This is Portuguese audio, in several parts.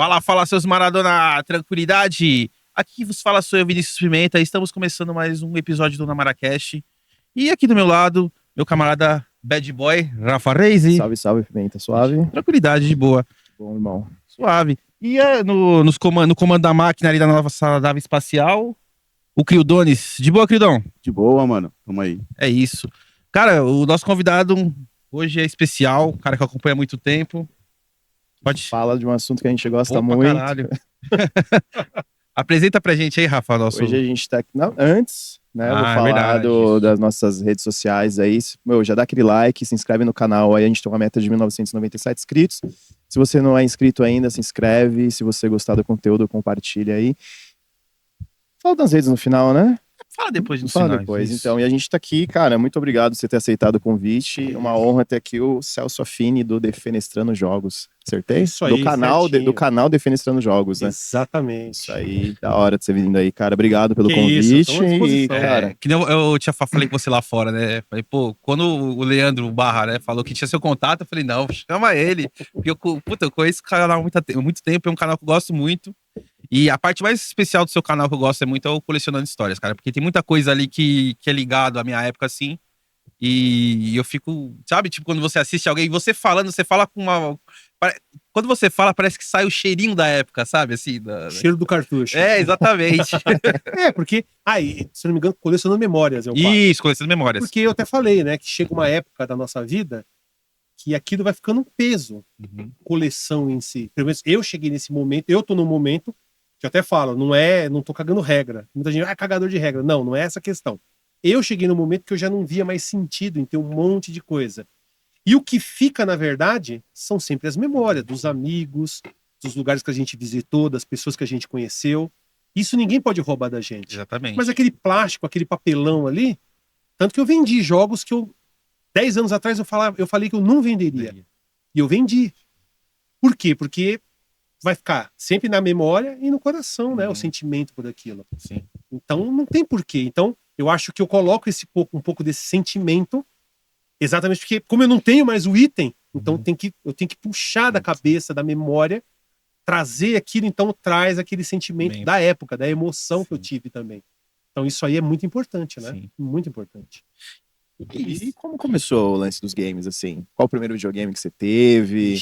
Fala, fala, seus Maradona, tranquilidade? Aqui vos fala, sou eu, Vinícius Pimenta. Estamos começando mais um episódio do Namaracast. E aqui do meu lado, meu camarada Bad Boy, Rafa Reis. Salve, salve, Pimenta. Suave? Tranquilidade, de boa. Bom, irmão. Suave. E no comando da máquina ali da nova sala da nave espacial, o Criodones. De boa, Criodão? De boa, mano. Tamo aí. É isso. Cara, o nosso convidado hoje é especial, cara que acompanha há muito tempo. Pode... Fala de um assunto que a gente gosta Opa, muito. Caralho. Apresenta pra gente aí, Rafa. Nosso... Hoje a gente tá aqui. Não, antes, né? Vou falar verdade. das nossas redes sociais aí. Meu, já dá aquele like, se inscreve no canal aí. A gente tem uma meta de 1997 inscritos. Se você não é inscrito ainda, se inscreve. Se você gostar do conteúdo, compartilha aí. Fala das redes no final, né? Fala depois no Fala final. depois. Então, e a gente tá aqui, cara. Muito obrigado por você ter aceitado o convite. Uma honra ter aqui o Celso Affini do Defenestrando Jogos. Acertei? Isso aí, do canal Defenestrando Jogos, né? Exatamente. Isso aí, da hora de você vindo aí, cara. Obrigado pelo Que convite. isso, tamo à disposição. Cara, Que nem eu tinha falei com você lá fora, né? Falei, pô, quando o Leandro Barra, né, falou que tinha seu contato, eu falei, não, chama ele. Porque eu conheço o canal há muito tempo, é um canal que eu gosto muito. E a parte mais especial do seu canal que eu gosto é muito o Colecionando Histórias, cara. Porque tem muita coisa ali que é ligado à minha época, assim. E eu fico, sabe, tipo, quando você assiste alguém, você falando, você fala com uma... Quando você fala, parece que sai o cheirinho da época, sabe, assim? Cheiro do cartucho. É, exatamente. Porque... se não me engano, colecionando memórias. Isso, Colecionando Memórias. Porque eu até falei, né, que chega uma época da nossa vida que aquilo vai ficando um peso. Coleção em si. Pelo menos eu cheguei nesse momento, eu tô num momento que eu até falo, não tô cagando regra. Muita gente, cagador de regra. Não é essa a questão. Eu cheguei num momento que eu já não via mais sentido em ter um monte de coisa. E o que fica, na verdade, são sempre as memórias dos amigos, dos lugares que a gente visitou, das pessoas que a gente conheceu. Isso ninguém pode roubar da gente. Exatamente. Mas aquele plástico, aquele papelão ali, tanto que eu vendi jogos que 10 anos atrás eu falei que eu não venderia. E eu vendi. Por quê? Porque vai ficar sempre na memória e no coração, né? O sentimento por aquilo. Sim. Então não tem porquê. Então eu acho que eu coloco um pouco desse sentimento, exatamente porque, como eu não tenho mais o item, então eu tenho que puxar da cabeça, da memória, trazer aquilo, então traz aquele sentimento da época, da emoção que eu tive também. Então isso aí é muito importante, né? Sim. Muito importante. e como começou o lance dos games, assim? Qual o primeiro videogame que você teve?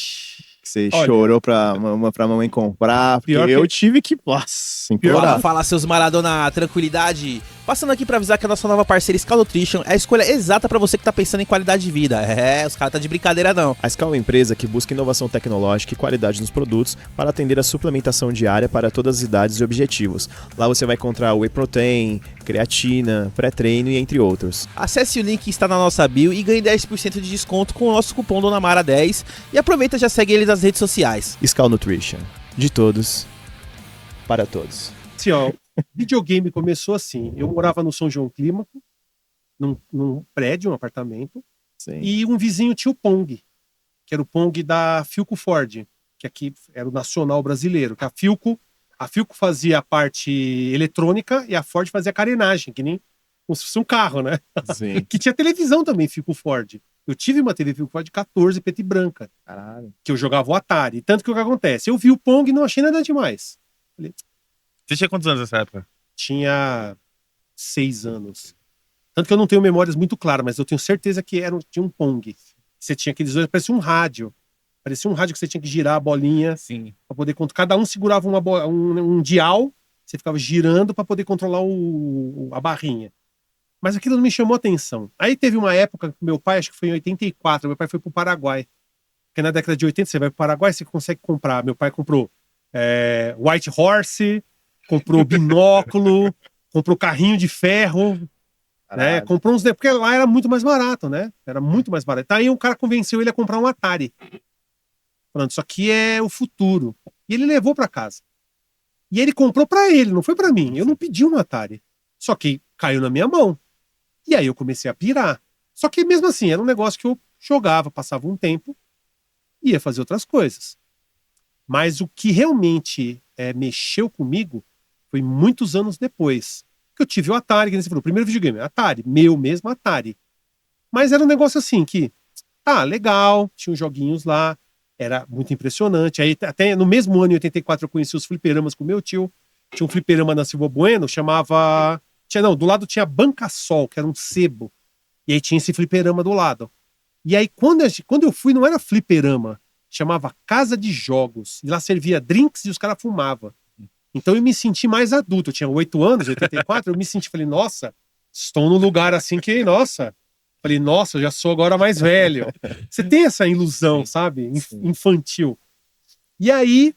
Que você chorou pra mamãe comprar? Porque eu tive que, nossa, implorar. Fala, seus Maradona, tranquilidade. Passando aqui pra avisar que a nossa nova parceira Skal Nutrition é a escolha exata pra você que tá pensando em qualidade de vida. Os caras tá de brincadeira não. A Skal é uma empresa que busca inovação tecnológica e qualidade nos produtos para atender a suplementação diária para todas as idades e objetivos. Lá você vai encontrar whey protein, creatina, pré-treino e entre outros. Acesse o link que está na nossa bio e ganhe 10% de desconto com o nosso cupom DONAMARA10 e aproveita e já segue eles nas redes sociais. Skal Nutrition, de todos, para todos. Assim, videogame começou assim. Eu morava no São João Clímaco, num prédio, um apartamento. Sim. E um vizinho tinha o Pong, que era o Pong da Philco Ford, que aqui era o nacional brasileiro. Que a Philco fazia a parte eletrônica e a Ford fazia a carenagem, que nem como se fosse um carro, né? Sim. Que tinha televisão também, Philco Ford. Eu tive uma TV Philco Ford 14, preta e branca. Caralho. Que eu jogava o Atari. Tanto que o que acontece? Eu vi o Pong e não achei nada demais. Falei, Você tinha quantos anos nessa época? tinha 6 anos. Tanto que eu não tenho memórias muito claras, mas eu tenho certeza que tinha um Pong. Você tinha aqueles dois, parecia um rádio. Parecia um rádio que você tinha que girar a bolinha. Sim. Para poder controlar. Cada um segurava um dial, você ficava girando para poder controlar a barrinha. Mas aquilo não me chamou atenção. Aí teve uma época que meu pai, acho que foi em 84, meu pai foi pro Paraguai. Porque na década de 80 você vai pro Paraguai, você consegue comprar. Meu pai comprou White Horse, comprou binóculo, comprou carrinho de ferro, né? Comprou uns... Porque lá era muito mais barato, né? Era muito mais barato. Aí um cara convenceu ele a comprar um Atari. Falando, isso aqui é o futuro. E ele levou pra casa. E ele comprou pra ele, não foi pra mim. Eu não pedi um Atari. Só que caiu na minha mão. E aí eu comecei a pirar. Só que mesmo assim, era um negócio que eu jogava, passava um tempo, ia fazer outras coisas. Mas o que realmente mexeu comigo foi muitos anos depois. Que eu tive o Atari, que você falou, o primeiro videogame, Atari, meu mesmo Atari. Mas era um negócio assim que, legal, tinha uns joguinhos lá, Era muito impressionante. Aí, até no mesmo ano, em 84, eu conheci os fliperamas com meu tio. Tinha um fliperama na Silva Bueno, chamava... do lado tinha Banca Sol, que era um sebo. E aí tinha esse fliperama do lado. E aí, quando eu fui, não era fliperama. Chamava Casa de Jogos. E lá servia drinks e os caras fumavam. Então eu me senti mais adulto. Eu tinha 8 anos, 84, eu me senti, falei, nossa, estou num lugar assim que, nossa... Falei, nossa, eu já sou agora mais velho. Você tem essa ilusão, sabe? Infantil. E aí,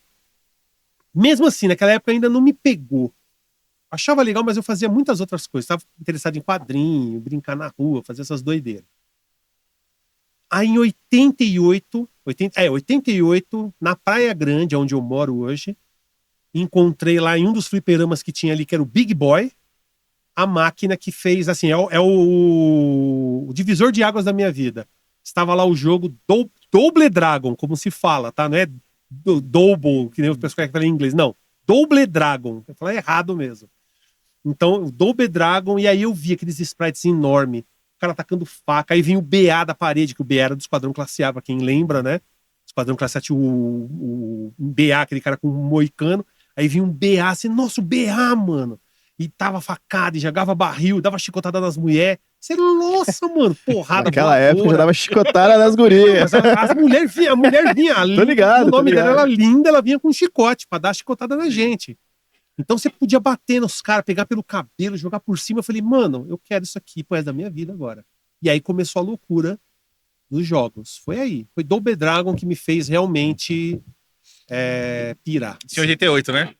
mesmo assim, naquela época ainda não me pegou. Achava legal, mas eu fazia muitas outras coisas. Estava interessado em quadrinho, brincar na rua, fazer essas doideiras. Aí em 88, na Praia Grande, onde eu moro hoje, encontrei lá em um dos fliperamas que tinha ali, que era o Big Boy, a máquina que fez, assim, é o divisor de águas da minha vida. Estava lá o jogo Double Dragon, como se fala, tá? Não é Double, que nem o pessoal que fala em inglês, não. Double Dragon. Eu falei errado mesmo. Então, o Double Dragon, e aí eu vi aqueles sprites enormes, o cara atacando faca, aí vinha o BA da parede, que o BA era do Esquadrão Classe A, pra quem lembra, né? Esquadrão Classe A tinha o BA, aquele cara com um moicano, aí vinha um BA, assim, nossa, o BA, mano! E tava facada, e jogava barril, dava chicotada nas mulheres. Você, nossa, mano, porrada. Naquela época já dava chicotada nas gurias. Mas a mulher vinha. Tô ligado, o nome dela era linda, ela vinha com um chicote pra dar chicotada na gente. Então você podia bater nos caras, pegar pelo cabelo, jogar por cima. Eu falei, mano, eu quero isso aqui pro resto da minha vida agora. E aí começou a loucura dos jogos. Foi aí. Foi Double Dragon que me fez realmente pirar. Tinha 88, né?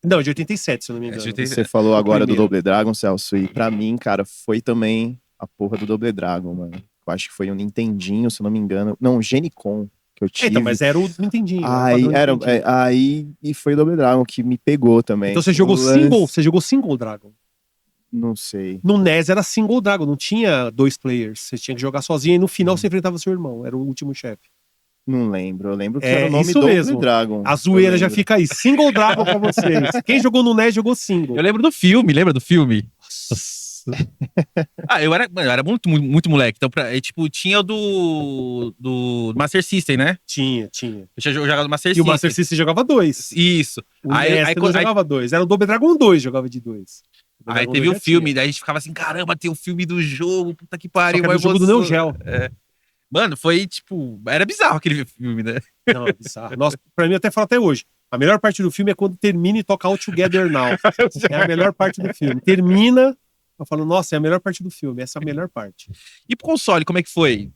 Não, de 87, se eu não me engano. Você falou agora do primeiro. Double Dragon, Celso, e pra mim, cara, foi também a porra do Double Dragon, mano. Eu acho que foi um Nintendinho, se eu não me engano. Não, um Genicom que eu tive. Então, mas era o Nintendinho. E foi o Double Dragon que me pegou também. Então você jogou single Dragon? Não sei. No NES era single Dragon, não tinha 2 players. Você tinha que jogar sozinho e no final você enfrentava seu irmão. Era o último chefe. Não lembro. Eu lembro que era o nome isso Double mesmo. Dragon. A zoeira já fica aí. Single Dragon pra vocês. Quem jogou no NES jogou single. Eu lembro do filme, lembra do filme? Eu era muito, muito, muito moleque. Então, tipo, tinha o do Master System, né? Tinha. Eu tinha jogado no Master E System. o Master System jogava 2. Isso. O NES não jogava 2. Era o Double Dragon 2, jogava de 2. Aí teve o filme, daí a gente ficava assim, caramba, tem um filme do jogo, puta que pariu. Só que era o jogo do Neo Geo. Mano, foi tipo, era bizarro aquele filme, né? Não, é bizarro. Nossa, pra mim eu até falo até hoje. A melhor parte do filme é quando termina e toca All Together Now. É a melhor parte do filme. Termina, eu falo, nossa, é a melhor parte do filme. Essa é a melhor parte. E pro console, como é que foi?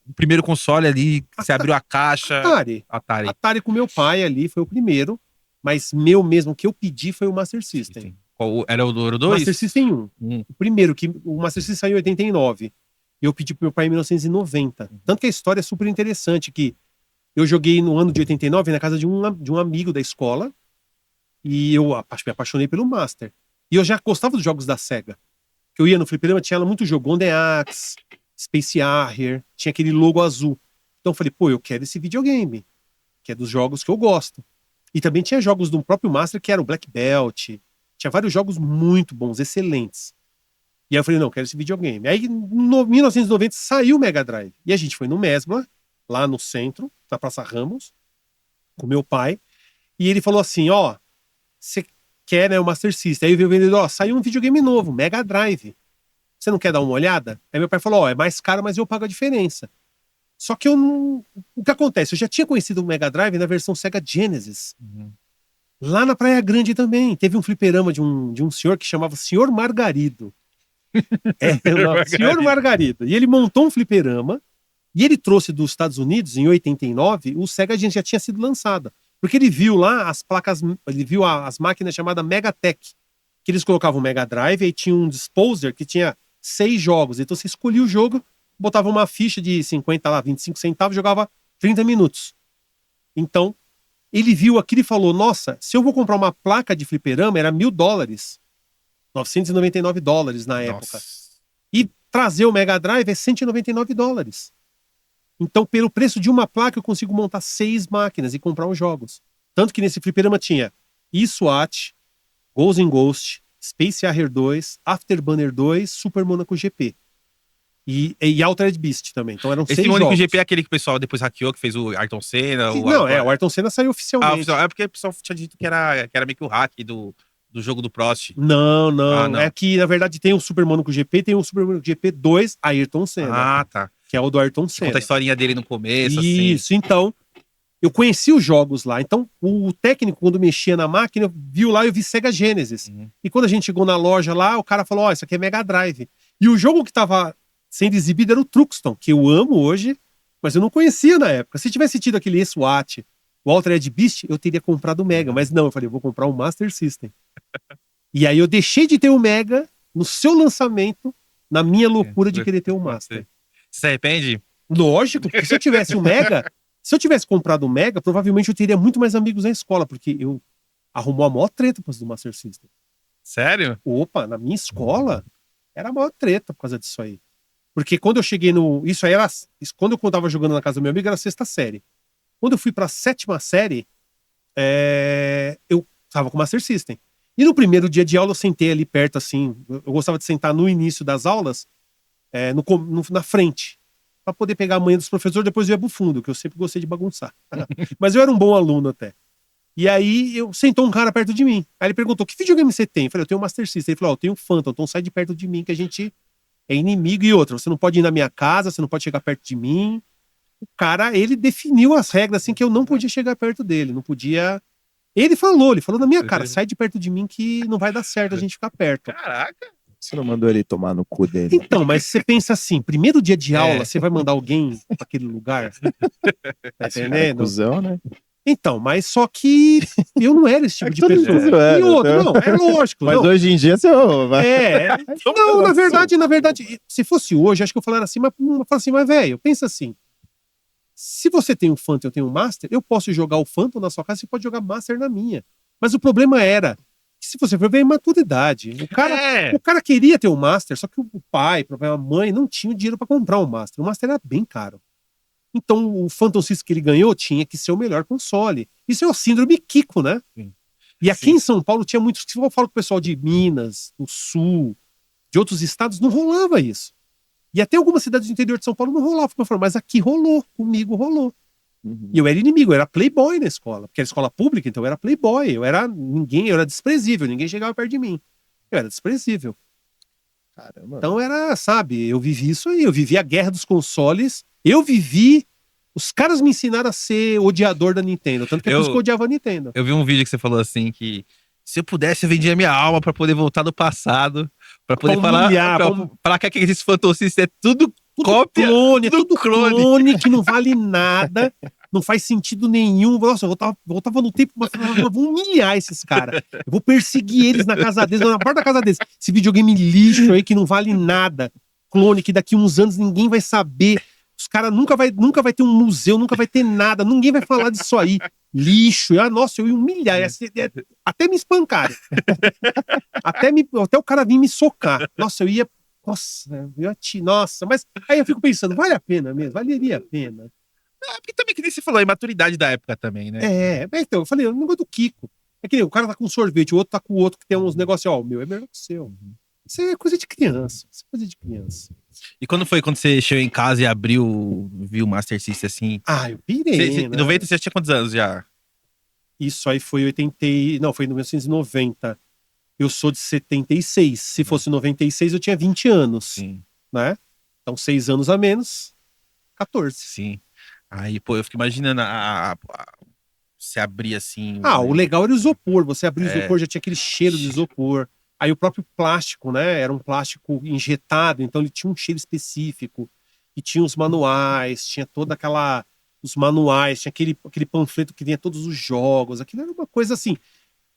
O primeiro console ali, você abriu a caixa. Atari com meu pai ali, foi o primeiro. Mas meu mesmo, que eu pedi foi o Master System. Era o do 2? Master System 1. O primeiro, o Master System saiu em 89. E eu pedi pro meu pai em 1990. Tanto que a história é super interessante, que eu joguei no ano de 89 na casa de um amigo da escola. E eu me apaixonei pelo Master. E eu já gostava dos jogos da SEGA. Que eu ia no fliperama, tinha muito jogo. On the Axe, Space Harrier, tinha aquele logo azul. Então eu falei, pô, eu quero esse videogame. Que é dos jogos que eu gosto. E também tinha jogos do próprio Master, que era o Black Belt. Tinha vários jogos muito bons, excelentes. E aí eu falei, não, eu quero esse videogame. Aí, em 1990, saiu o Mega Drive. E a gente foi no Mesbla, lá no centro, na Praça Ramos, com meu pai. E ele falou assim, você quer, né, o Master System. Aí veio o vendedor, saiu um videogame novo, Mega Drive. Você não quer dar uma olhada? Aí meu pai falou, é mais caro, mas eu pago a diferença. Só que eu não... O que acontece? Eu já tinha conhecido o Mega Drive na versão Sega Genesis. Lá na Praia Grande também. Teve um fliperama de um senhor que chamava Senhor Margarido. Senhor Margarido. E ele montou um fliperama e ele trouxe dos Estados Unidos, em 89, o Sega Genesis já tinha sido lançado. Porque ele viu lá as placas, ele viu as máquinas chamadas Megatech, que eles colocavam o Mega Drive e tinha um disposer que tinha 6 jogos. Então você escolhia o jogo, botava uma ficha de 25 centavos, jogava 30 minutos. Então, ele viu aquilo e falou, nossa, se eu vou comprar uma placa de fliperama, era $1.000. $999 na época. E trazer o Mega Drive é $199. Então, pelo preço de uma placa, eu consigo montar 6 máquinas e comprar os jogos. Tanto que nesse fliperama tinha eSWAT, Ghosts and Ghost, Space Harrier 2, Afterburner 2, Super Monaco GP. E Altered Beast também. Então eram Esse 6 único jogos. GP é aquele que o pessoal depois hackeou, que fez o Ayrton Senna. Não, o Ayrton Senna saiu oficialmente. oficial. É porque o pessoal tinha dito que era meio que o hack do jogo do Prost. Não, não, não. É que, na verdade, tem o Super Monaco GP, tem o Super Monaco GP 2 Ayrton Senna. Ah, tá. Que é o do Ayrton Senna. Conta a historinha dele no começo, assim. Isso, então, eu conheci os jogos lá. Então, o técnico, quando mexia na máquina, viu lá, eu vi Sega Genesis. Uhum. E quando a gente chegou na loja lá, o cara falou, ó, isso aqui é Mega Drive. E o jogo que tava sendo exibido era o Truxton, que eu amo hoje, mas eu não conhecia na época. Se tivesse tido aquele SWAT, o Altered Beast, eu teria comprado o Mega. Mas não, eu falei, eu vou comprar um Master System. E aí eu deixei de ter o Mega no seu lançamento, na minha loucura de querer ter o Master. Você se arrepende? Lógico, porque se eu tivesse o Mega, se eu tivesse comprado o Mega, provavelmente eu teria muito mais amigos na escola, porque eu arrumou a maior treta por causa do Master System. Sério? Opa, na minha escola era a maior treta por causa disso aí. Porque quando eu cheguei no. Isso aí era. Quando eu tava jogando na casa do meu amigo, era a 6ª série. Quando eu fui pra 7ª série, eu tava com o Master System. E no primeiro dia de aula, eu sentei ali perto, assim. Eu gostava de sentar no início das aulas, na frente, pra poder pegar a manhã dos professores, depois eu ia pro fundo, que eu sempre gostei de bagunçar. Mas eu era um bom aluno até. E aí sentou um cara perto de mim. Aí ele perguntou: que videogame você tem? Eu falei: eu tenho o Master System. Ele falou: eu tenho o Phantom, então sai de perto de mim, que a gente é inimigo. E outra, você não pode ir na minha casa, você não pode chegar perto de mim. O cara, ele definiu as regras assim que eu não podia chegar perto dele, não podia. Ele falou na minha cara: sai de perto de mim que não vai dar certo a gente ficar perto. Caraca. Você não mandou ele tomar no cu dele? Então, mas você pensa assim, primeiro dia de aula, você vai mandar alguém pra aquele lugar? Tá entendendo? Cusão, né? Então, mas só que eu não era esse tipo de todo mundo pessoa. zoando, E outro, então. não, é lógico. Mas não. hoje em dia você vai. Não, na verdade, se fosse hoje, acho que eu falaria assim, mas velho, pensa assim. Se você tem um Phantom e eu tenho um Master, eu posso jogar o Phantom na sua casa, você pode jogar Master na minha. Mas o problema era que, se você for ver, a imaturidade. O cara queria ter um Master, só que o pai, a mãe, não tinha o dinheiro pra comprar um Master. O Master era bem caro. Então, o Phantom System que ele ganhou tinha que ser o melhor console. Isso é o síndrome Kiko, né? Sim. E aqui em São Paulo tinha muitos. Se eu falo com o pessoal de Minas, do Sul, de outros estados, não rolava isso. E até algumas cidades do interior de São Paulo não rolava. Mas aqui rolou, comigo rolou. Uhum. E eu era inimigo, eu era playboy na escola. Porque era escola pública, então eu era playboy. Eu era desprezível, ninguém chegava perto de mim. Eu era desprezível. Caramba. Então era, sabe, eu vivi isso aí. Eu vivi a guerra dos consoles. Eu vivi. Os caras me ensinaram a ser odiador da Nintendo. Tanto que é por isso que eu odiava a Nintendo. Eu vi um vídeo que você falou assim que se eu pudesse, eu vendia minha alma pra poder voltar do passado, pra poder falar que aquele Phantom System é tudo cópia. Clone, tudo clone que não vale nada. Não faz sentido nenhum. Nossa, eu voltava no tempo, mas eu vou humilhar esses caras. Eu vou perseguir eles na casa deles, na porta da casa deles. Esse videogame lixo aí que não vale nada. Clone que daqui uns anos ninguém vai saber. Os caras nunca vai ter um museu, nunca vai ter nada, ninguém vai falar disso aí. Lixo. Nossa, eu ia humilhar. Até me espancar. Até o cara vir me socar. Nossa, eu ia. Nossa, mas aí eu fico pensando, vale a pena mesmo? Valeria a pena. Porque também, que nem você falou, a imaturidade da época também, né? Mas então, eu falei, o negócio do Kiko. É que nem o cara tá com sorvete, o outro tá com o outro que tem uns negócios, ó, o meu é melhor que o seu. Isso é coisa de criança. Isso é coisa de criança. E quando foi quando você chegou em casa e viu o Master System assim? Eu pirei, Em 90 você tinha quantos anos já? Isso aí foi foi em 1990. Eu sou de 76. Se fosse 96, eu tinha 20 anos. Sim. Né? Então, 6 anos a menos, 14. Sim. Aí, pô, eu fico imaginando você abrir assim. O legal era o isopor. Você abria o isopor, já tinha aquele cheiro de isopor. Aí o próprio plástico, né? Era um plástico injetado, então ele tinha um cheiro específico. E tinha os manuais, tinha toda aquela. Os manuais, tinha aquele panfleto que tinha todos os jogos. Aquilo era uma coisa assim.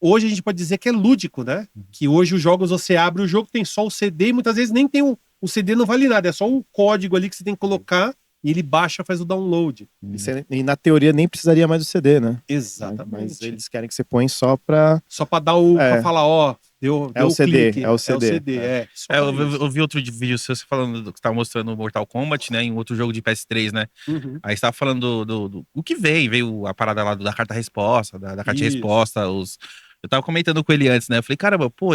Hoje a gente pode dizer que é lúdico, né? Que hoje os jogos, você abre o jogo, tem só o CD, e muitas vezes nem tem o CD, não vale nada, é só o código ali que você tem que colocar e ele baixa, faz o download. E na teoria nem precisaria mais do CD, né? Exatamente. Mas eles querem que você põe só pra... Só pra dar pra falar, ó, deu o CD, clique. é o CD. Eu vi outro vídeo seu você falando que você tava mostrando o Mortal Kombat, né? Em outro jogo de PS3, né? Uhum. Aí você tava falando do que veio a parada lá da carta-resposta, da carta-resposta, eu tava comentando com ele antes, né? Eu falei, caramba, pô,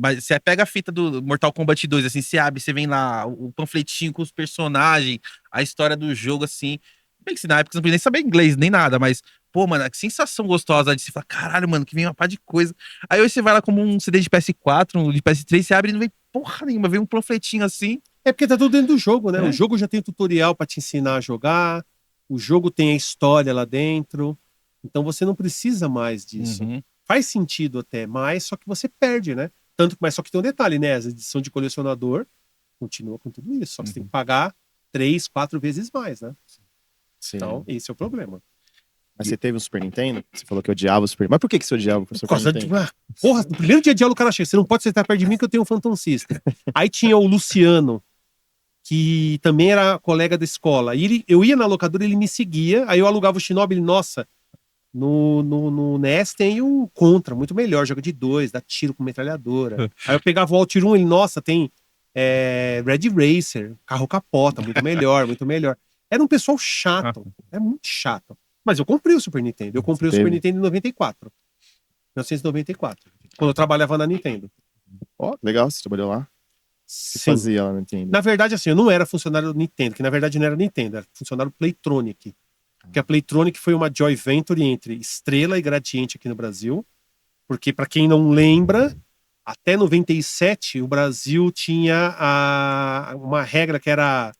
Mas você pega a fita do Mortal Kombat 2, assim, você abre, você vem lá, o panfletinho com os personagens, a história do jogo, assim. Bem que na época você não podia nem saber inglês, nem nada, mas, pô, mano, que sensação gostosa de se falar, caralho, mano, que vem uma pá de coisa. Aí hoje você vai lá como um CD de PS4, um de PS3, você abre e não vem porra nenhuma, vem um panfletinho assim. É porque tá tudo dentro do jogo, né? É. O jogo já tem tutorial pra te ensinar a jogar, o jogo tem a história lá dentro, então você não precisa mais disso. Uhum. Faz sentido até, mas só que você perde, né? Mas só que tem um detalhe, né? As edições de colecionador continua com tudo isso, só que você tem que pagar 3, 4 vezes mais, né? Sim. Então, esse é o problema. Mas você teve um Super Nintendo? Você falou que odiava o Super Nintendo. Mas por que você odiava o Por Super causa Nintendo? porra, no primeiro dia de aula o cara chega, você não pode sentar perto de mim que eu tenho um Phantom System. Aí tinha o Luciano, que também era colega da escola. E eu ia na locadora, ele me seguia, aí eu alugava o Shinobi, ele, nossa, no NES tem o Contra, muito melhor, joga de 2, dá tiro com metralhadora. Aí eu pegava o Altir 1, ele, nossa, tem Red Racer, carro capota, muito melhor, muito melhor. Era um pessoal chato, é muito chato. Mas eu comprei o Super Nintendo, eu comprei o Super Nintendo em 1994, quando eu trabalhava na Nintendo. Ó, legal, você trabalhou lá. O que Sim. fazia lá no Nintendo? Na verdade, assim, eu não era funcionário do Nintendo, que na verdade não era Nintendo, era funcionário Playtronic. Porque a Playtronic foi uma joint venture entre Estrela e Gradiente aqui no Brasil. Porque, para quem não lembra, até 97 o Brasil tinha uma regra que era.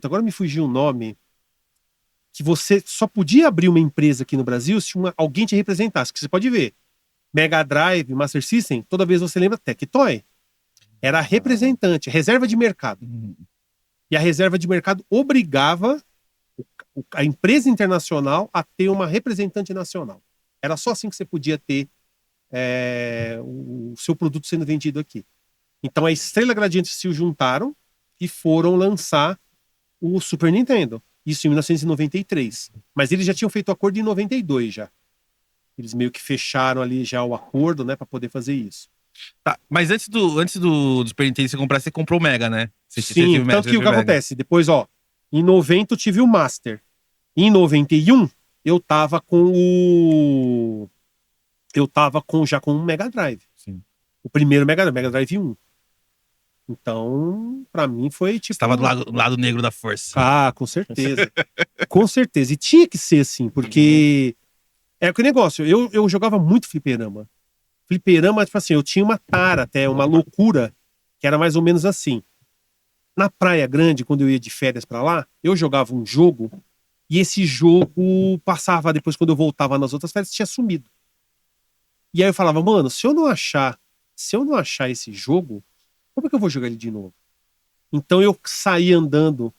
Agora me fugiu o nome. Que você só podia abrir uma empresa aqui no Brasil se alguém te representasse. Que você pode ver. Mega Drive, Master System, toda vez você lembra Tectoy. Era representante, reserva de mercado. E a reserva de mercado obrigava a empresa internacional a ter uma representante nacional. Era só assim que você podia ter o seu produto sendo vendido aqui. Então a Estrela e a Gradiente se juntaram e foram lançar o Super Nintendo. Isso em 1993. Mas eles já tinham feito o acordo em 92 já. Eles meio que fecharam ali já o acordo, né, para poder fazer isso. Tá, mas antes do Super Nintendo você comprar, você comprou o Mega, né? Sim, tanto que o que acontece? Depois, em 90 eu tive o Master. Em 91, eu tava já com um Mega Drive. Sim. O primeiro Mega Drive 1. Então, pra mim foi tipo... Você tava do lado negro da força. Ah, com certeza. Com certeza. E tinha que ser assim, porque... É que negócio, eu jogava muito fliperama. Fliperama, tipo assim, eu tinha uma tara até, uma loucura, que era mais ou menos assim. Na Praia Grande, quando eu ia de férias pra lá, eu jogava um jogo e esse jogo passava depois, quando eu voltava nas outras férias, tinha sumido. E aí eu falava, mano, se eu não achar esse jogo, como é que eu vou jogar ele de novo? Então eu saía andando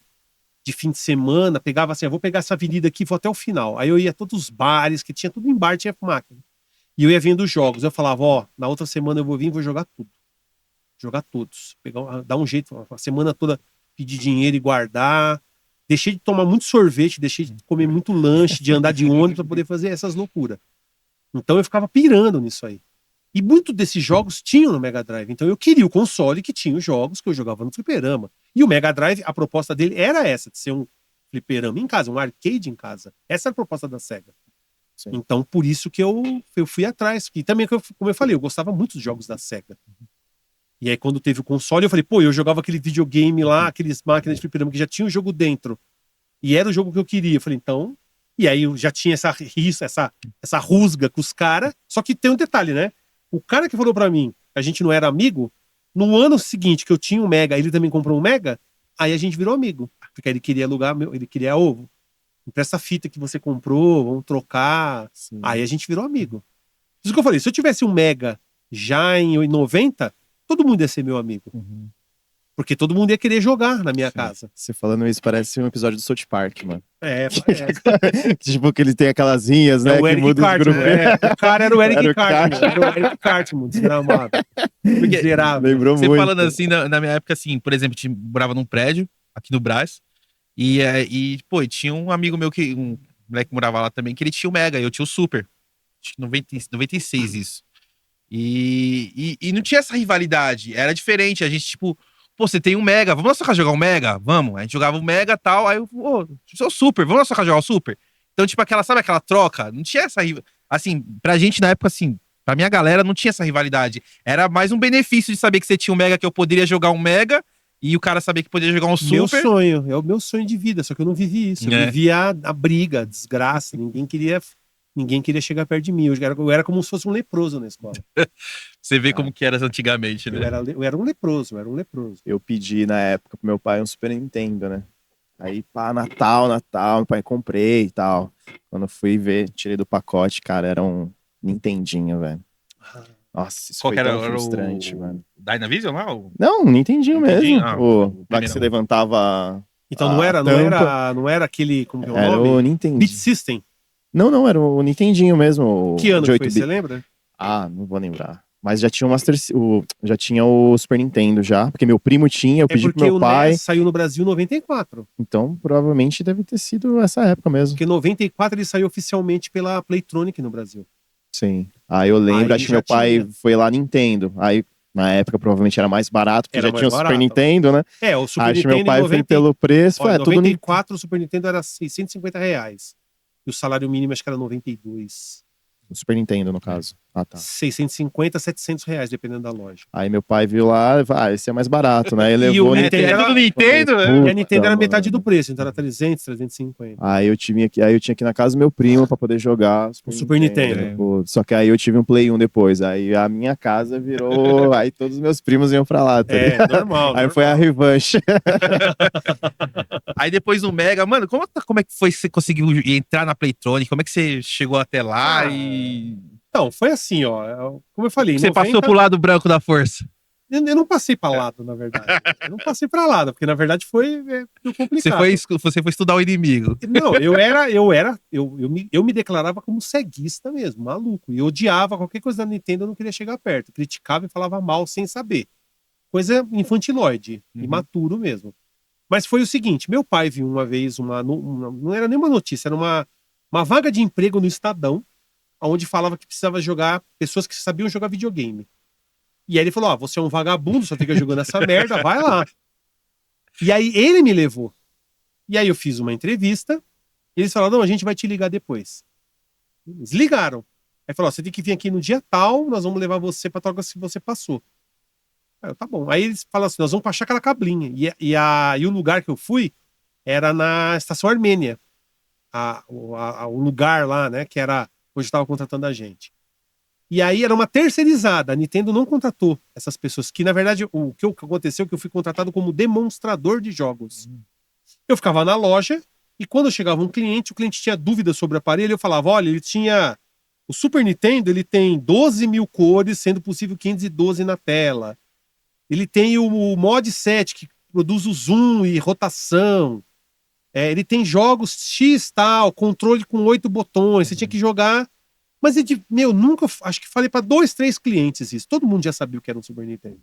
de fim de semana, pegava assim, vou pegar essa avenida aqui, vou até o final. Aí eu ia a todos os bares, que tinha tudo em bar, tinha máquina. E eu ia vendo os jogos. Eu falava, na outra semana eu vou vir e vou jogar tudo. Jogar todos. Dar um jeito, a semana toda pedir dinheiro e guardar. Deixei de tomar muito sorvete, deixei de comer muito lanche, de andar de ônibus para poder fazer essas loucuras. Então eu ficava pirando nisso aí. E muitos desses jogos tinham no Mega Drive. Então eu queria o console que tinha os jogos que eu jogava no fliperama. E o Mega Drive, a proposta dele era essa, de ser um fliperama em casa, um arcade em casa. Essa era a proposta da SEGA. Sim. Então, por isso que eu fui atrás. E também, como eu falei, eu gostava muito dos jogos da SEGA. E aí, quando teve o console, eu falei, eu jogava aquele videogame lá, aqueles máquinas de fliperama que já tinha o jogo dentro. E era o jogo que eu queria. Eu falei, então... E aí, eu já tinha essa rusga com os caras. Só que tem um detalhe, né? O cara que falou pra mim que a gente não era amigo, no ano seguinte que eu tinha um Mega, ele também comprou um Mega, aí a gente virou amigo. Porque ele queria alugar, ele queria ovo. Empresta a fita que você comprou, vamos trocar. Sim. Aí a gente virou amigo. Isso que eu falei, se eu tivesse um Mega já em 90, todo mundo ia ser meu amigo. Uhum. Porque todo mundo ia querer jogar na minha casa. Você falando isso parece um episódio do South Park, mano. Parece. Tipo que ele tem aquelas linhas, né? O Eric Cartman. O cara era o Eric Cartman. Era o Eric Cartman, desgramado. Miserável. Lembrou você muito. Falando assim, na minha época, assim, por exemplo, eu morava num prédio, aqui no Brás, e tinha um amigo meu, um moleque que morava lá também, que ele tinha o Mega, e eu tinha o Super. 96 isso. E não tinha essa rivalidade, era diferente, a gente, tipo... você tem um Mega, vamos na sua casa jogar um Mega? Vamos. A gente jogava um Mega e tal, aí eu, sou Super, vamos na sua casa jogar o Super? Então, tipo, sabe aquela troca? Não tinha essa... Assim, pra gente, na época, assim, Pra minha galera não tinha essa rivalidade. Era mais um benefício de saber que você tinha um Mega, que eu poderia jogar um Mega, e o cara saber que poderia jogar um Super. Meu sonho, é o meu sonho de vida, só que eu não vivi isso. Eu vivia a briga, a desgraça, ninguém queria chegar perto de mim. Eu era como se fosse um leproso na escola. Você vê como que era antigamente, né? Eu era um leproso. Eu pedi na época pro meu pai um Super Nintendo, né? Aí, pá, Natal, meu pai comprei e tal. Quando eu fui ver, tirei do pacote, cara, era um Nintendinho, velho. Nossa, isso Qual foi que era, tão era frustrante, o mano. Dynavision lá? Não, um Nintendinho Nintendinho? mesmo. Ah, Lá que primeiro. você levantava Então a tampa. não era aquele, como que é o Era nome? o Beat Nintendinho. System. Não, era o Nintendinho mesmo. Que ano de que foi, 8 você bits. lembra? Ah, não vou lembrar. Mas já tinha já tinha o Super Nintendo já, porque meu primo tinha, eu É pedi pro porque meu o pai. NES saiu no Brasil em 94. Então, provavelmente deve ter sido essa época mesmo. Porque em 94 ele saiu oficialmente pela Playtronic no Brasil. Sim. Aí eu lembro, Aí acho que já meu pai tinha. foi lá Nintendo. Aí, na época, provavelmente era mais barato, porque Era já mais tinha o Super barato. Nintendo, né? O Super Acho que Nintendo meu pai em foi 90, pelo preço, ó, em tudo Nintendo. 94 o Super Nintendo era R$650. E o salário mínimo acho que era 92. O Super Nintendo, no caso. Ah, tá. 650, R$700, dependendo da loja. Aí meu pai viu lá, esse é mais barato, né? Ele E levou o o Nintendo Nintendo. É tudo Nintendo, E a né? Nintendo era metade mano. do preço, então era 300, 350. Aí eu tinha que ir na casa do meu primo pra poder jogar O Super Nintendo. Pô, só que aí eu tive um Play 1 depois. Aí a minha casa virou. Aí todos os meus primos iam pra lá, tá ligado? Normal. Aí foi a revanche. Aí depois no Mega, mano, como é que foi que você conseguiu entrar na Playtronic? Como é que você chegou até lá e. Então, foi assim, ó. Como eu falei, em Você 90, passou pro lado branco da força? eu não passei pra lado, na verdade. Eu não passei pra lado, porque na verdade foi complicado. Você foi estudar o inimigo. Não, eu me declarava como ceguista mesmo, maluco. E eu odiava qualquer coisa da Nintendo, eu não queria chegar perto. Criticava e falava mal sem saber. Coisa infantiloide, imaturo mesmo. Mas foi o seguinte, meu pai viu uma vez não era nenhuma notícia, era uma vaga de emprego no Estadão, onde falava que precisava jogar pessoas que sabiam jogar videogame. E aí ele falou, você é um vagabundo, só fica jogando essa merda, vai lá. E aí ele me levou. E aí eu fiz uma entrevista, e eles falaram, não, a gente vai te ligar depois. Eles ligaram. Aí falou, você tem que vir aqui no dia tal, nós vamos levar você pra troca se você passou. Aí eu, tá bom. Aí eles falaram assim, nós vamos pra Chácara Cablinha. E o lugar que eu fui era na Estação Armênia. O lugar lá, né, que era onde estava contratando a gente. E aí era uma terceirizada. A Nintendo não contratou essas pessoas. Que, na verdade, o que aconteceu é que eu fui contratado como demonstrador de jogos. Eu ficava na loja e quando chegava um cliente, o cliente tinha dúvidas sobre o aparelho, eu falava, olha, ele tinha... O Super Nintendo, ele tem 12 mil cores, sendo possível 512 na tela. Ele tem o Mod 7, que produz o zoom e rotação. Ele tem jogos X tal, controle com 8 botões, você tinha que jogar... Mas nunca, acho que falei para 2, 3 clientes isso. Todo mundo já sabia o que era um Super Nintendo.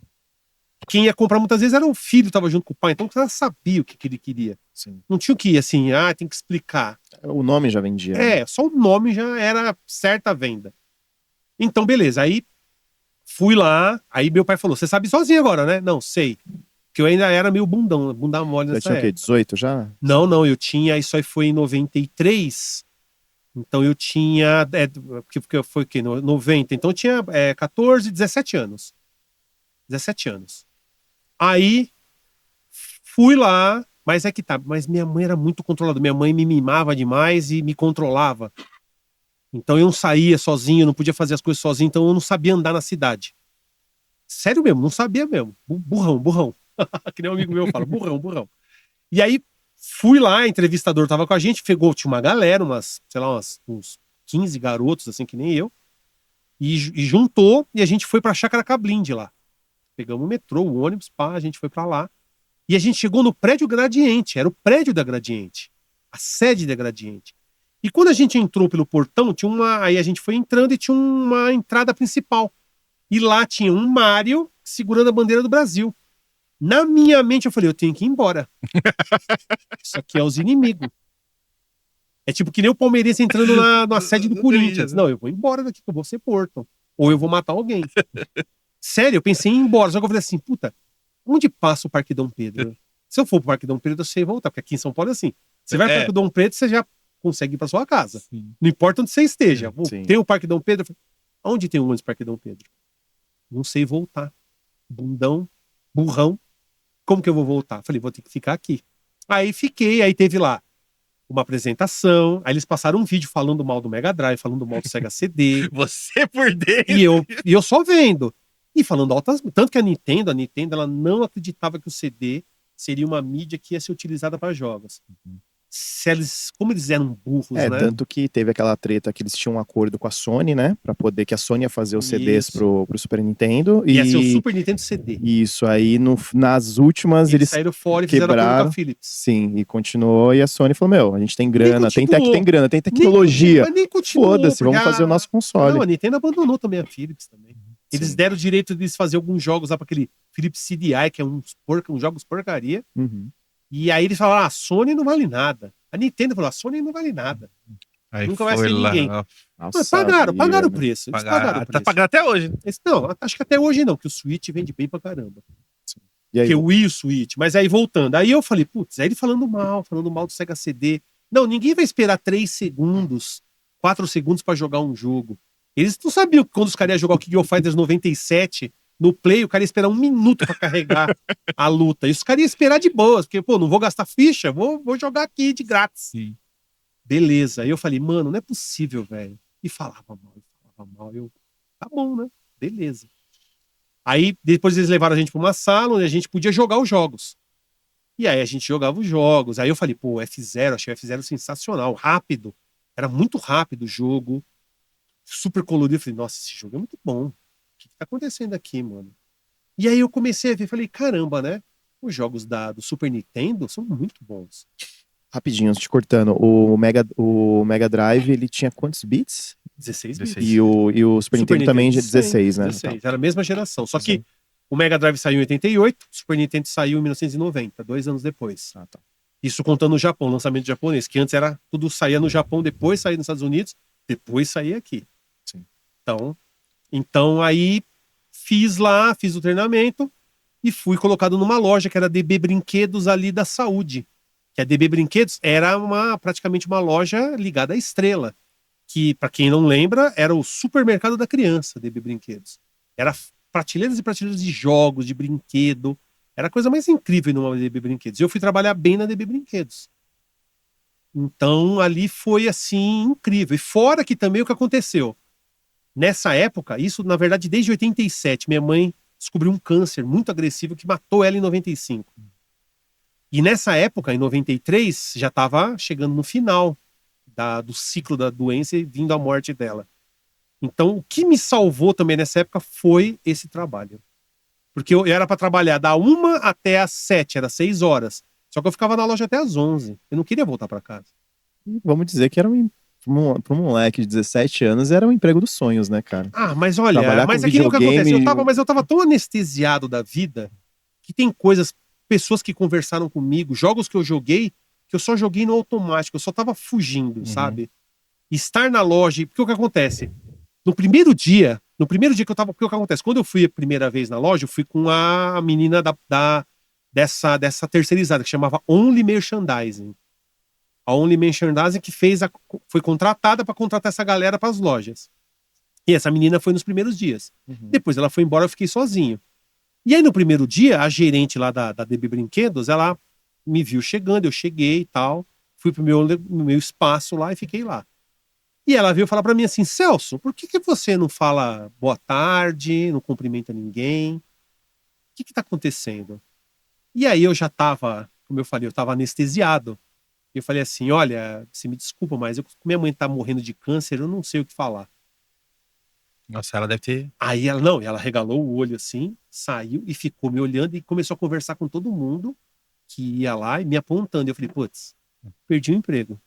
Quem ia comprar muitas vezes era o filho, tava junto com o pai, então o cara sabia o que ele queria. Sim. Não tinha o que ir assim, tem que explicar. O nome já vendia. Né? Só o nome já era certa venda. Então, beleza. Aí fui lá, aí meu pai falou: você sabe sozinho agora, né? Não, sei. Porque eu ainda era meio bunda mole nessa Já tinha o quê? época. 18 já? Não, eu tinha, isso aí foi em 93. Então eu tinha. Porque foi o quê? 90. Então eu tinha 14, 17 anos. 17 anos. Aí fui lá, mas mas minha mãe era muito controlada. Minha mãe me mimava demais e me controlava. Então eu não saía sozinho, não podia fazer as coisas sozinho, então eu não sabia andar na cidade. Sério mesmo, não sabia mesmo. Burrão. Que nem um amigo meu fala, burrão. E aí fui lá, a entrevistador tava com a gente, tinha uma galera, uns 15 garotos, assim, que nem eu, e juntou, e a gente foi pra Chácara Cablinde lá. Pegamos o metrô, o ônibus, a gente foi pra lá. E a gente chegou no prédio Gradiente, era o prédio da Gradiente, a sede da Gradiente. E quando a gente entrou pelo portão, aí a gente foi entrando e tinha uma entrada principal. E lá tinha um Mário segurando a bandeira do Brasil. Na minha mente eu falei, eu tenho que ir embora. Isso aqui é os inimigos. É tipo que nem o palmeirense entrando na sede do Corinthians. Não, eu vou embora daqui que eu vou ser Porto. Ou eu vou matar alguém. Sério, eu pensei em ir embora. Só que eu falei assim, puta, onde passa o Parque Dom Pedro? Se eu for pro Parque Dom Pedro, eu sei voltar. Porque aqui em São Paulo é assim. Você vai pro Parque Dom Pedro, você já consegue ir pra sua casa. Sim. Não importa onde você esteja. Tem o Parque Dom Pedro. Onde tem um ônibus Parque Dom Pedro? Não sei voltar. Bundão, burrão. Como que eu vou voltar? Falei, vou ter que ficar aqui. Aí fiquei, aí teve lá uma apresentação, aí eles passaram um vídeo falando mal do Mega Drive, falando mal do Sega CD, Você por dentro. e eu só vendo. E falando altas... Tanto que a Nintendo, ela não acreditava que o CD seria uma mídia que ia ser utilizada para jogos. Como eles eram burros, né? Tanto que teve aquela treta que eles tinham um acordo com a Sony, né? Pra poder que a Sony ia fazer os CDs pro Super Nintendo. Ia ser o Super Nintendo CD. Isso, aí nas últimas eles saíram fora e fizeram acordo quebraram. com a Philips. Sim, e continuou, e a Sony falou, meu, a gente tem grana, tem continuou. grana, tem tecnologia. Nem continuou. Foda-se, vamos fazer o nosso console. Não, a Nintendo abandonou também a Philips também. Eles Sim. deram o direito de fazer alguns jogos lá para aquele Philips CDI, que é uns jogos porcaria. Uhum. E aí eles falaram, a Sony não vale nada. A Nintendo falou, a Sony não vale nada. Aí Nunca vai foi ser lá. ninguém. ó, Mas pagaram o preço. Eles pagaram o Tá preço. pagando até hoje. Não, acho que até hoje não, que o Switch vende bem pra caramba. E aí, Que o Wii e o Switch. Mas aí voltando. Aí eu falei, putz, aí ele falando mal do Sega CD. Não, ninguém vai esperar 3 segundos, 4 segundos pra jogar um jogo. Eles não sabiam que quando os caras iam jogar o King of Fighters 97, no Play, o cara ia esperar 1 minuto pra carregar a luta. E os caras iam esperar de boas, porque, pô, não vou gastar ficha, vou jogar aqui de grátis. Sim. Beleza. Aí eu falei, mano, não é possível, velho. E falava mal. Eu, tá bom, né? Beleza. Aí depois eles levaram a gente pra uma sala onde a gente podia jogar os jogos. E aí a gente jogava os jogos. Aí eu falei, pô, F0, achei o F0 sensacional, rápido. Era muito rápido o jogo. Super colorido. Eu falei, nossa, esse jogo é muito bom. O que tá acontecendo aqui, mano? E aí eu comecei a ver, falei, caramba, né? Os jogos do Super Nintendo são muito bons. rapidinho, te cortando, o Mega Drive, ele tinha quantos bits? 16 16. bits. E o Super Nintendo também já 16, né? 16. Era a mesma geração. Só que o Mega Drive saiu em 88, o Super Nintendo saiu em 1990, 2 anos depois. Ah, tá. Isso contando no Japão, lançamento japonês, que antes era tudo saía no Japão, depois saía nos Estados Unidos, depois saía aqui. Sim. Então aí fiz o treinamento e fui colocado numa loja que era a DB Brinquedos ali da Saúde. Que a DB Brinquedos era praticamente uma loja ligada à Estrela, que, para quem não lembra, era o supermercado da criança, DB Brinquedos. Era prateleiras e prateleiras de jogos, de brinquedo. Era a coisa mais incrível numa DB Brinquedos. E eu fui trabalhar bem na DB Brinquedos. Então, ali foi, assim, incrível. E fora que também o que aconteceu. Nessa época, isso, na verdade, desde 87, minha mãe descobriu um câncer muito agressivo que matou ela em 95. E nessa época, em 93, já estava chegando no final do ciclo da doença e vindo a morte dela. Então, o que me salvou também nessa época foi esse trabalho. Porque eu era para trabalhar da 1 até as 7, era 6 horas. Só que eu ficava na loja até as 11. Eu não queria voltar para casa. Vamos dizer que era para um moleque de 17 anos, era um emprego dos sonhos, né, cara? Ah, mas olha, Trabalhar mas com aquilo que acontece, videogame- eu tava tão anestesiado da vida que tem coisas, pessoas que conversaram comigo, jogos que eu joguei, que eu só joguei no automático, eu só tava fugindo, sabe? Estar na loja, porque o que acontece? No primeiro dia que eu tava, porque o que acontece? Quando eu fui a primeira vez na loja, eu fui com a menina dessa terceirizada, que chamava Only Merchandising. A Only Merchandising que foi contratada para contratar essa galera para as lojas. E essa menina foi nos primeiros dias. Depois ela foi embora, eu fiquei sozinho. E aí no primeiro dia, a gerente lá da DB Brinquedos, ela me viu chegando, eu cheguei e tal, fui pro meu espaço lá e fiquei lá. E ela veio falar para mim assim, Celso, por que você não fala boa tarde, não cumprimenta ninguém? O que tá acontecendo? E aí eu já tava, como eu falei, eu tava anestesiado. Eu falei assim, olha, você me desculpa, mas minha mãe tá morrendo de câncer, eu não sei o que falar. Nossa, ela deve ter. Aí ela regalou o olho assim, saiu e ficou me olhando e começou a conversar com todo mundo que ia lá e me apontando. Eu falei, putz, perdi o emprego.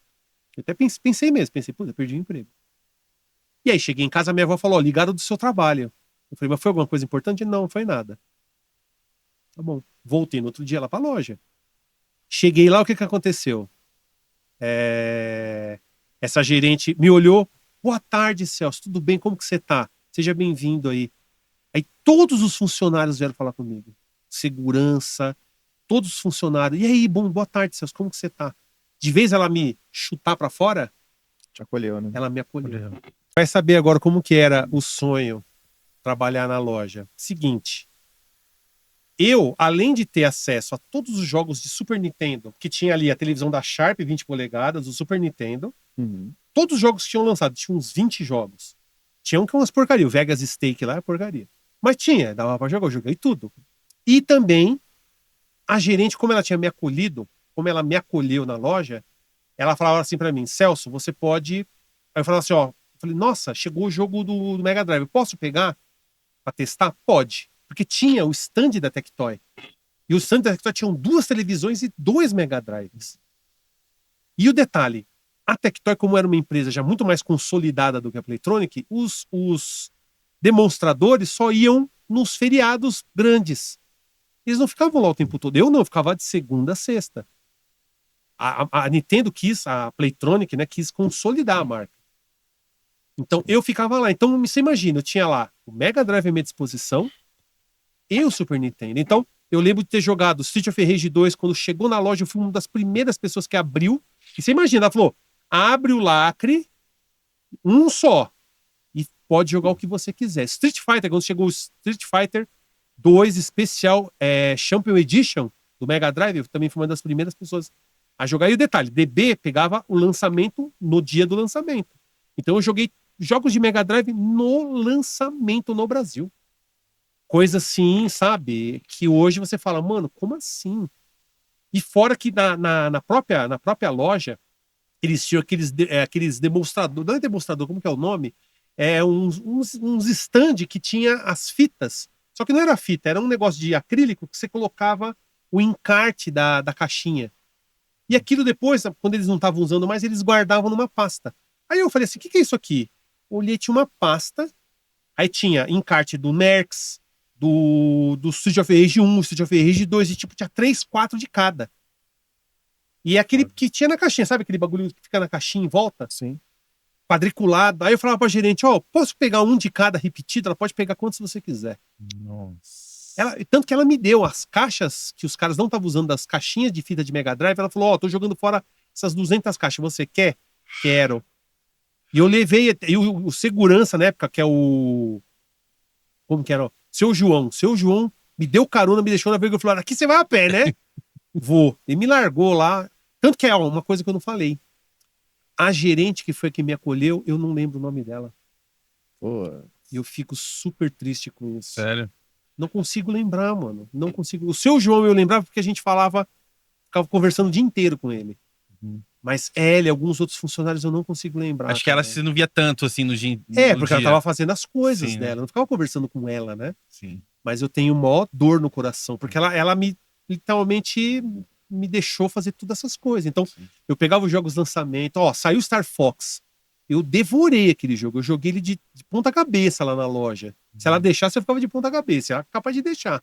Eu até pensei, putz, eu perdi o emprego. E aí cheguei em casa, minha avó falou, ligaram do seu trabalho. Eu falei, mas foi alguma coisa importante? Não, não foi nada. Tá bom. Voltei no outro dia lá pra loja. Cheguei lá, o que aconteceu? Essa gerente me olhou, boa tarde, Celso, tudo bem? Como que você tá? Seja bem-vindo aí. Aí todos os funcionários vieram falar comigo. Segurança, todos os funcionários. E aí, boa tarde, Celso, como que você tá? De vez ela me chutar pra fora, Te acolheu, né? ela me acolheu. Vai saber agora como que era o sonho trabalhar na loja. Seguinte, eu, além de ter acesso a todos os jogos de Super Nintendo, que tinha ali a televisão da Sharp 20 polegadas, o Super Nintendo, todos os jogos que tinham lançado, tinha uns 20 jogos. Tinha um que é umas porcaria, o Vegas Stake lá é porcaria. Mas tinha, dava pra jogar, eu joguei tudo. E também, a gerente, como ela tinha me acolhido, como ela me acolheu na loja, ela falava assim pra mim, Celso, você pode... Aí eu falava assim, ó, eu falei, nossa, chegou o jogo do Mega Drive, posso pegar pra testar? Pode. Porque tinha o stand da Tectoy. E o stand da Tectoy tinham 2 televisões e 2 Mega Drives. E o detalhe, a Tectoy, como era uma empresa já muito mais consolidada do que a Playtronic, os demonstradores só iam nos feriados grandes. Eles não ficavam lá o tempo todo. Eu não, eu ficava de segunda a sexta. A Nintendo quis, a Playtronic, né, quis consolidar a marca. Então eu ficava lá. Então você imagina, eu tinha lá o Mega Drive à minha disposição e o Super Nintendo. Então eu lembro de ter jogado Street of Rage 2 quando chegou na loja. Eu fui uma das primeiras pessoas que abriu. E você imagina, ela falou: abre o lacre, um só, e pode jogar o que você quiser. Street Fighter, quando chegou o Street Fighter 2 especial Champion Edition do Mega Drive, eu também fui uma das primeiras pessoas a jogar. E o detalhe, DB pegava o lançamento no dia do lançamento. Então eu joguei jogos de Mega Drive no lançamento no Brasil. Coisa assim, sabe? Que hoje você fala, mano, como assim? E fora que na própria loja, eles tinham aqueles demonstradores, não é demonstrador, como que é o nome? Uns stand que tinha as fitas. Só que não era fita, era um negócio de acrílico que você colocava o encarte da caixinha. E aquilo depois, quando eles não estavam usando mais, eles guardavam numa pasta. Aí eu falei assim, o que é isso aqui? Olhei, tinha uma pasta, aí tinha encarte do Nerx, do Street of Rage 1, Street of Rage 2, e tipo, tinha 3, 4 de cada. E aquele que tinha na caixinha, sabe aquele bagulho que fica na caixinha em volta? Sim. Quadriculado. Aí eu falava pra gerente, ó, posso pegar um de cada repetido? Ela pode pegar quantos você quiser. Nossa. Tanto que ela me deu as caixas que os caras não estavam usando, das caixinhas de fita de Mega Drive. Ela falou, ó, tô jogando fora essas 200 caixas, você quer? Quero. E eu levei, e o segurança na época, que é o... Como que era? Seu João me deu carona, me deixou na vírgula e falou, aqui você vai a pé, né? Vou. E me largou lá. Tanto que é uma coisa que eu não falei. A gerente que foi que me acolheu, eu não lembro o nome dela. Pô. E eu fico super triste com isso. Sério? Não consigo lembrar, mano. Não consigo. O seu João eu lembrava porque a gente ficava conversando o dia inteiro com ele. Mas ela e alguns outros funcionários eu não consigo lembrar. Acho que ela cara. se não via tanto assim no porque dia. ela tava fazendo as coisas Sim, dela. né? Eu não ficava conversando com ela, né? Sim. Mas eu tenho maior dor no coração. Porque ela me literalmente me deixou fazer todas essas coisas. Então, eu pegava os jogos de lançamento. Ó, saiu Star Fox. Eu devorei aquele jogo. Eu joguei ele de ponta cabeça lá na loja. Se ela deixasse, eu ficava de ponta cabeça. Ela era capaz de deixar.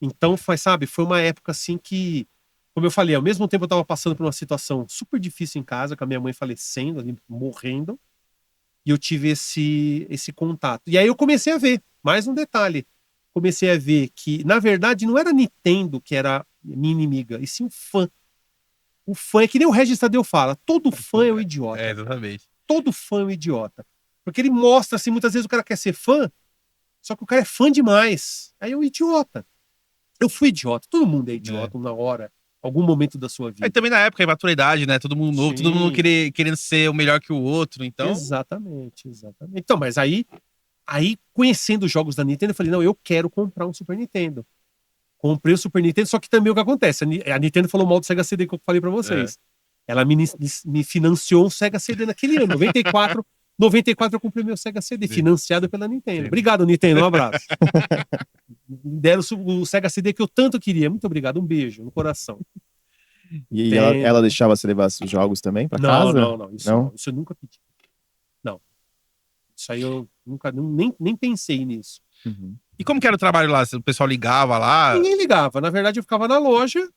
Então, foi uma época assim que, como eu falei, ao mesmo tempo eu tava passando por uma situação super difícil em casa, com a minha mãe falecendo, ali, morrendo. E eu tive esse contato. E aí eu comecei a ver, mais um detalhe. Comecei a ver que, na verdade, não era a Nintendo que era minha inimiga, e sim o fã. O fã é que nem o Regis Tadeu fala, todo fã é um idiota. É, exatamente. Todo fã é um idiota. Porque ele mostra, assim, muitas vezes o cara quer ser fã, só que o cara é fã demais. Aí é um idiota. Eu fui idiota, todo mundo é idiota na hora, algum momento da sua vida. Aí também na época, a imaturidade, né? Todo mundo novo, Sim. todo mundo querendo ser o melhor que o outro, então... Exatamente. Então, mas aí, conhecendo os jogos da Nintendo, eu falei, não, eu quero comprar um Super Nintendo. Comprei o Super Nintendo, só que também o que acontece? A Nintendo falou mal do Sega CD que eu falei pra vocês. Ela me financiou um Sega CD naquele ano, 94. 94 eu comprei meu Sega CD, financiado pela Nintendo. Sim. Obrigado, Nintendo, um abraço. Me deram o Sega CD que eu tanto queria. Muito obrigado, um beijo no coração. E ela deixava você levar os jogos também pra casa? Não. Isso eu nunca pedi. Não. Isso aí eu nunca, nem pensei nisso. Uhum. E como que era o trabalho lá? O pessoal ligava lá? Ninguém ligava. Na verdade, eu ficava na loja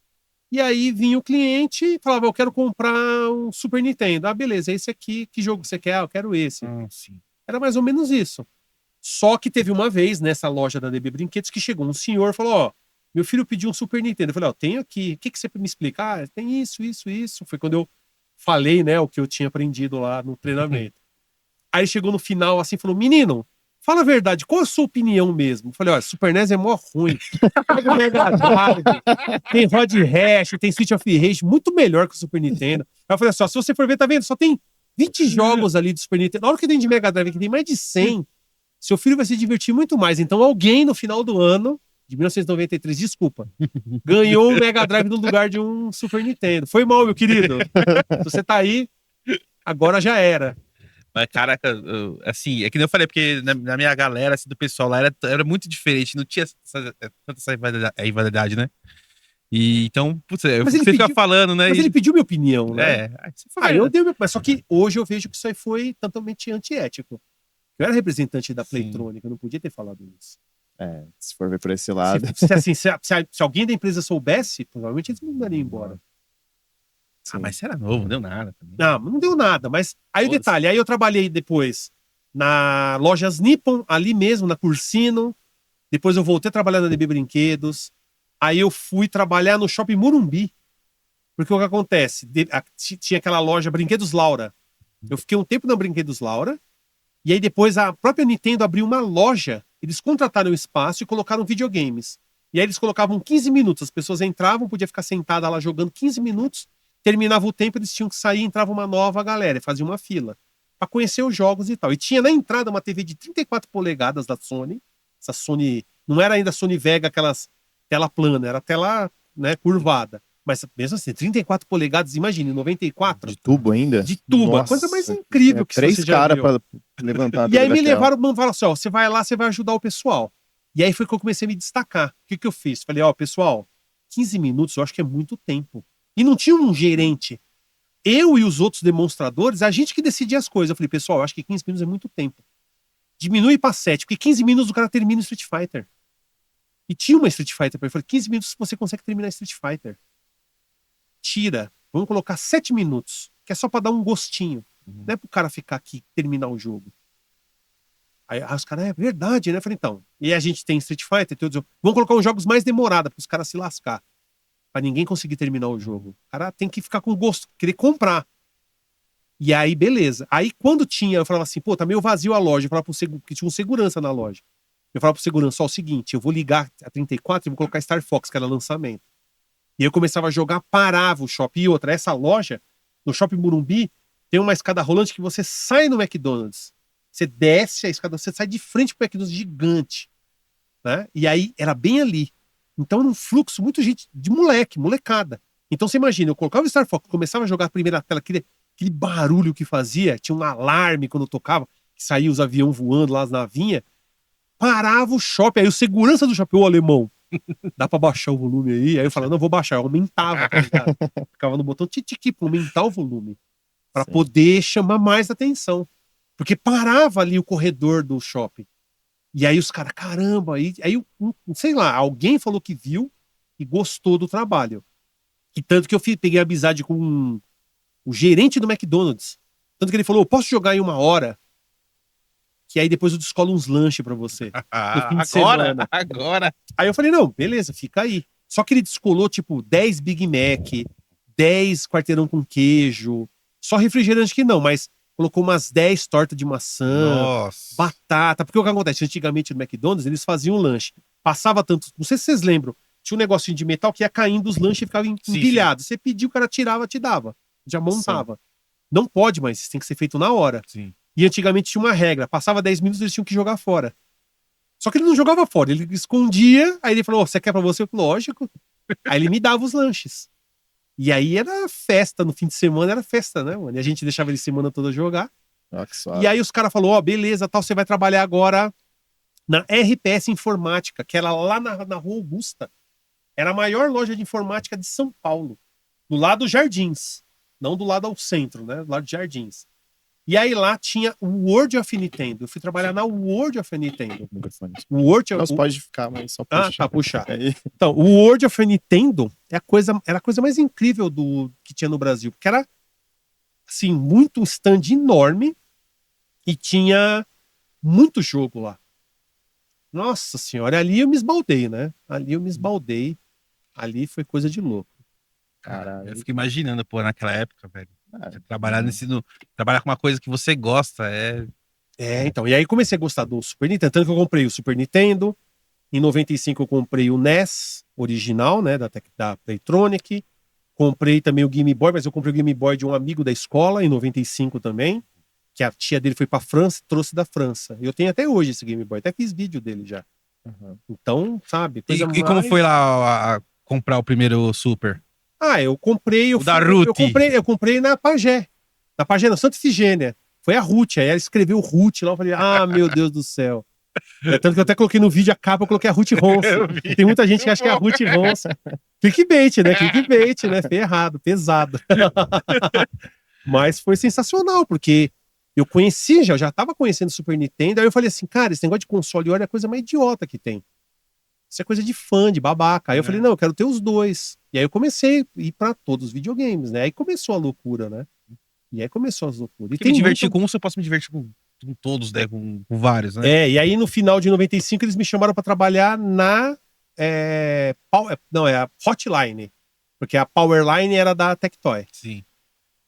e aí vinha o cliente e falava, eu quero comprar um Super Nintendo. Ah, beleza, esse aqui, que jogo você quer? Ah, eu quero esse. Sim. Era mais ou menos isso. Só que teve uma vez nessa loja da DB Brinquedos que chegou um senhor e falou, ó, meu filho pediu um Super Nintendo. Eu falei, ó, tenho aqui. O que você me explica? Ah, tem isso. Foi quando eu falei, né, o que eu tinha aprendido lá no treinamento. Aí chegou no final, assim, falou, menino, fala a verdade, qual é a sua opinião mesmo? Eu falei, olha, Super NES é mó ruim. Pega o Mega Drive, tem Rod Hash, tem Street of Rage, muito melhor que o Super Nintendo. Aí eu falei assim, ó, se você for ver, tá vendo? Só tem 20 jogos ali do Super Nintendo. Na hora que tem de Mega Drive, que tem mais de 100, seu filho vai se divertir muito mais. Então alguém no final do ano, de 1993, desculpa, ganhou um Mega Drive no lugar de um Super Nintendo. Foi mal, meu querido. Se você tá aí, agora já era. Mas, caraca, assim, é que nem eu falei, porque na minha galera, assim, do pessoal lá, era muito diferente, não tinha tanta essa rivalidade, né? E então, putz, Mas você ele fica pediu- falando, né? Mas ele pediu minha opinião, né? Aí você fala, Eu dei, mas só que hoje eu vejo que isso aí foi totalmente antiético. Eu era representante da Sim. Playtronic, eu não podia ter falado isso. Se for ver por esse lado. Se alguém da empresa soubesse, provavelmente eles me mandariam embora. Ah, mas você era novo, não deu nada também. Não deu nada. Mas aí o Foda-se. detalhe, aí eu trabalhei depois na Lojas Nippon, ali mesmo, na Cursino. Depois eu voltei a trabalhar na DB Brinquedos. Aí eu fui trabalhar no Shopping Morumbi. Porque o que acontece? Tinha aquela loja Brinquedos Laura. Eu fiquei um tempo na Brinquedos Laura. E aí depois a própria Nintendo abriu uma loja. Eles contrataram o espaço e colocaram videogames. E aí eles colocavam 15 minutos. As pessoas entravam, podia ficar sentada lá jogando 15 minutos. Terminava o tempo, eles tinham que sair, entrava uma nova galera, fazia uma fila para conhecer os jogos e tal. E tinha na entrada uma TV de 34 polegadas da Sony. Essa Sony não era ainda a Sony Vega, aquelas tela plana, era tela, né, curvada. Mas mesmo assim, 34 polegadas, imagine, 94 De tubo ainda? de tubo, a Nossa, coisa mais incrível que três você já caras viu. pra levantar a E aí TV me daquela. levaram, mano, falaram assim, ó, você vai lá, você vai ajudar o pessoal. E aí foi que eu comecei a me destacar. O que eu fiz? Falei, ó, pessoal, 15 minutos eu acho que é muito tempo. E não tinha um gerente. Eu e os outros demonstradores, a gente que decidia as coisas. Eu falei, pessoal, eu acho que 15 minutos é muito tempo. Diminui pra 7, porque 15 minutos o cara termina o Street Fighter. E tinha uma Street Fighter. Eu falei, 15 minutos você consegue terminar Street Fighter. Tira. Vamos colocar 7 minutos, que é só pra dar um gostinho. Não é pro cara ficar aqui e terminar o jogo. Aí os caras, é verdade, né? Eu falei, então. E a gente tem Street Fighter, vamos colocar uns jogos mais demorados para os caras se lascar. Pra ninguém conseguir terminar o jogo. O cara tem que ficar com gosto, querer comprar. E aí, beleza. Aí, quando tinha, eu falava assim, pô, tá meio vazio a loja. Eu falava porque tinha um segurança na loja. Eu falava pro segurança, ó, o seguinte, eu vou ligar a 34 e vou colocar Star Fox, que era lançamento. E eu começava a jogar, parava o shopping. E outra, essa loja, no Shopping Morumbi, tem uma escada rolante que você sai no McDonald's. Você desce a escada, você sai de frente pro McDonald's gigante. Né? E aí, era bem ali. Então, era um fluxo, muita gente de molecada. Então, você imagina, eu colocava o Star Fox, começava a jogar a primeira tela, aquele barulho que fazia, tinha um alarme quando tocava, que saía os aviões voando lá, as navinhas, parava o shopping, aí o segurança do shopping, ô alemão, dá pra baixar o volume aí? Aí eu falava, não, vou baixar, eu aumentava, tá ligado? Ficava no botão tiki pra aumentar o volume, pra Sim. poder chamar mais atenção, porque parava ali o corredor do shopping. E aí os caras, caramba, aí sei lá, alguém falou que viu e gostou do trabalho. E tanto que eu peguei amizade com o gerente do McDonald's. Tanto que ele falou, eu posso jogar em 1 hora? Que aí depois eu descolo uns lanches pra você. No fim de semana. Agora. Aí eu falei, não, beleza, fica aí. Só que ele descolou, tipo, 10 Big Mac, 10 quarteirão com queijo, só refrigerante que não, mas colocou umas 10 tortas de maçã, Nossa. batata. Porque o que acontece? Antigamente no McDonald's, eles faziam um lanche. Passava tanto. Não sei se vocês lembram. Tinha um negocinho de metal que ia caindo os lanches e ficava empilhado. Você pediu, o cara tirava, te dava. Já montava. Não pode mais, isso tem que ser feito na hora. Sim. E antigamente tinha uma regra. Passava 10 minutos, eles tinham que jogar fora. Só que ele não jogava fora, ele escondia. Aí ele falou: você quer pra você? Eu falei, lógico. Aí ele me dava os lanches. E aí era festa, no fim de semana era festa, né, mano? E a gente deixava ele semana toda jogar. Ó, que suave. E aí os caras falaram, ó, beleza, tal, você vai trabalhar agora na RPS Informática, que era lá na Rua Augusta. Era a maior loja de informática de São Paulo. Do lado dos Jardins. Não do lado ao centro, né? Do lado de Jardins. E aí lá tinha o World of Nintendo. Eu fui trabalhar na World of Nintendo. Microfone. O World Não, of... pode ficar, mas só Ah, puxa. tá, puxar. Aí, Então, o World of Nintendo era a coisa mais incrível que tinha no Brasil. Porque era, assim, muito um stand enorme e tinha muito jogo lá. Nossa senhora, ali eu me esbaldei, né? Ali eu me esbaldei. Ali foi coisa de louco. caralho. Eu fico imaginando, pô, naquela época, velho. Ah, Você trabalhar com uma coisa que você gosta, Então. E aí comecei a gostar do Super Nintendo. Tanto que eu comprei o Super Nintendo. Em 95 eu comprei o NES original, né? Da Playtronic. Comprei também o Game Boy, mas eu comprei o Game Boy de um amigo da escola em 95 também. Que a tia dele foi pra França e trouxe da França. Eu tenho até hoje esse Game Boy. Até fiz vídeo dele já. Então, sabe? E, Coisa e como mais- foi lá comprar o primeiro Super? Eu comprei. O da Ruth. Eu comprei na Pagé. Na Pagé, não, Santa Ifigênia. Foi a Ruth. Aí ela escreveu Ruth lá. Eu falei, meu Deus do céu. Tanto que eu até coloquei no vídeo a capa, eu coloquei a Ruth Ronce. Tem muita gente que acha que é a Ruth Ronce. Clickbait, né? Clickbait, né? Ferrado, pesado. Mas foi sensacional, porque eu conheci, já tava conhecendo o Super Nintendo. Aí eu falei assim, cara, esse negócio de console olha é a coisa mais idiota que tem. Isso é coisa de fã, de babaca. Aí eu falei, não, eu quero ter os dois. E aí eu comecei a ir pra todos os videogames, né? Aí começou a loucura, né? E aí começou as loucuras. E Porque me divertir muito... com um, se eu posso me divertir com todos, né? Com vários, né? E aí no final de 95 eles me chamaram pra trabalhar na a Hotline, porque a Powerline era da Tectoy. Sim.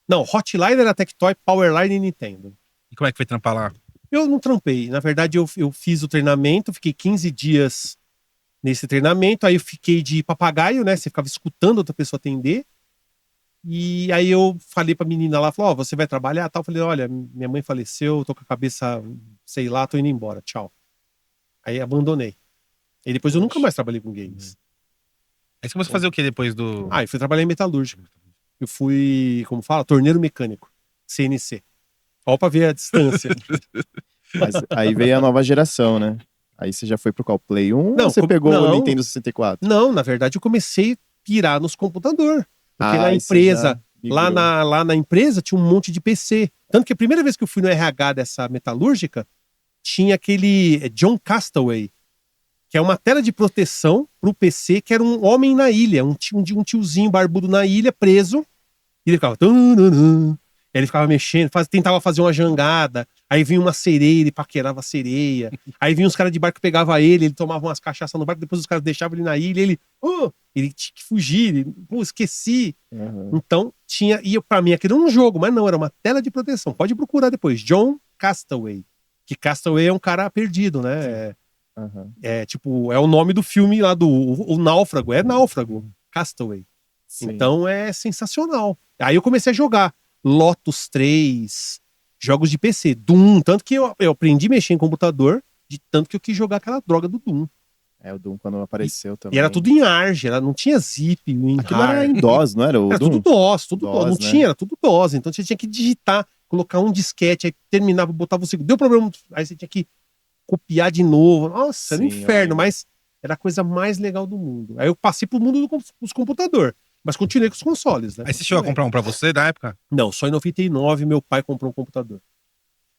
Não, Hotline era Tectoy, Powerline e Nintendo. E como é que foi trampar lá? Eu não trampei, na verdade eu fiz o treinamento, fiquei 15 dias nesse treinamento, aí eu fiquei de papagaio, né, você ficava escutando outra pessoa atender, e aí eu falei pra menina lá, falou, você vai trabalhar? Tal. Eu falei, olha, minha mãe faleceu, tô com a cabeça, sei lá, tô indo embora, tchau. Aí abandonei. E depois eu nunca mais trabalhei com games. Aí você começou a fazer o que depois do. Eu fui trabalhar em metalúrgica. Eu fui, como fala, torneiro mecânico, CNC. Ó pra ver a distância. Mas aí veio a nova geração, né? Aí você já foi pro qual? Play 1 Não, ou você pegou não. o Nintendo 64? Não, na verdade eu comecei a pirar nos computadores. Porque na aí você empresa, já migrou. lá na empresa tinha um monte de PC. Tanto que a primeira vez que eu fui no RH dessa metalúrgica, tinha aquele John Castaway, que é uma tela de proteção pro PC, que era um homem na ilha, um tiozinho barbudo na ilha, preso, e ele ficava... Ele ficava mexendo, tentava fazer uma jangada, aí vinha uma sereia, ele paquerava a sereia, aí vinha uns caras de barco que pegavam ele tomava umas cachaças no barco, depois os caras deixavam ele na ilha, ele tinha que fugir, esqueci. Então, pra mim aquilo era um jogo, mas não, era uma tela de proteção. Pode procurar depois, John Castaway, que Castaway é um cara perdido, né? É o nome do filme lá o Náufrago, é Náufrago, Castaway. Sim. Então é sensacional. Aí eu comecei a jogar Lotus 3, jogos de PC, Doom, tanto que eu aprendi a mexer em computador, de tanto que eu quis jogar aquela droga do Doom. O Doom quando apareceu também. E era tudo em ARG, não tinha zip, em Aquilo era RAR. em DOS, não era o Era Doom? tudo DOS, não né? tinha, era tudo DOS. Então você tinha que digitar, colocar um disquete, aí terminava, botava o segundo. Deu problema, aí você tinha que copiar de novo. Nossa, era um Sim, inferno, mas era a coisa mais legal do mundo. Aí eu passei pro mundo dos computadores, mas continuei com os consoles, né? Aí você chegou a comprar um pra você na época? Não, só em 99 meu pai comprou um computador.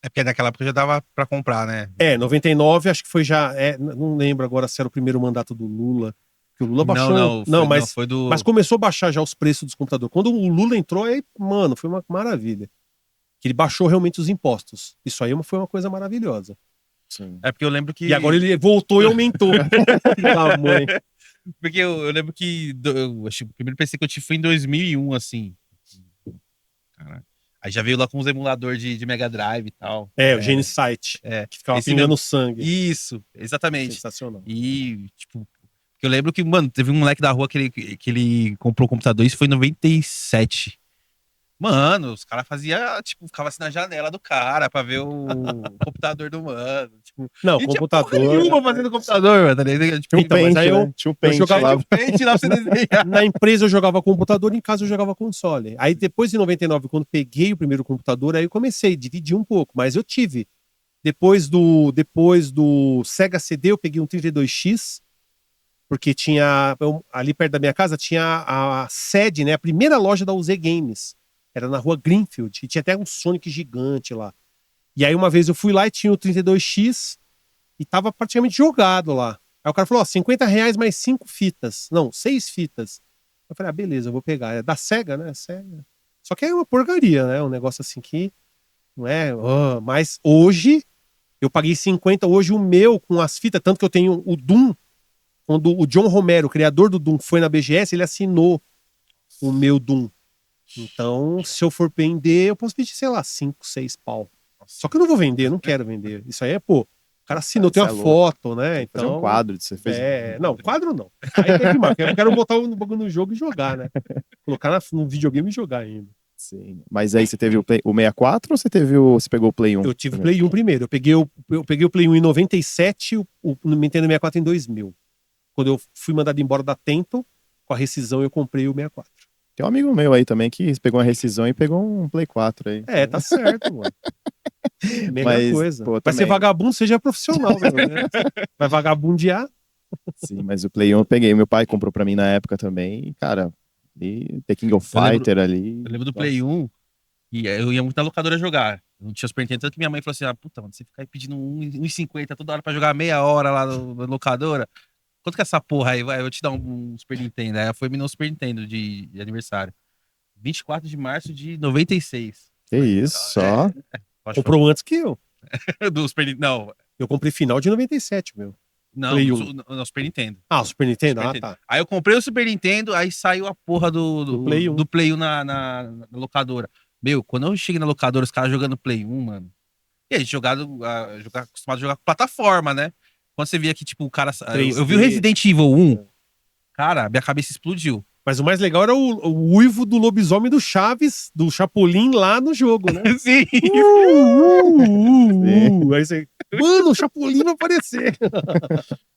É porque naquela época já dava pra comprar, né? 99 acho que foi já, não lembro agora se era o primeiro mandato do Lula, que o Lula baixou. Mas foi do. Mas começou a baixar já os preços dos computadores. Quando o Lula entrou, aí, mano, foi uma maravilha. Que ele baixou realmente os impostos. Isso aí foi uma coisa maravilhosa. Sim. É porque eu lembro que. E agora ele voltou e aumentou. Ah, mãe. Porque eu lembro que acho que o primeiro PC que eu tive foi em 2001, assim. Caraca. Aí já veio lá com os emuladores de Mega Drive e tal. O Genesite. Que ficava Esse pingando mesmo. sangue. Isso, exatamente. Sensacional. E, tipo, eu lembro que, mano, teve um moleque da rua que ele comprou o computador, isso foi em 97. Mano, os caras faziam, tipo, ficava assim na janela do cara pra ver o computador do mano. Tipo, Não, e computador. tinha porra nenhuma fazendo computador, mano. Tá ligado? Tipo, Tinha um Então, mas pente, aí eu- né? Tinha um pente jogava lá. tinha um pente lá pra você desenhar. Na empresa eu jogava computador, em casa eu jogava console. Aí depois de 99, quando peguei o primeiro computador, aí eu comecei a dividir um pouco, mas eu tive. Depois do Sega CD, eu peguei um 32X, porque tinha, ali perto da minha casa, tinha a sede, né? A primeira loja da UZ Games. Era na rua Greenfield, e tinha até um Sonic gigante lá. E aí uma vez eu fui lá e tinha o 32X, e tava praticamente jogado lá. Aí o cara falou, R$50 mais 5 fitas. Não, 6 fitas. Eu falei, beleza, eu vou pegar. É da Sega, né? Sega. Só que é uma porcaria, né? Um negócio assim que não é... mas hoje, eu paguei 50. Hoje o meu, com as fitas, tanto que eu tenho o Doom, quando o John Romero, o criador do Doom, foi na BGS, ele assinou o meu Doom. Então, se eu for vender, eu posso pedir, sei lá, 5, 6 pau. Só que eu não vou vender, eu não quero vender. Isso aí é, pô, o cara assinou, tem uma Isso é louco. foto, né? Fazer Então, um quadro de você fez. não, quadro não. Aí tem que mais, eu quero botar o bagulho no jogo e jogar, né? Colocar no videogame e jogar ainda. Sim. Mas aí você teve o 64 ou você pegou o Play 1? Eu tive o Play 1 primeiro. Eu peguei o Play 1 em 97 e o Nintendo 64 em 2000. Quando eu fui mandado embora da Tento, com a rescisão eu comprei o 64. Tem um amigo meu aí também que pegou uma rescisão e pegou um Play 4 aí. É, tá certo, mano. Mega Mas, coisa. pô, Vai também. ser vagabundo, seja profissional, pelo menos. Vai vagabundear. Sim, mas o Play 1 eu peguei. Meu pai comprou pra mim na época também. E, cara, e The King of Eu lembro- Fighter ali. Eu lembro do Nossa. Play 1 e eu ia muito na locadora jogar. Eu não tinha Super Nintendo, tanto que minha mãe falou assim: ah, puta, mano, você ficar aí pedindo 1,50 toda hora pra jogar meia hora lá na locadora. Quanto que é essa porra aí? Vai, eu vou te dar um Super Nintendo. Aí foi me dar um Super Nintendo de aniversário. 24 de março de 96. Que isso, só. Acho que Comprou antes que eu. foi do Super Nintendo. Não, Eu comprei final de 97, meu. não, Play no Super Nintendo. Ah, o Super Nintendo? Super Ah, Nintendo. tá. Aí eu comprei o Super Nintendo, aí saiu a porra Do Play 1. do Play 1 na locadora. Meu, quando eu cheguei na locadora, os caras jogando Play 1, mano. E a gente acostumado a jogar com plataforma, né? Quando você via que, tipo, o cara. Eu vi o 3D. Resident Evil 1, cara, minha cabeça explodiu. Mas o mais legal era o uivo do lobisomem do Chaves, do Chapolin lá no jogo, né? Sim. Aí você, mano, o Chapolin vai aparecer.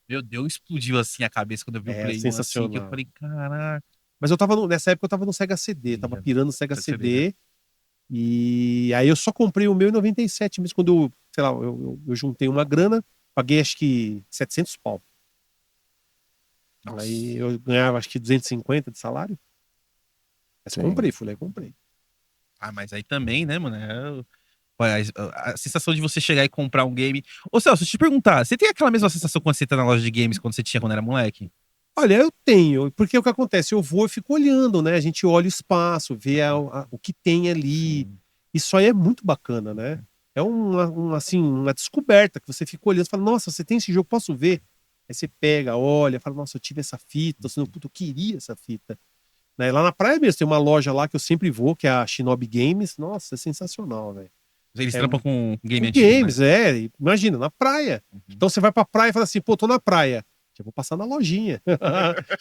Meu Deus, explodiu assim a cabeça quando eu vi o Play 1 assim, sensacional. que eu falei, caraca. Mas nessa época eu tava no Sega CD, tava pirando no Sega Sega CD. E aí eu só comprei o meu em 97 mesmo, quando eu, sei lá, eu juntei uma grana, paguei acho que 700 pau. Nossa. Aí eu ganhava acho que 250 de salário. Mas Sim. comprei, fui lá e comprei. Ah, mas aí também, né, mano? A sensação de você chegar e comprar um game. Ô, Celso, deixa eu te perguntar, você tem aquela mesma sensação quando você tá na loja de games quando você tinha quando era moleque? Olha, eu tenho, porque o que acontece? Eu vou e fico olhando, né? A gente olha o espaço, vê o que tem ali. Isso aí é muito bacana, né? É assim, uma descoberta que você fica olhando e fala, nossa, você tem esse jogo, posso ver? Aí você pega, olha, fala, nossa, eu tive essa fita, eu queria essa fita. Né? Lá na praia mesmo tem uma loja lá que eu sempre vou, que é a Shinobi Games. Nossa, é sensacional, velho. Eles É, trampam com game Com antigo, games, né? imagina, na praia. Então você vai pra praia e fala assim, pô, tô na praia. Já vou passar na lojinha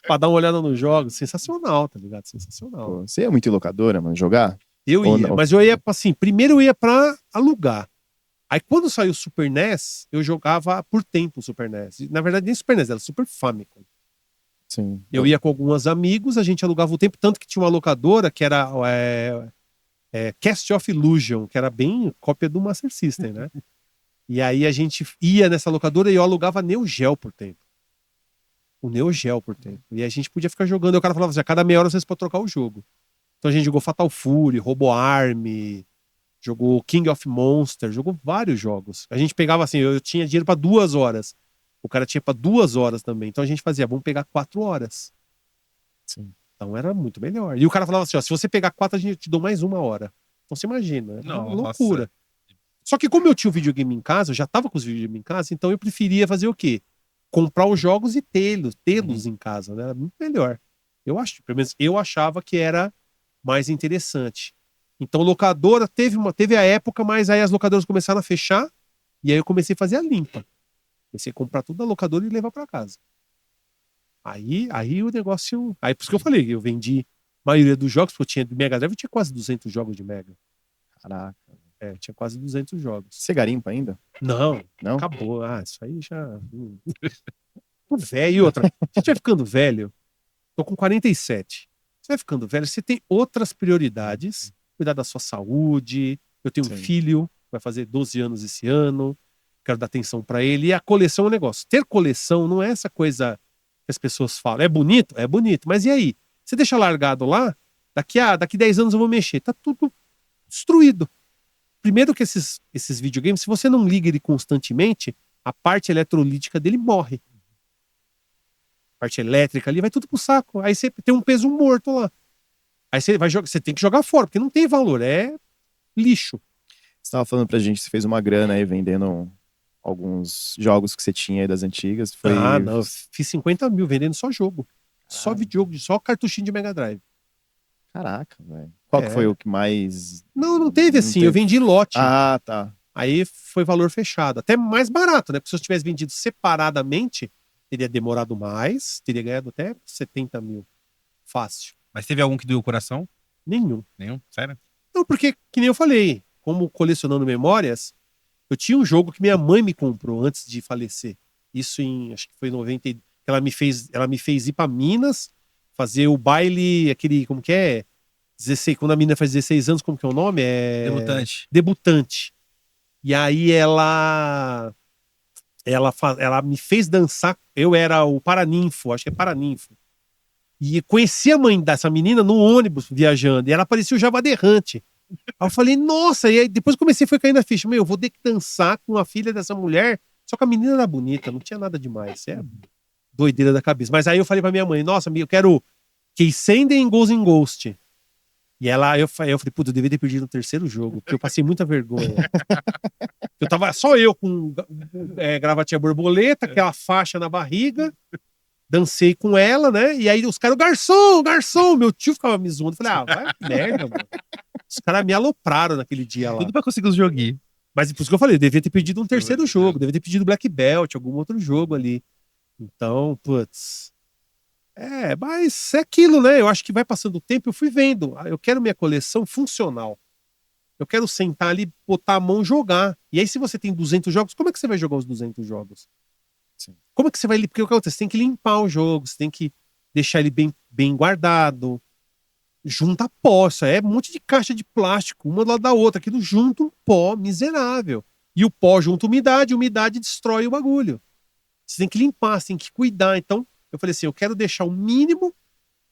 pra dar uma olhada nos jogos. Sensacional, tá ligado? Sensacional. Pô, você ia muito em locadora, mano, jogar? Eu Ou ia, não? mas eu ia assim, primeiro eu ia pra alugar. Aí quando saiu o Super NES, eu jogava por tempo o Super NES. Na verdade, nem Super NES, era Super Famicom. Sim. Eu ia com alguns amigos, a gente alugava o tempo, tanto que tinha uma locadora que era Cast of Illusion, que era bem cópia do Master System, né? E aí a gente ia nessa locadora e eu alugava Neo Geo por tempo. O Neo Geo por tempo. E a gente podia ficar jogando. E o cara falava assim, a cada meia hora vocês podem trocar o jogo. Então a gente jogou Fatal Fury, RoboArm, jogou King of Monsters, jogou vários jogos. A gente pegava assim, eu tinha dinheiro pra 2 horas. O cara tinha pra 2 horas também. Então a gente fazia, vamos pegar 4 horas. Sim. Então era muito melhor. E o cara falava assim, ó, se você pegar 4, a gente te dou mais 1 hora. Então você imagina, era uma Nossa. loucura. Só que como eu tinha o videogame em casa, eu já tava com os videogames em casa, então eu preferia fazer o quê? Comprar os jogos e tê-los em casa, né? Era muito melhor. Eu acho, pelo menos eu achava que era mais interessante. Então locadora teve a época, mas aí as locadoras começaram a fechar e aí eu comecei a fazer a limpa. Comecei a comprar tudo da locadora e levar pra casa. Aí o negócio, aí por isso que eu falei, eu vendi a maioria dos jogos, porque eu tinha de Mega Drive, eu tinha quase 200 jogos de Mega. Caraca. Tinha quase 200 jogos. Você garimpa ainda? Não, Não? acabou. Isso aí já. Tô velho. E outra, a gente vai ficando velho. Tô com 47. Você vai ficando velho, você tem outras prioridades. Cuidar da sua saúde. Eu tenho um Sim. filho, vai fazer 12 anos esse ano. Quero dar atenção pra ele. E a coleção é um negócio. Ter coleção não é essa coisa que as pessoas falam. É bonito? É bonito. Mas e aí? Você deixa largado lá, daqui 10 anos eu vou mexer. Tá tudo destruído. Primeiro que esses videogames, se você não liga ele constantemente, a parte eletrolítica dele morre. A parte elétrica ali vai tudo pro saco. Aí você tem um peso morto lá. Aí você tem que jogar fora, porque não tem valor, é lixo. Você tava falando pra gente que você fez uma grana aí vendendo alguns jogos que você tinha aí das antigas. Foi... Ah, não, eu fiz 50 mil vendendo só jogo. Só videogame, só cartuchinho de Mega Drive. Caraca, velho. Qual que foi o que mais... Não teve assim, eu vendi lote. Ah, tá. Aí foi valor fechado. Até mais barato, né? Porque se eu tivesse vendido separadamente, teria demorado mais, teria ganhado até 70 mil. Fácil. Mas teve algum que doeu o coração? Nenhum. Nenhum? Sério? Não, porque, que nem eu falei, como colecionando memórias, eu tinha um jogo que minha mãe me comprou antes de falecer. Isso em, acho que foi em 90. Ela me fez ir pra Minas, fazer o baile, aquele, como que é? 16, quando a menina faz 16 anos, como que é o nome? Debutante. Debutante. E aí ela me fez dançar. Eu era o Paraninfo, acho que é Paraninfo. E conheci a mãe dessa menina no ônibus viajando. E ela parecia o Java Errante. Aí eu falei, nossa. E aí depois comecei a cair na ficha. Meu, eu vou ter que dançar com a filha dessa mulher. Só que a menina era bonita, não tinha nada demais. É doideira da cabeça. Mas aí eu falei pra minha mãe, nossa, eu quero Keisenden Goes in Ghost. E eu falei, putz, eu devia ter perdido no terceiro jogo, porque eu passei muita vergonha. Eu tava só eu com gravatinha borboleta, aquela faixa na barriga, dancei com ela, né? E aí os caras, garçom, meu tio ficava me zoando. Eu falei, vai que merda, mano. Os caras me alopraram naquele dia lá. Tudo pra conseguir os joguinhos. Mas por isso que eu falei, eu devia ter pedido um terceiro jogo, devia ter pedido Black Belt, algum outro jogo ali. Então, putz. Mas é aquilo, né? Eu acho que vai passando o tempo, eu fui vendo. Eu quero minha coleção funcional. Eu quero sentar ali, botar a mão e jogar. E aí, se você tem 200 jogos, como é que você vai jogar os 200 jogos? Sim. Como é que você vai... Porque o que acontece? Você tem que limpar o jogo, você tem que deixar ele bem, bem guardado. Junta pó, isso aí é um monte de caixa de plástico, uma do lado da outra. Aquilo junta um pó miserável. E o pó junta umidade, a umidade destrói o bagulho. Você tem que limpar, você tem que cuidar. Então, eu falei assim, eu quero deixar o mínimo.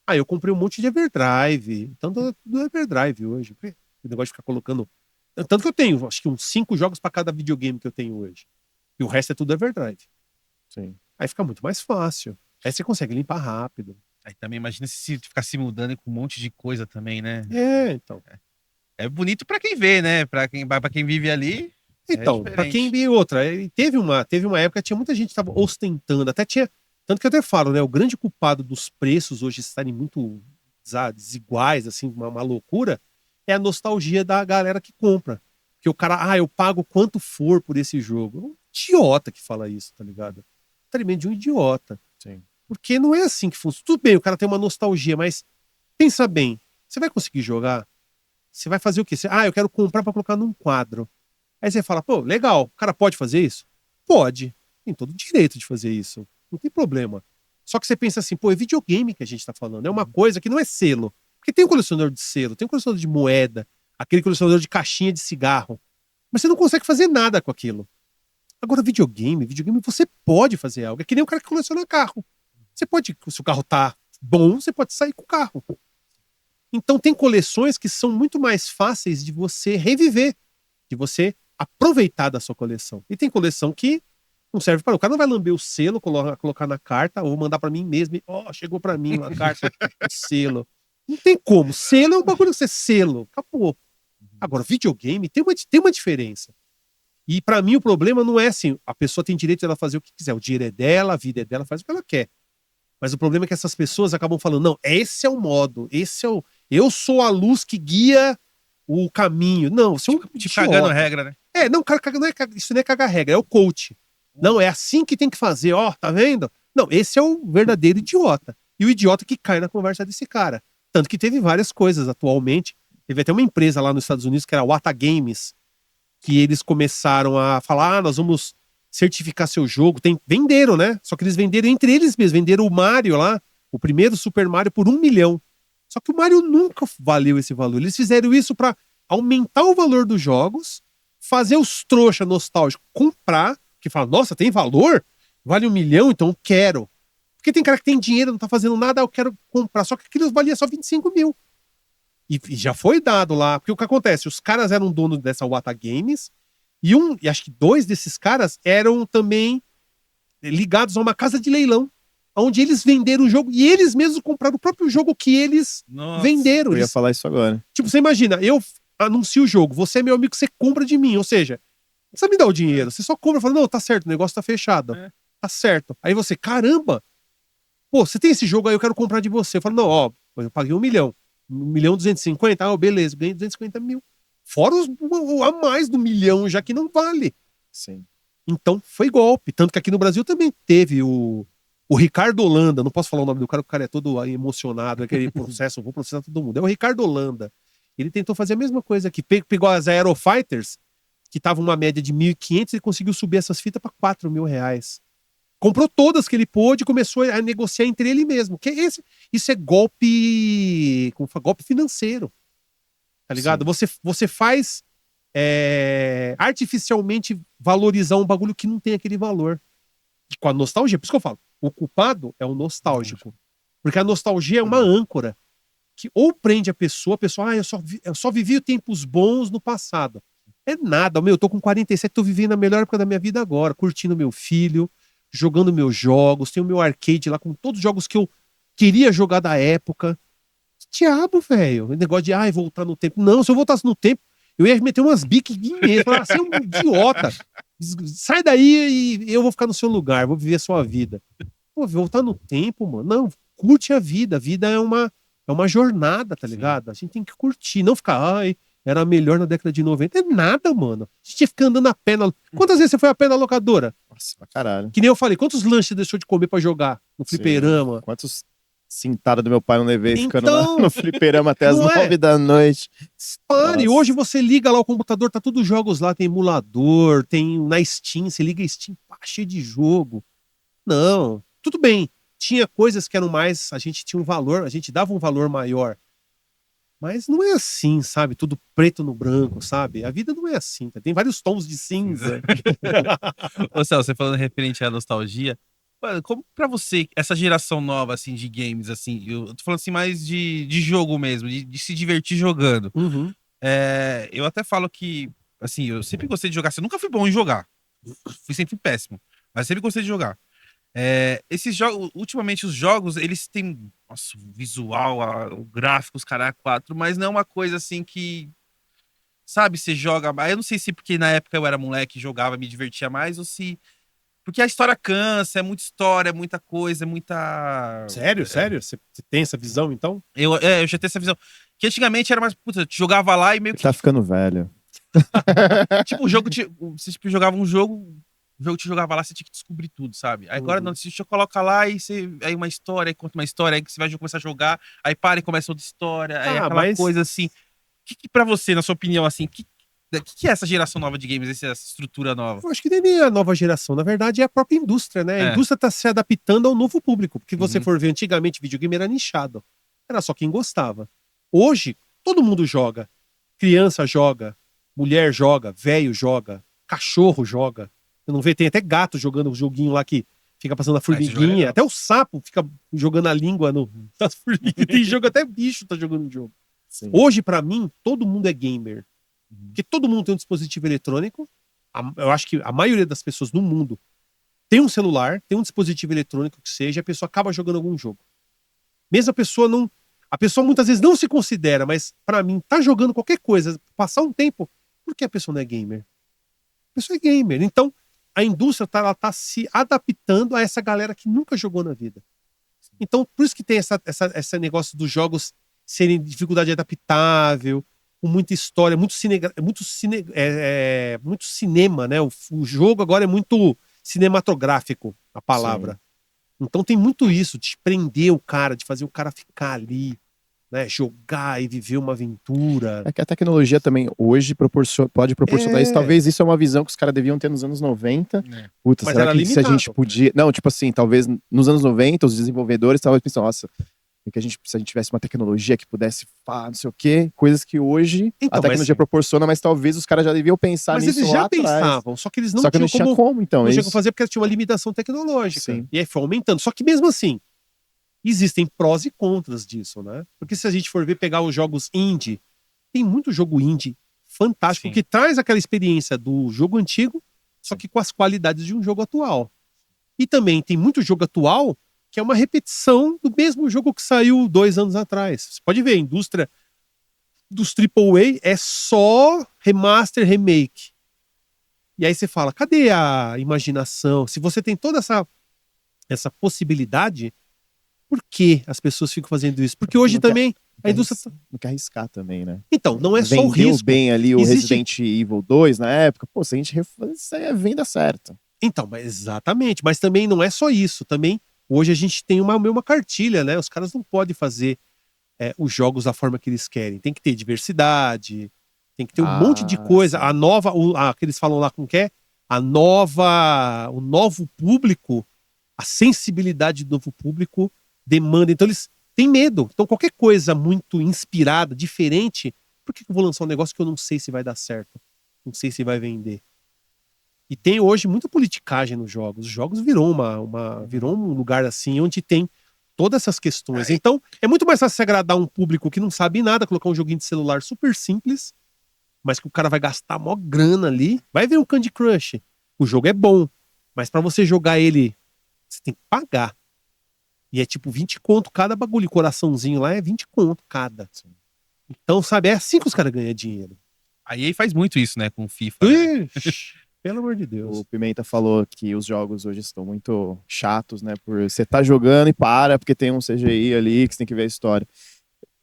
Aí eu comprei um monte de Everdrive. Tanto do Everdrive hoje. O negócio de ficar colocando... Tanto que eu tenho, acho que uns 5 jogos para cada videogame que eu tenho hoje. E o resto é tudo Everdrive. Sim. Aí fica muito mais fácil. Aí você consegue limpar rápido. Aí também imagina se ficar se mudando com um monte de coisa também, né? Então. É bonito pra quem vê, né? Pra quem vive ali. Então, é pra quem vê outra, teve uma época, tinha muita gente que tava ostentando, até tinha, tanto que eu até falo, né, o grande culpado dos preços hoje estarem muito desiguais, assim, uma loucura, é a nostalgia da galera que compra. Que o cara, eu pago quanto for por esse jogo. É um idiota que fala isso, tá ligado? Tremendo de um idiota. Sim. Porque não é assim que funciona. Tudo bem, o cara tem uma nostalgia, mas pensa bem, você vai conseguir jogar? Você vai fazer o quê? Eu quero comprar pra colocar num quadro. Aí você fala, pô, legal, o cara pode fazer isso? Pode. Tem todo o direito de fazer isso. Não tem problema. Só que você pensa assim, pô, é videogame que a gente tá falando. É uma coisa que não é selo. Porque tem um colecionador de selo, tem um colecionador de moeda, aquele colecionador de caixinha de cigarro. Mas você não consegue fazer nada com aquilo. Agora, videogame você pode fazer algo. É que nem o cara que coleciona carro. Você pode, se o carro tá bom, você pode sair com o carro. Então tem coleções que são muito mais fáceis de você reviver, de você aproveitar da sua coleção. E tem coleção que não serve para o cara não vai lamber o selo, colocar na carta ou mandar para mim mesmo. Chegou para mim uma carta, selo. Não tem como. Selo é um bagulho que você selo. Acabou. Agora, videogame tem uma diferença. E para mim o problema não é assim, a pessoa tem direito de ela fazer o que quiser. O dinheiro é dela, a vida é dela, faz o que ela quer. Mas o problema é que essas pessoas acabam falando, não, esse é o modo, eu sou a luz que guia o caminho. Não, você é um Te cagando regra, né? Não, cara, isso não é cagar regra, é o coach. Não, é assim que tem que fazer, tá vendo? Não, esse é o verdadeiro idiota. E o idiota que cai na conversa desse cara. Tanto que teve várias coisas atualmente. Teve até uma empresa lá nos Estados Unidos, que era a Wata Games, que eles começaram a falar, nós vamos certificar seu jogo. Venderam, né? Só que eles venderam entre eles mesmos. Venderam o Mario lá, o primeiro Super Mario, por 1 milhão. Só que o Mario nunca valeu esse valor. Eles fizeram isso para aumentar o valor dos jogos, fazer os trouxa nostálgicos comprar, que fala, nossa, tem valor? Vale 1 milhão, então eu quero. Porque tem cara que tem dinheiro, não tá fazendo nada, eu quero comprar. Só que aquilo valia só 25 mil. E já foi dado lá. Porque o que acontece? Os caras eram donos dessa Wata Games e acho que 2 desses caras eram também ligados a uma casa de leilão, onde eles venderam o jogo e eles mesmos compraram o próprio jogo que eles venderam. Eu ia falar isso agora. Tipo, você imagina, eu anuncio o jogo, você é meu amigo, você compra de mim, ou seja, não precisa me dar o dinheiro, você só compra e fala, não, tá certo, o negócio tá fechado, tá certo. Aí você, caramba, pô, você tem esse jogo aí, eu quero comprar de você. Eu falo, não, eu paguei 1 milhão, 1 milhão 250, beleza, ganhei 250 mil. Fora o a mais do milhão já que não vale. Sim. Então foi golpe. Tanto que aqui no Brasil também teve o Ricardo Holanda. Não posso falar o nome do cara, porque o cara é todo emocionado. Aquele processo, vou processar todo mundo. É o Ricardo Holanda. Ele tentou fazer a mesma coisa aqui. Pegou as Aerofighters, que estavam uma média de 1.500, ele conseguiu subir essas fitas para R$ 4.000. Comprou todas que ele pôde e começou a negociar entre ele mesmo. Isso é golpe. Como fala? Golpe financeiro. Tá ligado? Você faz artificialmente valorizar um bagulho que não tem aquele valor. E com a nostalgia, por isso que eu falo, o culpado é o nostálgico. Porque a nostalgia é uma âncora que ou prende a pessoa, eu só vivi tempos bons no passado. É nada, eu tô com 47, tô vivendo a melhor época da minha vida agora, curtindo meu filho, jogando meus jogos, tenho meu arcade lá com todos os jogos que eu queria jogar da época. Diabo, velho. O negócio de voltar no tempo. Não, se eu voltasse no tempo, eu ia meter umas biques mesmo. Falar, você é um idiota. Sai daí e eu vou ficar no seu lugar, vou viver a sua vida. Pô, voltar no tempo, mano. Não, curte a vida. A vida é uma jornada, tá ligado? A gente tem que curtir, não ficar, era melhor na década de 90. É nada, mano. A gente ia ficar andando a pé. Quantas vezes você foi a pé na locadora? Nossa, pra caralho. Que nem eu falei, quantos lanches você deixou de comer pra jogar no fliperama? Quantos cintadas do meu pai eu não levei ficando Então, no fliperama até as não é? 9 da noite. Pare, Nossa. hoje você liga lá o computador, tá todos os jogos lá, tem emulador, tem na Steam, você liga a Steam, pá, cheio de jogo. Não, tudo bem, tinha coisas que eram mais, a gente tinha um valor, a gente dava um valor maior. Mas não é assim, sabe? Tudo preto no branco, sabe? A vida não é assim, tá? Tem vários tons de cinza. Ô, Céu, você falando referente à nostalgia, mano, como pra você, essa geração nova, assim, de games, assim, eu tô falando assim mais de jogo mesmo, de se divertir jogando. Uhum. Eu até falo que, assim, eu sempre gostei de jogar, assim, eu nunca fui bom em jogar, fui sempre péssimo, mas sempre gostei de jogar. Esses jogos, ultimamente os jogos, eles têm, nossa, o visual, o gráfico, os caras 4, mas não é uma coisa assim que, sabe, você joga, eu não sei se porque na época eu era moleque, jogava, me divertia mais, ou se porque a história cansa, é muita história, é muita coisa, é muita. Sério? Você tem essa visão, então? Eu já tenho essa visão. Que antigamente era mais. Puta, tu jogava lá e meio que. Tá ficando velho. Tipo, o jogo. Você jogava um jogo. O jogo te jogava lá, você tinha que descobrir tudo, sabe? Aí agora não, você coloca lá e aí uma história, aí conta uma história, aí você vai começar a jogar, aí para e começa outra história, aí aquela coisa assim. O que pra você, na sua opinião, assim, o que é essa geração nova de games, essa estrutura nova? Eu acho que nem é a nova geração, na verdade é a própria indústria, né? A indústria tá se adaptando ao novo público, porque você for ver, antigamente videogame era nichado, era só quem gostava. Hoje, todo mundo joga. Criança joga, mulher joga, velho joga, cachorro joga. Você não vê, tem até gato jogando um joguinho lá que fica passando a formiguinha, até o sapo fica jogando a língua nas formiguinhas. Tem jogo, até bicho tá jogando o jogo. Sim. Hoje, pra mim, todo mundo é gamer. Porque todo mundo tem um dispositivo eletrônico. Eu acho que a maioria das pessoas no mundo tem um celular, tem um dispositivo eletrônico que seja, a pessoa acaba jogando algum jogo. Mesmo a pessoa não. A pessoa muitas vezes não se considera, mas pra mim, tá jogando qualquer coisa, passar um tempo, por que a pessoa não é gamer? A pessoa é gamer. Então, a indústria ela tá se adaptando a essa galera que nunca jogou na vida. Então, por isso que tem esse negócio dos jogos serem de dificuldade adaptável, com muita história, muito cinema, né? O jogo agora é muito cinematográfico, a palavra. Sim. Então tem muito isso, de prender o cara, de fazer o cara ficar ali, né? Jogar e viver uma aventura. É que a tecnologia também hoje pode proporcionar isso. Talvez isso é uma visão que os caras deviam ter nos anos 90. Puta, mas será que se a gente podia... Não, tipo assim, talvez nos anos 90 os desenvolvedores talvez pensam, nossa... que se a gente tivesse uma tecnologia que pudesse não sei o quê, coisas que hoje a tecnologia proporciona, mas talvez os caras já deviam pensar nisso lá atrás. Mas eles já pensavam, só que eles não tinham como então. Não tinham como fazer porque tinha uma limitação tecnológica. Sim. E aí foi aumentando. Só que mesmo assim, existem prós e contras disso, né? Porque se a gente for ver, pegar os jogos indie, tem muito jogo indie fantástico, que traz aquela experiência do jogo antigo, só que com as qualidades de um jogo atual. E também tem muito jogo atual que é uma repetição do mesmo jogo que saiu 2 anos atrás. Você pode ver, a indústria dos AAA é só remaster, remake. E aí você fala, cadê a imaginação? Se você tem toda essa possibilidade, por que as pessoas ficam fazendo isso? Porque hoje também... A indústria... Não quer arriscar também, né? Então, não é só o Vendeu risco. bem ali o Existe- Resident Evil 2 na época. Pô, se a gente refazer, isso aí é venda certa. Então, mas exatamente. Mas também não é só isso. Também, hoje a gente tem uma cartilha, né? Os caras não podem fazer os jogos da forma que eles querem. Tem que ter diversidade, tem que ter um monte de coisa. Sim. A nova, que eles falam lá com que é? O novo público, a sensibilidade do novo público demanda. Então eles têm medo. Então qualquer coisa muito inspirada, diferente, por que eu vou lançar um negócio que eu não sei se vai dar certo? Não sei se vai vender. E tem hoje muita politicagem nos jogos. Os jogos virou um lugar assim onde tem todas essas questões. Então, é muito mais fácil se agradar um público que não sabe nada, colocar um joguinho de celular super simples, mas que o cara vai gastar mó grana ali. Vai ver um Candy Crush. O jogo é bom, mas pra você jogar ele, você tem que pagar. E é tipo 20 conto cada bagulho. Coraçãozinho lá é 20 conto cada. Então, sabe, é assim que os caras ganham dinheiro. A EA faz muito isso, né, com o FIFA. Né? Ixi, pelo amor de Deus. O Pimenta falou que os jogos hoje estão muito chatos, né? Por você tá jogando e para, porque tem um CGI ali que você tem que ver a história.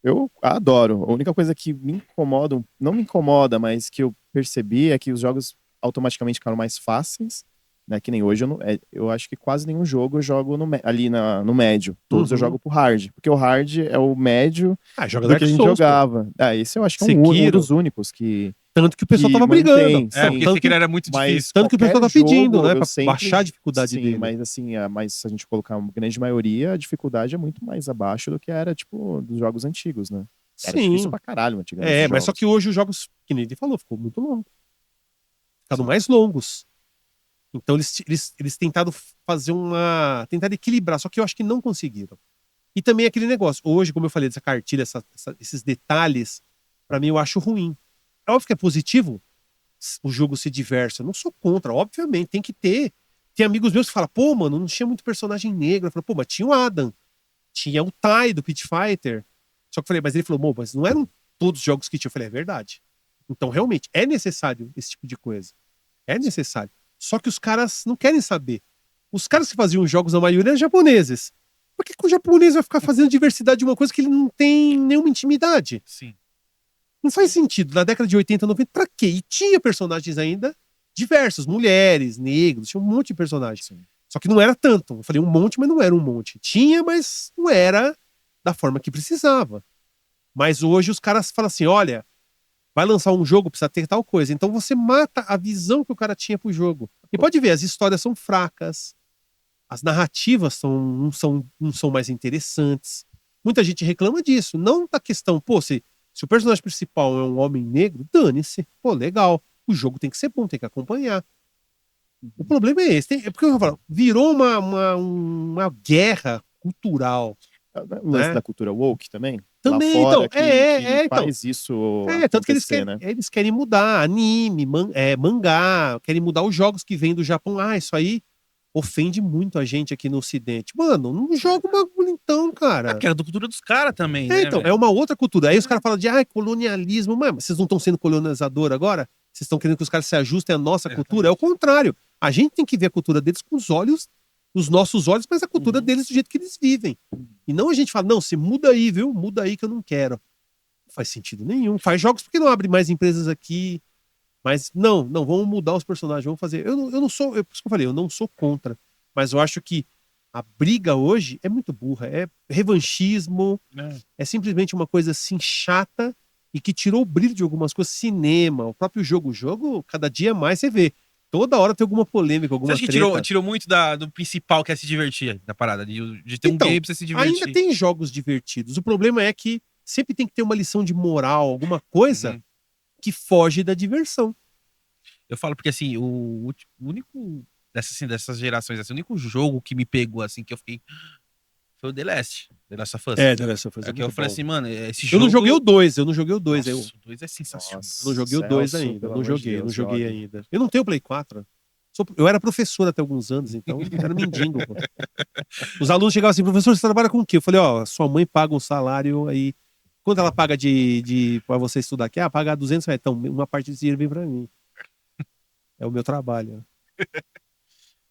Eu adoro. A única coisa que me incomoda, não me incomoda, mas que eu percebi é que os jogos automaticamente ficaram mais fáceis, né? Que nem hoje eu acho que quase nenhum jogo eu jogo ali no médio. Todos eu jogo pro hard, porque o hard é o médio Joga do Dark que a gente Souls, pô. jogava. Esse eu acho que é um Sekiro. dos únicos que Tanto que o pessoal que tava mantém, brigando. sim. Porque tanto Sekiro era muito mas difícil. Tanto que o pessoal tá qualquer pedindo, jogo, né? eu Pra sempre- baixar a dificuldade Sim, dele. mas assim, mas se a gente colocar uma grande maioria, a dificuldade é muito mais abaixo do que era, tipo, dos jogos antigos, né? Era difícil Sim. pra caralho antigamente. É, os mas só jogos. que hoje os jogos, que nem ele falou, ficou muito longo. Ficaram mais longos. Então eles tentaram fazer tentaram equilibrar, só que eu acho que não conseguiram. E também aquele negócio, hoje, como eu falei, dessa cartilha, esses detalhes, pra mim eu acho ruim. É óbvio que é positivo o jogo ser diverso. Eu não sou contra, obviamente, tem que ter. Tem amigos meus que falam, pô, mano, não tinha muito personagem negro. Eu falo, pô, mas tinha o Adam, tinha o Tai do Pit Fighter. Só que eu falei, mas ele falou, mas não eram todos os jogos que tinha. Eu falei, é verdade. Então, realmente, é necessário esse tipo de coisa. É necessário. Só que os caras não querem saber. Os caras que faziam os jogos, a maioria eram japoneses. Por que o japonês vai ficar fazendo diversidade de uma coisa que ele não tem nenhuma intimidade? Sim. Não faz sentido. Na década de 80, 90, pra quê? E tinha personagens ainda diversos. Mulheres, negros, tinha um monte de personagens. Sim. Só que não era tanto. Eu falei um monte, mas não era um monte. Tinha, mas não era da forma que precisava. Mas hoje os caras falam assim, olha, vai lançar um jogo, precisa ter tal coisa. Então você mata a visão que o cara tinha pro jogo. E pode ver, as histórias são fracas. As narrativas não são mais interessantes. Muita gente reclama disso. Não da questão, pô, se o personagem principal é um homem negro, dane-se. Pô, legal. O jogo tem que ser bom, tem que acompanhar. O problema é esse. É porque eu falo, virou uma guerra cultural. O lance né? da cultura woke também. Também, lá fora, então, que então. faz isso Tanto que acontecer, né? eles querem mudar anime, mangá, querem mudar os jogos que vêm do Japão. Isso aí ofende muito a gente aqui no Ocidente. Mano, não joga um bagulho então, cara. Que era da cultura dos caras também, né? Então, velho? é uma outra cultura. Aí os caras falam de colonialismo. Mas vocês não estão sendo colonizador agora? Vocês estão querendo que os caras se ajustem à nossa cultura? É o contrário. A gente tem que ver a cultura deles com os olhos, os nossos olhos, mas a cultura deles do jeito que eles vivem. E não a gente fala, não, você muda aí, viu? Muda aí que eu não quero. Não faz sentido nenhum. Faz jogos porque não abre mais empresas aqui. Mas não, vamos mudar os personagens, vamos fazer. Eu não sou, por isso que eu falei, eu não sou contra. Mas eu acho que a briga hoje é muito burra. É revanchismo, é simplesmente uma coisa assim chata e que tirou o brilho de algumas coisas. Cinema, o próprio jogo. O jogo, cada dia mais você vê. Toda hora tem alguma polêmica, alguma Você acha que treta. tirou muito do principal, que é se divertir da parada? De ter Então, um game pra você se divertir. ainda tem jogos divertidos. O problema é que sempre tem que ter uma lição de moral, alguma coisa que foge da diversão. Eu falo porque, assim, o único dessas gerações, assim, o único jogo que me pegou, assim, que eu fiquei... Foi o The Last of Us. The Last of Us É que eu falei assim, mano, esse eu jogo... não joguei o 2, Nossa, eu o 2 é sensacional. não joguei o 2 Celso, ainda. pelo Não amor de joguei, Deus, não joguei jogue. ainda. Eu não tenho Play 4. Eu era professor até alguns anos, então eu era mendigo. Pô. Os alunos chegavam assim, professor, você trabalha com o quê? Eu falei, ó, sua mãe paga um salário aí. Quanto ela paga pra você estudar aqui? Ah, paga 200 reais. Então, uma parte desse dinheiro vem pra mim. É o meu trabalho.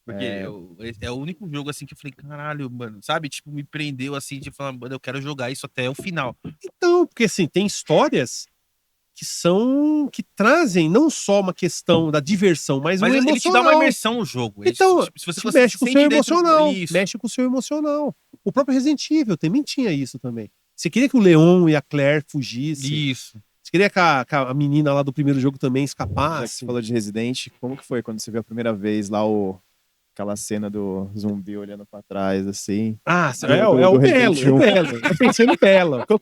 Porque esse é o único jogo, assim, que eu falei, caralho, mano, sabe? Tipo, me prendeu, assim, de falar, mano, eu quero jogar isso até o final. Então, porque assim, tem histórias que trazem não só uma questão da diversão, mas um Mas ele te dá uma emocional. imersão no jogo. Ele, Então, se você te mexe com o sente seu dentro emocional. isso. Mexe com o seu emocional. O próprio Resident Evil também tinha isso também. Você queria que o Leon e a Claire fugissem. Isso. Você queria que a menina lá do primeiro jogo também Já que escapasse. você falou de Resident, como que foi quando você viu a primeira vez lá aquela cena do zumbi olhando pra trás, assim? Ah, Do- é, do- é o do Belo, Resident é o 1. Belo. Eu pensei no Belo. Eu Já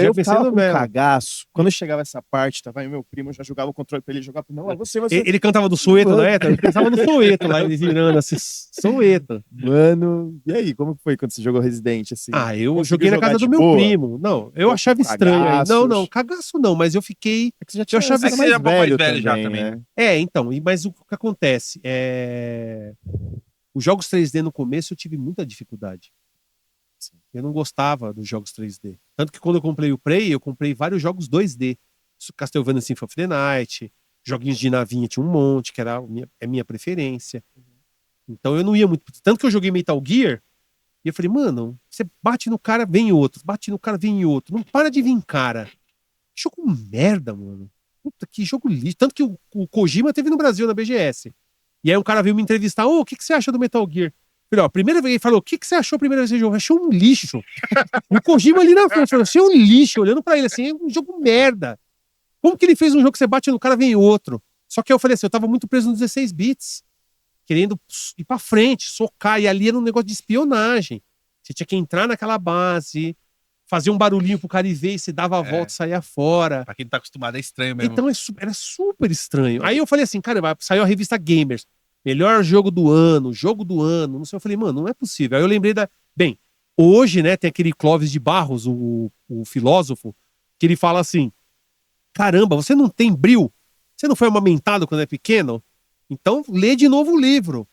pensei ficava no com Belo. cagaço. Quando chegava essa parte, tava aí meu primo, eu já jogava o controle pra ele jogar. Não, é você. Ele cantava do Soeto, né? Ele pensava no Soeto lá, ele virando assim, Soeto. Mano, e aí, como que foi quando você jogou Resident, assim? Ah, eu Conseguiu joguei na jogar casa de do meu boa? primo. Não, eu Ou achava com estranho aí. Não, cagaços? cagaço não, mas eu fiquei. É que você já Eu achava você era que você era um pouco mais velho também, já também, né? Então, mas o que acontece? Os jogos 3D no começo eu tive muita dificuldade. Eu não gostava dos jogos 3D. Tanto que quando eu comprei o Play, eu comprei vários jogos 2D. Castlevania Symphony of the Night, joguinhos de navinha tinha um monte, que era a minha preferência. Então eu não ia muito. Tanto que eu joguei Metal Gear, e eu falei, mano, você bate no cara, vem outro. Bate no cara, vem outro. Não para de vir, cara. Que jogo merda, mano. Puta, que jogo lixo. Tanto que o Kojima teve no Brasil, na BGS. E aí um cara veio me entrevistar, o que você acha do Metal Gear? Eu falei, ó, a primeira vez ele falou, o que você achou a primeira vez que você jogou? Eu achei um lixo. E o Kojima ali na frente, falou, achei um lixo, olhando pra ele assim, é um jogo merda. Como que ele fez um jogo que você bate no cara, vem outro? Só que eu falei assim, eu tava muito preso nos 16 bits, querendo ir pra frente, socar, e ali era um negócio de espionagem. Você tinha que entrar naquela base, fazer um barulhinho pro cara ir ver, e você dava a volta e saía fora. Pra quem tá acostumado é estranho mesmo. Então era super estranho. Aí eu falei assim, cara, saiu a revista Gamers. Melhor jogo do ano, não sei. Eu falei, mano, não é possível. Aí eu lembrei Bem, hoje, né, tem aquele Clóvis de Barros, o filósofo, que ele fala assim: caramba, você não tem bril? Você não foi amamentado quando é pequeno? Então lê de novo o livro.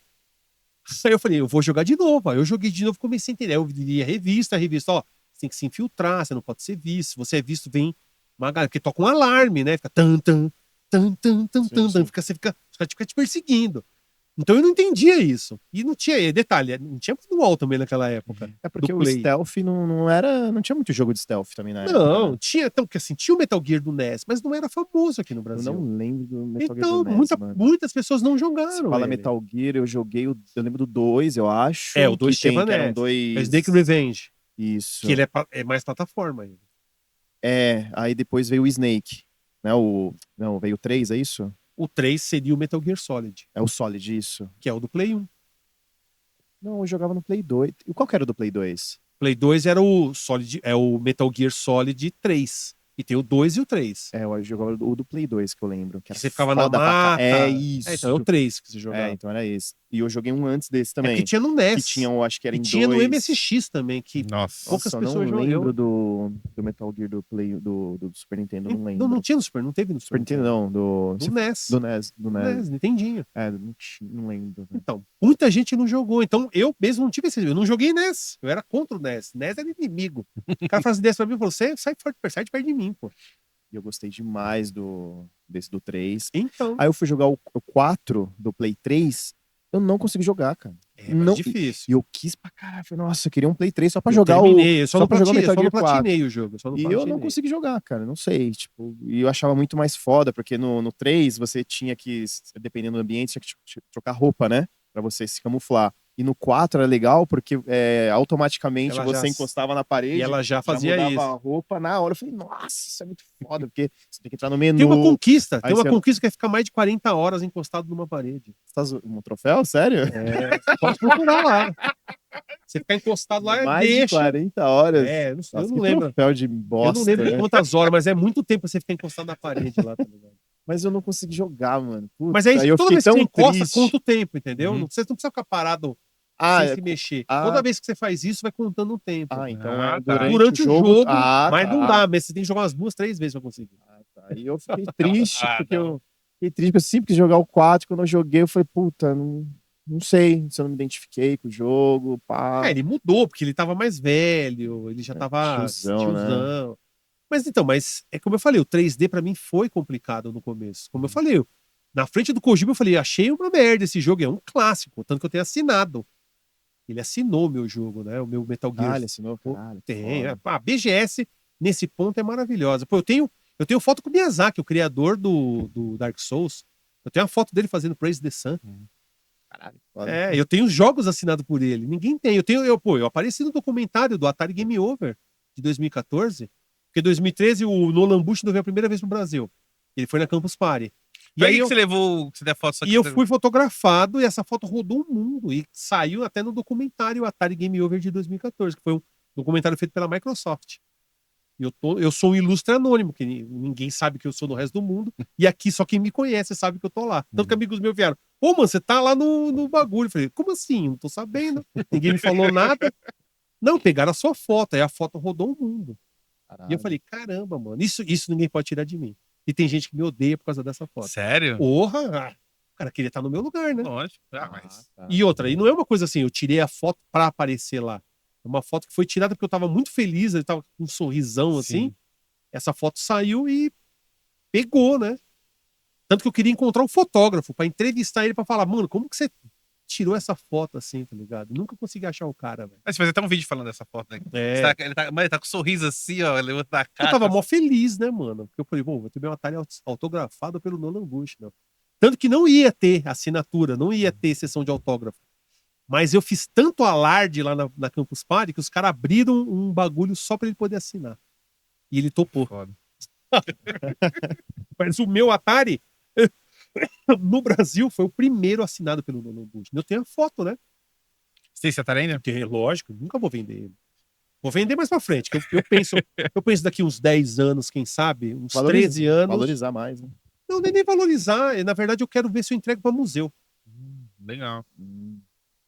Aí eu falei, eu vou jogar de novo. Aí eu joguei de novo, comecei a entender. Aí eu li a revista, ó, você tem que se infiltrar, você não pode ser visto. Se você é visto, vem uma galera, porque toca um alarme, né? Fica tan, tan, tan, tan, tan, tan, tan. Você fica te perseguindo. Então eu não entendia isso. E não tinha, detalhe, não tinha manual também naquela época. É porque do o Play. stealth não tinha muito jogo de stealth também na época. Não, Né? tinha, então, porque assim, tinha o Metal Gear do NES, mas não era famoso aqui no Eu Brasil. não lembro do Metal Gear Então, do NES, mano. muitas pessoas não Você jogaram. fala ele. Metal Gear, eu joguei eu lembro do 2, eu acho. O 2 que tem, tinha que eram NES. dois... É Snake Revenge. Isso. Que ele é mais plataforma ainda. Aí depois veio o Snake, né? Não, veio o 3, é isso? O 3 seria o Metal Gear Solid, É o Solid, isso. que é o do Play 1. Não, eu jogava no Play 2. E qual que era o do Play 2? Play 2 era o Metal Gear Solid 3. E tem o 2 e o 3. Eu jogava o do Play 2, que eu lembro. Que Que era você ficava na foda pra ca- mata. É isso. Então é o 3 que você jogava. Então era esse. E eu joguei um antes desse É também. que tinha no NES. Que tinha, eu acho que era E em tinha no 2. MSX também, que Nossa. poucas Nossa, pessoas eu não jogam. lembro do Metal Gear do Play do Super Nintendo, eu não lembro. Não tinha no Super, não teve no Super Nintendo não, Do NES. do NES. Do NES, Nintendinho. Não lembro. Né? Então, muita gente não jogou. Então, eu mesmo não tive esse. Eu não joguei NES. Eu era contra o NES. NES era inimigo. O cara fazia desse pra mim e falou: você sai perto de mim, pô. E eu gostei demais desse do 3. Então. Aí eu fui jogar o 4 do Play 3, eu não consegui jogar, cara. É não, difícil. E eu quis pra caralho. Falei, nossa, eu queria um Play 3 só pra Eu jogar terminei, eu só só pra jogar o Metal Gear 4. platinei o jogo. E eu não consegui jogar, cara. Não sei. Tipo, e eu achava muito mais foda, porque no 3 você tinha que, dependendo do ambiente, tinha que trocar roupa, né? Pra você se camuflar. E no 4 era legal porque automaticamente Ela você já- encostava na parede. E ela já fazia mudava isso. a roupa na hora. Eu falei, nossa, isso é muito foda, porque você tem que entrar no menu. Tem uma conquista. Aí Tem uma você- conquista que é ficar mais de 40 horas encostado numa parede. Um troféu? Sério? Pode procurar lá. Você ficar encostado lá, Mais de deixa. 40 horas. Eu Nossa, não que lembro. troféu de Eu bosta, não lembro de né? quantas horas, mas é muito tempo você ficar encostado na parede lá, tá ligado? Mas eu não consegui jogar, mano. Puta, Mas aí, eu toda fiquei vez que tão você encosta, triste. conta o tempo, entendeu? Uhum. Você não precisa ficar parado Ah, sem se mexer. ah. Toda vez que você faz isso, vai contando o tempo. então Ah, é tá. Durante o jogo, mas tá. não dá, mas você tem que jogar umas 2, 3 vezes pra conseguir. Tá. E eu fiquei triste, porque não. eu fiquei triste, porque eu sempre quis jogar o 4. Quando eu joguei, eu falei, puta, não sei se eu não me identifiquei com o jogo, pá. Ele mudou, porque ele tava mais velho, ele já tava tiozão, Mas então, é como eu falei, o 3D pra mim foi complicado no começo. Como eu falei, Na frente do Kojima eu falei, achei uma merda esse jogo, é um clássico, tanto que eu tenho assinado. Ele assinou meu jogo, né? O meu Metal Gear. Ah, ele assinou? Pô, Caralho, tem. foda. A BGS, nesse ponto, é maravilhosa. Pô, eu tenho foto com o Miyazaki, o criador do Dark Souls. Eu tenho uma foto dele fazendo Praise the Sun. Caralho, foda. É, eu tenho jogos assinados por ele. Ninguém tem. Eu apareci no documentário do Atari Game Over de 2014, porque em 2013 o Nolan Bush veio a primeira vez pro Brasil. Ele foi na Campus Party. E Pra aí que eu, você levou, você der foto só e eu fui fotografado e essa foto rodou o mundo e saiu até no documentário Atari Game Over de 2014, que foi um documentário feito pela Microsoft. E eu sou um ilustre anônimo, que ninguém sabe que eu sou no resto do mundo. E aqui só quem me conhece sabe que eu tô lá. Tanto que amigos meus vieram. Ô, mano, você tá lá no bagulho. Eu falei, como assim? Não tô sabendo. Ninguém me falou nada. Não, pegaram a sua foto. Aí a foto rodou o mundo. E eu falei, caramba, mano, isso ninguém pode tirar de mim. E tem gente que me odeia por causa dessa foto. Sério? Porra! O cara queria estar no meu lugar, né? Lógico. Mas... tá. E outra, e não é uma coisa assim, eu tirei a foto pra aparecer lá. É uma foto que foi tirada porque eu tava muito feliz, eu tava com um sorrisão assim. Sim. Essa foto saiu e pegou, né? Tanto que eu queria encontrar um fotógrafo pra entrevistar ele pra falar, mano, como que você tirou essa foto assim, tá ligado? Nunca consegui achar o cara, velho. Mas você fez até um vídeo falando dessa foto, né? É. Mas ele tá com um sorriso assim, ó. Ele levanta a Eu cara. tava mó feliz, né, mano? Porque eu falei, bom, vou ter meu Atari autografado pelo Nolan Bush, né? Tanto que não ia ter assinatura, não ia ter sessão de autógrafo. Mas eu fiz tanto alarde lá na Campus Party que os caras abriram um bagulho só pra ele poder assinar. E ele topou. Foda. Mas o meu Atari, no Brasil, foi o primeiro assinado pelo Nolan Bush. Eu tenho a foto, né? Você tem esse Atari ainda? Porque, lógico, nunca vou vender ele. Vou vender mais pra frente. Que eu penso daqui uns 10 anos, quem sabe, uns 13 anos. Valorizar mais, né? Não, nem valorizar. Na verdade, eu quero ver se eu entrego pra museu. Legal.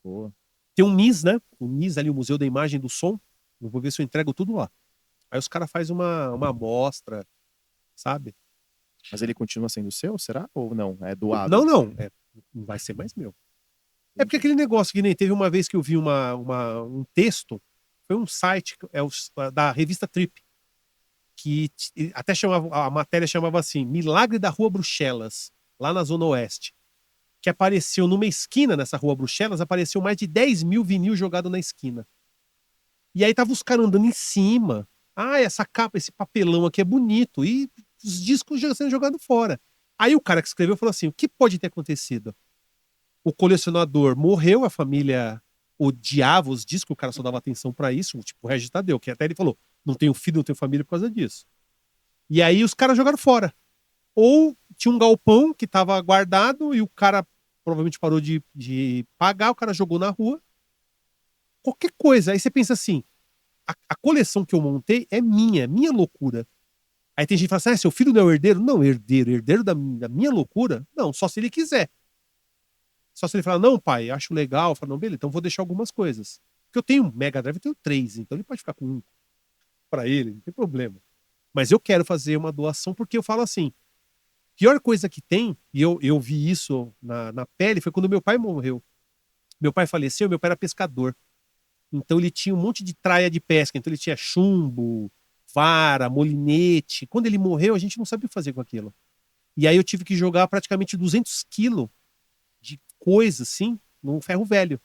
Boa. Tem um MIS, né? O MIS ali, o Museu da Imagem e do Som. Eu vou ver se eu entrego tudo lá. Aí os caras fazem uma amostra, sabe? Mas ele continua sendo seu, será? Ou não? É doado? Não. Não vai ser mais meu. É porque aquele negócio que nem teve uma vez que eu vi um texto, foi um site, da revista Trip, que até chamava, a matéria chamava assim, Milagre da Rua Bruxelas, lá na Zona Oeste. Que apareceu numa esquina nessa Rua Bruxelas, apareceu mais de 10 mil vinil jogado na esquina. E aí tava os caras andando em cima. Ah, essa capa, esse papelão aqui é bonito. E os discos sendo jogados fora. Aí o cara que escreveu falou assim, o que pode ter acontecido? O colecionador morreu, a família odiava os discos, o cara só dava atenção pra isso, tipo o Regis Tadeu, que até ele falou, não tenho filho, não tenho família por causa disso. E aí os caras jogaram fora. Ou tinha um galpão que tava guardado e o cara provavelmente parou de pagar, o cara jogou na rua. Qualquer coisa. Aí você pensa assim, a coleção que eu montei é minha loucura. Aí tem gente que fala assim, ah, seu filho não é o herdeiro? Não, herdeiro da minha loucura? Não, só se ele quiser. Só se ele falar, não, pai, acho legal. Eu falo, não, beleza, então vou deixar algumas coisas. Porque eu tenho um Mega Drive, eu tenho 3, então ele pode ficar com um pra ele, não tem problema. Mas eu quero fazer uma doação porque eu falo assim, pior coisa que tem, e eu vi isso na pele, foi quando meu pai morreu. Meu pai faleceu, meu pai era pescador. Então ele tinha um monte de traia de pesca. Então ele tinha chumbo, vara, molinete. Quando ele morreu, a gente não sabia o que fazer com aquilo. E aí eu tive que jogar praticamente 200 quilos de coisa, assim, num ferro velho.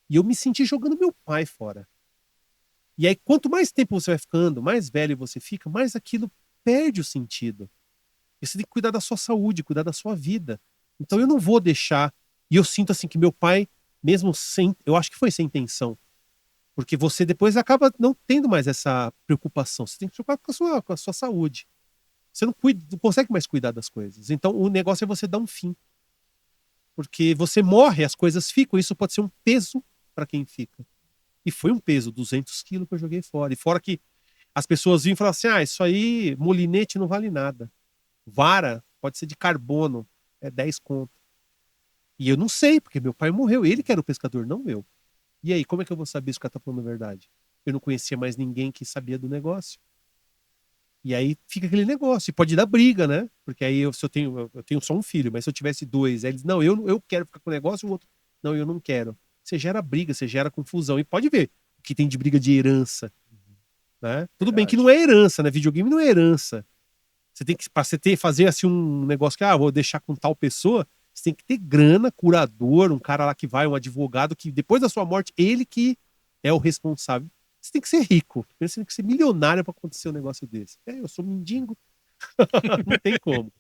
E eu me senti jogando meu pai fora. E aí, quanto mais tempo você vai ficando, mais velho você fica, mais aquilo perde o sentido. E você tem que cuidar da sua saúde, cuidar da sua vida. Então eu não vou deixar. E eu sinto assim que meu pai, mesmo sem. Eu acho que foi sem intenção. Porque você depois acaba não tendo mais essa preocupação. Você tem que se preocupar com a sua saúde. Você não consegue mais cuidar das coisas. Então o negócio é você dar um fim. Porque você morre, as coisas ficam. Isso pode ser um peso para quem fica. E foi um peso, 200 quilos que eu joguei fora. E fora que as pessoas vinham e falavam assim, ah, isso aí, molinete não vale nada. Vara pode ser de carbono, é 10 conto. E eu não sei, porque meu pai morreu. Ele que era o pescador, não eu. E aí, como é que eu vou saber se o cara tá falando a verdade? Eu não conhecia mais ninguém que sabia do negócio. E aí fica aquele negócio. E pode dar briga, né? Porque aí eu tenho só um filho, mas se eu tivesse dois, aí eles, não, eu quero ficar com o negócio, o outro, não, eu não quero. Você gera briga, você gera confusão. E pode ver o que tem de briga de herança. Né? Tudo bem que não é herança, né? Videogame não é herança. Você tem que, pra você fazer assim um negócio que, vou deixar com tal pessoa, você tem que ter grana, curador, um cara lá que vai, um advogado, que depois da sua morte, ele que é o responsável. Você tem que ser rico. Primeiro você tem que ser milionário pra acontecer um negócio desse. Eu sou mendigo. Não tem como.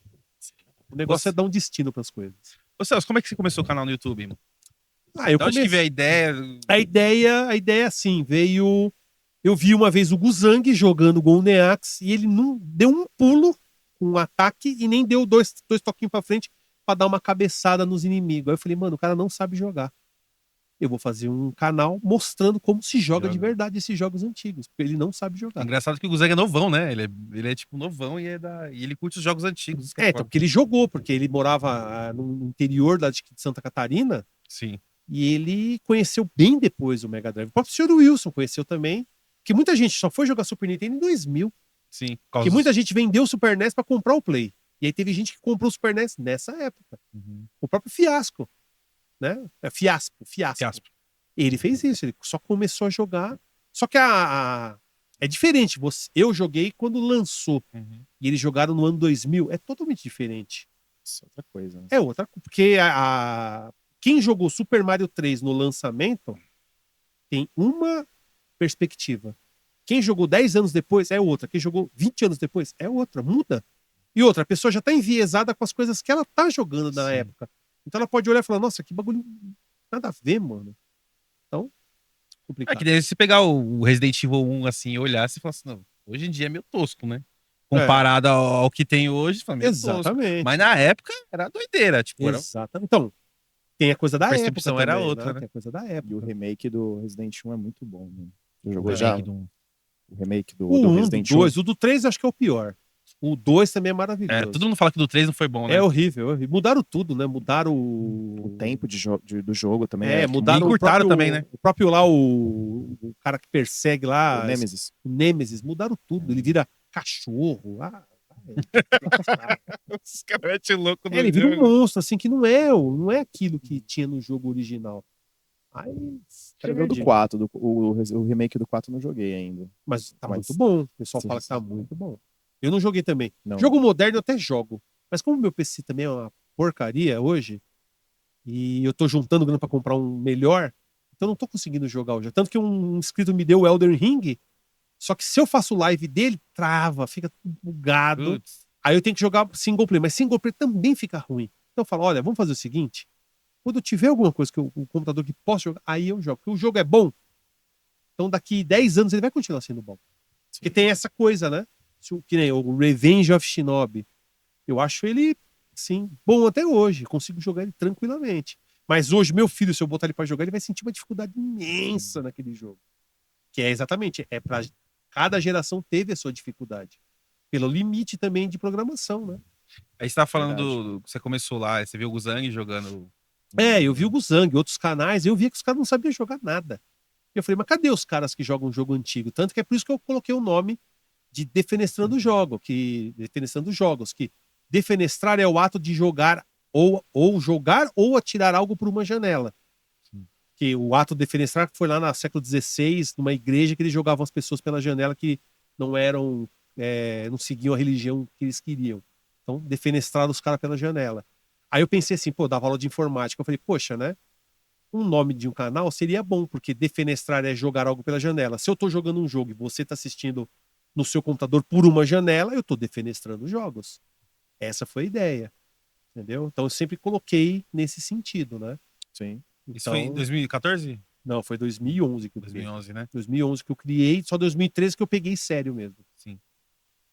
O negócio é dar um destino pras coisas. Ô Celso, como é que você começou o canal no YouTube, irmão? Eu De onde que veio a ideia? A ideia, assim, veio... Eu vi uma vez o Guzang jogando Gol Neax e ele não deu um pulo com um ataque e nem deu dois toquinhos pra frente pra dar uma cabeçada nos inimigos. Aí eu falei, mano, o cara não sabe jogar. Eu vou fazer um canal mostrando como se joga de verdade esses jogos antigos, porque ele não sabe jogar. Engraçado que o Guzang é novão, né? Ele é tipo novão e ele curte os jogos antigos. Então, porque ele jogou, porque ele morava no interior de Santa Catarina. Sim. E ele conheceu bem depois o Mega Drive. O próprio Sr. Wilson conheceu também. Que muita gente só foi jogar Super Nintendo em 2000. Sim. Que muita gente vendeu o Super NES pra comprar o Play. E aí teve gente que comprou o Super NES nessa época. O próprio Fiasco. Né? Fiasco. Ele fez isso. Ele só começou a jogar. Só que é diferente. Eu joguei quando lançou. E eles jogaram no ano 2000. É totalmente diferente. Isso é outra coisa. Né? É outra coisa. Porque quem jogou Super Mario 3 no lançamento tem uma perspectiva. Quem jogou 10 anos depois é outra. Quem jogou 20 anos depois é outra. Muda. E outra, a pessoa já tá enviesada com as coisas que ela tá jogando na época. Então ela pode olhar e falar, nossa, que bagulho nada a ver, mano. Então, complicado. É que daí se pegar o Resident Evil 1 assim e olhar, você fala assim, não, hoje em dia é meio tosco, né? Comparado ao que tem hoje, fala meio Exatamente. tosco. Mas na época era doideira, tipo, Exatamente. Então, tem a coisa da época. A percepção era outra, né? Tem a coisa da época. E o remake do Resident 1 é muito bom, né? Você jogou O já? remake do- O remake do O 1, Resident do 1? 2. O do 3 eu acho que é o pior. O 2 também é maravilhoso. todo mundo fala que do 3 não foi bom, né? É horrível. Mudaram tudo, né? Mudaram O tempo do jogo também. mudaram E curtaram também, né? O próprio lá, o cara que persegue lá. O Nemesis. O Nemesis. Mudaram tudo. Ele vira cachorro. Os caras metem louco no Ele vira um jogo. monstro, assim, que não é aquilo que tinha no jogo original. Aí, Quero ver o do 4. O remake do 4 eu não joguei ainda. Mas tá muito bom. O pessoal Sim, fala que sim. tá muito bom. Eu não joguei também. Não. Jogo moderno eu até jogo. Mas como meu PC também é uma porcaria hoje, e eu tô juntando grana pra comprar um melhor, então eu não tô conseguindo jogar hoje. Tanto que um inscrito me deu o Elden Ring, só que se eu faço live dele, trava, fica tudo bugado. Putz. Aí eu tenho que jogar single player, mas single player também fica ruim. Então eu falo, olha, vamos fazer o seguinte, quando eu tiver alguma coisa que o computador que possa jogar, aí eu jogo. Porque o jogo é bom, então daqui 10 anos ele vai continuar sendo bom. Porque tem essa coisa, né? Que nem o Revenge of Shinobi. Eu acho ele, sim, bom até hoje. Consigo jogar ele tranquilamente. Mas hoje, meu filho, se eu botar ele pra jogar, ele vai sentir uma dificuldade imensa naquele jogo. Que é exatamente, pra cada geração teve a sua dificuldade. Pelo limite também de programação, né? Aí você tava falando Verdade. você começou lá, você viu o Guzang jogando. Eu vi o Guzang, outros canais, eu via que os caras não sabiam jogar nada. Eu falei, mas cadê os caras que jogam um jogo antigo? Tanto que é por isso que eu coloquei o nome de Defenestrando Jogos, que defenestrar é o ato de jogar ou jogar ou atirar algo por uma janela. Que o ato de defenestrar foi lá no século XVI, numa igreja que eles jogavam as pessoas pela janela que não eram, não seguiam a religião que eles queriam. Então, defenestraram os caras pela janela. Aí eu pensei assim, dava aula de informática. Eu falei, poxa, né? Um nome de um canal seria bom, porque defenestrar é jogar algo pela janela. Se eu tô jogando um jogo e você tá assistindo no seu computador por uma janela, eu tô defenestrando jogos. Essa foi a ideia. Entendeu? Então eu sempre coloquei nesse sentido, né? Sim. Isso foi em 2014? Não, foi 2011 que eu criei. 2011, né? 2011 que eu criei, só 2013 que eu peguei sério mesmo. Sim.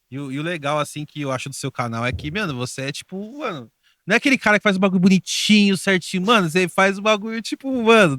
E o legal, assim, que eu acho do seu canal é que, mano, você é tipo, mano, não é aquele cara que faz o bagulho bonitinho, certinho, mano, você faz o bagulho, tipo, mano,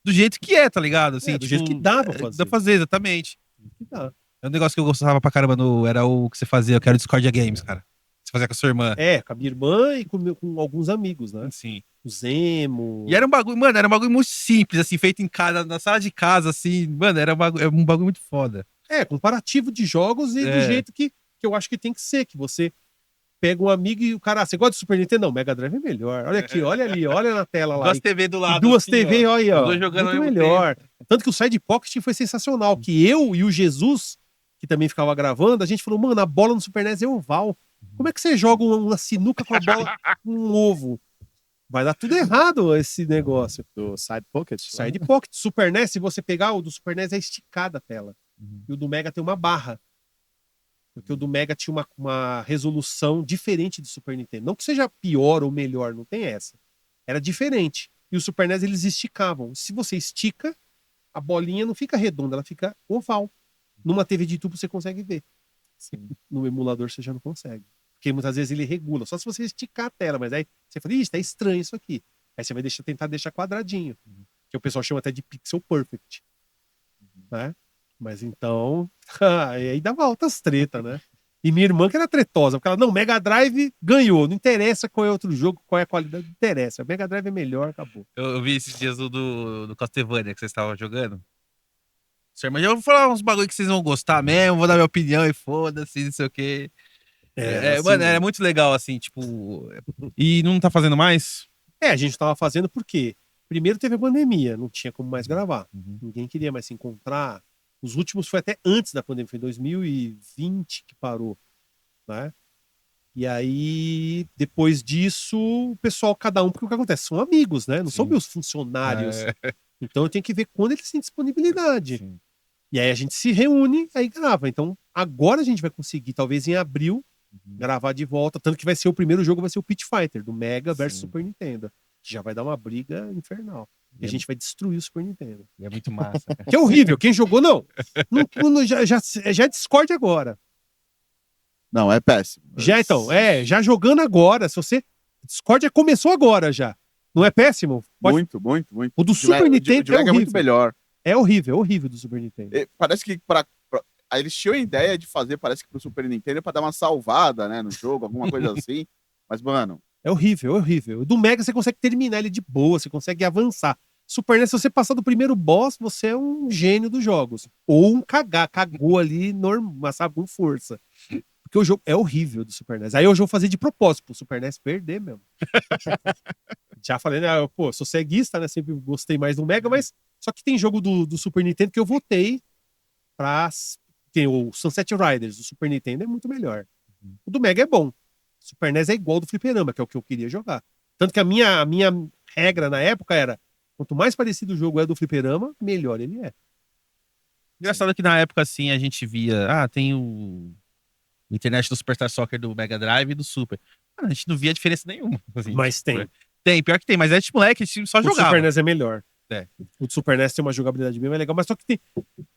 do jeito que é, tá ligado? Assim, Do jeito que dá pra fazer. Dá pra fazer, exatamente. Que dá. É um negócio que eu gostava pra caramba, era o que você fazia, que era o Discordia Games, cara. Você fazia com a sua irmã. Com a minha irmã e com alguns amigos, né? Sim. O Zemo. E era um bagulho, mano, era um bagulho muito simples, assim, feito em casa, na sala de casa, assim, mano, era um bagulho muito foda. Comparativo de jogos e do jeito que eu acho que tem que ser, que você pega um amigo e o cara, você gosta de Super Nintendo? Não, Mega Drive é melhor. Olha aqui, olha ali, olha na tela lá. Duas TV do lado. Duas assim, TV, olha aí, ó. Os dois jogando Muito ao mesmo melhor. Tanto que o Side Pocket foi sensacional, que eu e o Jesus que também ficava gravando, a gente falou, mano, a bola no Super NES é oval. Como é que você joga uma sinuca com a bola com um ovo? Vai dar tudo errado esse negócio. Do Side Pocket. Side Pocket. Super NES, se você pegar o do Super NES, é esticada a tela. E o do Mega tem uma barra. Porque o do Mega tinha uma resolução diferente do Super Nintendo. Não que seja pior ou melhor, não tem essa. Era diferente. E o Super NES, eles esticavam. Se você estica, a bolinha não fica redonda, ela fica oval. Numa TV de tubo você consegue ver. Sim. No emulador você já não consegue. Porque muitas vezes ele regula. Só se você esticar a tela. Mas aí você fala, tá estranho isso aqui. Aí você vai tentar deixar quadradinho. Que o pessoal chama até de pixel perfect. Né? Mas então... aí dava altas treta, né? E minha irmã que era tretosa. Porque ela, não, Mega Drive ganhou. Não interessa qual é outro jogo, qual é a qualidade. Não interessa. Mega Drive é melhor, acabou. Eu vi esses dias do Castlevania que vocês estavam jogando. Sua irmã, eu vou falar uns bagulho que vocês vão gostar mesmo, vou dar minha opinião e foda-se, não sei o quê. Assim, mano, era muito legal, assim, tipo... E não tá fazendo mais? a gente tava fazendo porque primeiro teve a pandemia, não tinha como mais gravar. Ninguém queria mais se encontrar. Os últimos foi até antes da pandemia, foi em 2020 que parou, né? E aí, depois disso, o pessoal, cada um, porque o que acontece? São amigos, né? Não são meus funcionários. Então eu tenho que ver quando eles têm disponibilidade. Sim. E aí a gente se reúne, aí grava. Então agora a gente vai conseguir, talvez em abril, gravar de volta. Tanto que vai ser o primeiro jogo, vai ser o Pit Fighter, do Mega versus Super Nintendo. Que já vai dar uma briga infernal. E a gente vai destruir o Super Nintendo. É muito massa, cara. Que é horrível. Quem jogou, não. Já Discord agora. Não, é péssimo. Já então, já jogando agora. Se você. Discord já começou agora já. Não é péssimo? Muito. O do Super Nintendo é muito melhor. É horrível do Super Nintendo. Parece que aí eles tinham a ideia de fazer, parece que pro Super Nintendo pra dar uma salvada, né, no jogo, alguma coisa assim. Mas, mano... É horrível. O do Mega você consegue terminar ele de boa, você consegue avançar. Super NES, se você passar do primeiro boss, você é um gênio dos jogos. Ou um cagou ali, normal, sabe, com força. Porque o jogo é horrível do Super NES. Aí hoje eu vou fazer de propósito pro Super NES perder mesmo. Já falei, né? Sou ceguista, né? Sempre gostei mais do Mega, mas só que tem jogo do Super Nintendo que eu votei pra... Tem o Sunset Riders do Super Nintendo, é muito melhor. O do Mega é bom. O Super NES é igual ao do Fliperama, que é o que eu queria jogar. Tanto que a minha regra na época era, quanto mais parecido o jogo é do Fliperama, melhor ele é. Engraçado que na época, assim, a gente via... tem o internet do Superstar Soccer do Mega Drive e do Super. A gente não via diferença nenhuma. Assim, Mas tem. Tem, pior que tem, mas é tipo moleque, a gente só jogava. O Super NES é melhor. É. O do Super NES tem uma jogabilidade bem mais legal, mas só que tem...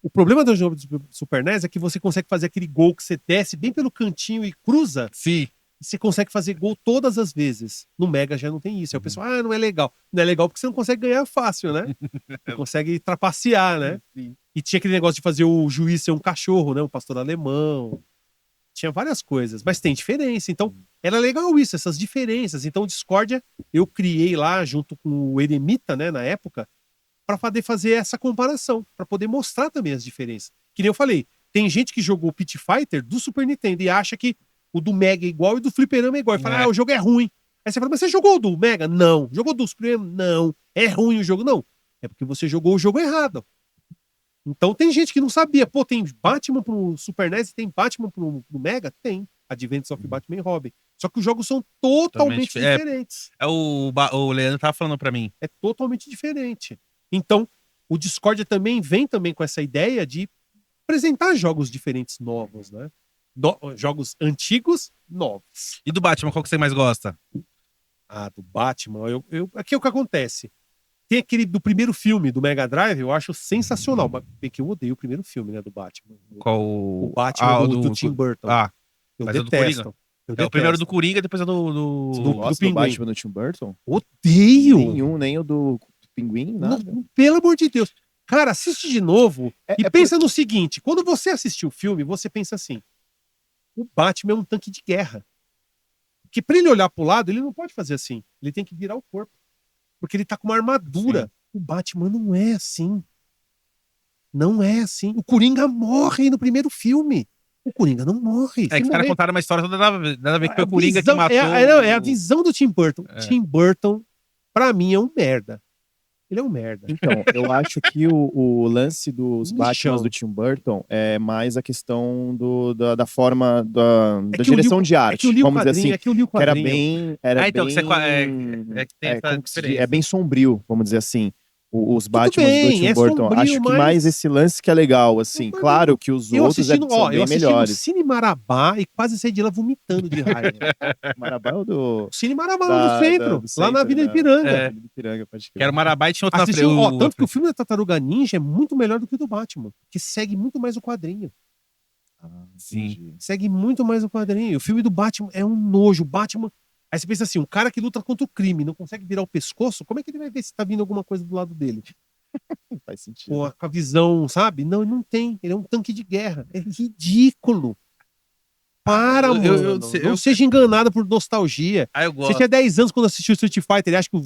O problema do jogo do Super NES é que você consegue fazer aquele gol que você desce bem pelo cantinho e cruza. Sim. E você consegue fazer gol todas as vezes. No Mega já não tem isso. Aí o pessoal, não é legal. Não é legal porque você não consegue ganhar fácil, né? Não consegue trapacear, né? Sim. E tinha aquele negócio de fazer o juiz ser um cachorro, né? Um pastor alemão. Tinha várias coisas, mas tem diferença. Então, era legal isso, essas diferenças. Então, o Discordia, eu criei lá junto com o Eremita, né, na época, para poder fazer essa comparação, para poder mostrar também as diferenças. Que nem eu falei, tem gente que jogou o Pit Fighter do Super Nintendo e acha que o do Mega é igual e o do Fliperama é igual. E fala, o jogo é ruim. Aí você fala, mas você jogou o do Mega? Não. Jogou do Fliperama? Não. É ruim o jogo? Não. É porque você jogou o jogo errado. Então tem gente que não sabia. Pô, tem Batman pro Super NES e tem Batman pro Mega? Tem. Adventures of Batman e Robin. Só que os jogos são totalmente diferentes. O Leandro tava falando pra mim. É totalmente diferente. Então, o Discordia também vem também com essa ideia de apresentar jogos diferentes novos, né? Jogos antigos, novos. E do Batman, qual que você mais gosta? Do Batman, aqui é o que acontece. Tem aquele do primeiro filme do Mega Drive, eu acho sensacional. Mas bem que eu odeio o primeiro filme, né, do Batman. Qual? O Batman do Tim Burton. Eu mas detesto. O primeiro do Coringa, depois é do Pinguim. Batman do Tim Burton? Odeio! Nem o do Pinguim, nada. Pelo amor de Deus. Cara, assiste de novo e pensa no seguinte. Quando você assistir o filme, você pensa assim. O Batman é um tanque de guerra. Porque pra ele olhar pro lado, ele não pode fazer assim. Ele tem que virar o corpo. Porque ele tá com uma armadura. Sim. O Batman não é assim. Não é assim. O Coringa morre no primeiro filme. O Coringa não morre. É que os caras contaram uma história toda nada a ver que foi o Coringa que matou. É a visão do Tim Burton. Tim Burton, pra mim, é um merda. Ele é um merda. Então, eu acho que o lance dos Um Batman lixão. do Tim Burton é mais a questão da forma da que eu li direção o- de É arte. que eu li o Vamos dizer quadrinho, assim, é que eu li o que era quadrinho. bem. Era então, bem, que é que tem essa como que se diz? diferença. É bem sombrio, vamos dizer assim. Os Tudo Batman do bem, Tim é Burton. sombrio, Acho que mas- mais esse lance que é legal, assim. Mas Claro que os Eu outros assisti, são bem eu assisti no melhores. Cine Marabá e quase saí de lá vomitando de raiva. Marabá é o do. Cine Marabá, lá no centro, do lá na centro, Avenida né? Ipiranga. É. Ipiranga, pode Que era o Marabá e tinha outro na Assisti, frente. ó, tanto que o filme da Tartaruga Ninja é muito melhor do que o do Batman, que segue muito mais o quadrinho. Sim. Entendi. Segue muito mais o quadrinho. O filme do Batman é um nojo. O Batman. Aí você pensa assim: um cara que luta contra o crime não consegue virar o pescoço, como é que ele vai ver se tá vindo alguma coisa do lado dele? Faz sentido. Com a visão, sabe? Não, ele não tem. Ele é um tanque de guerra. É ridículo. Para, mano. Não seja enganado por nostalgia. Ah, eu Você gosto. tinha 10 anos quando assistiu Street Fighter e acha que o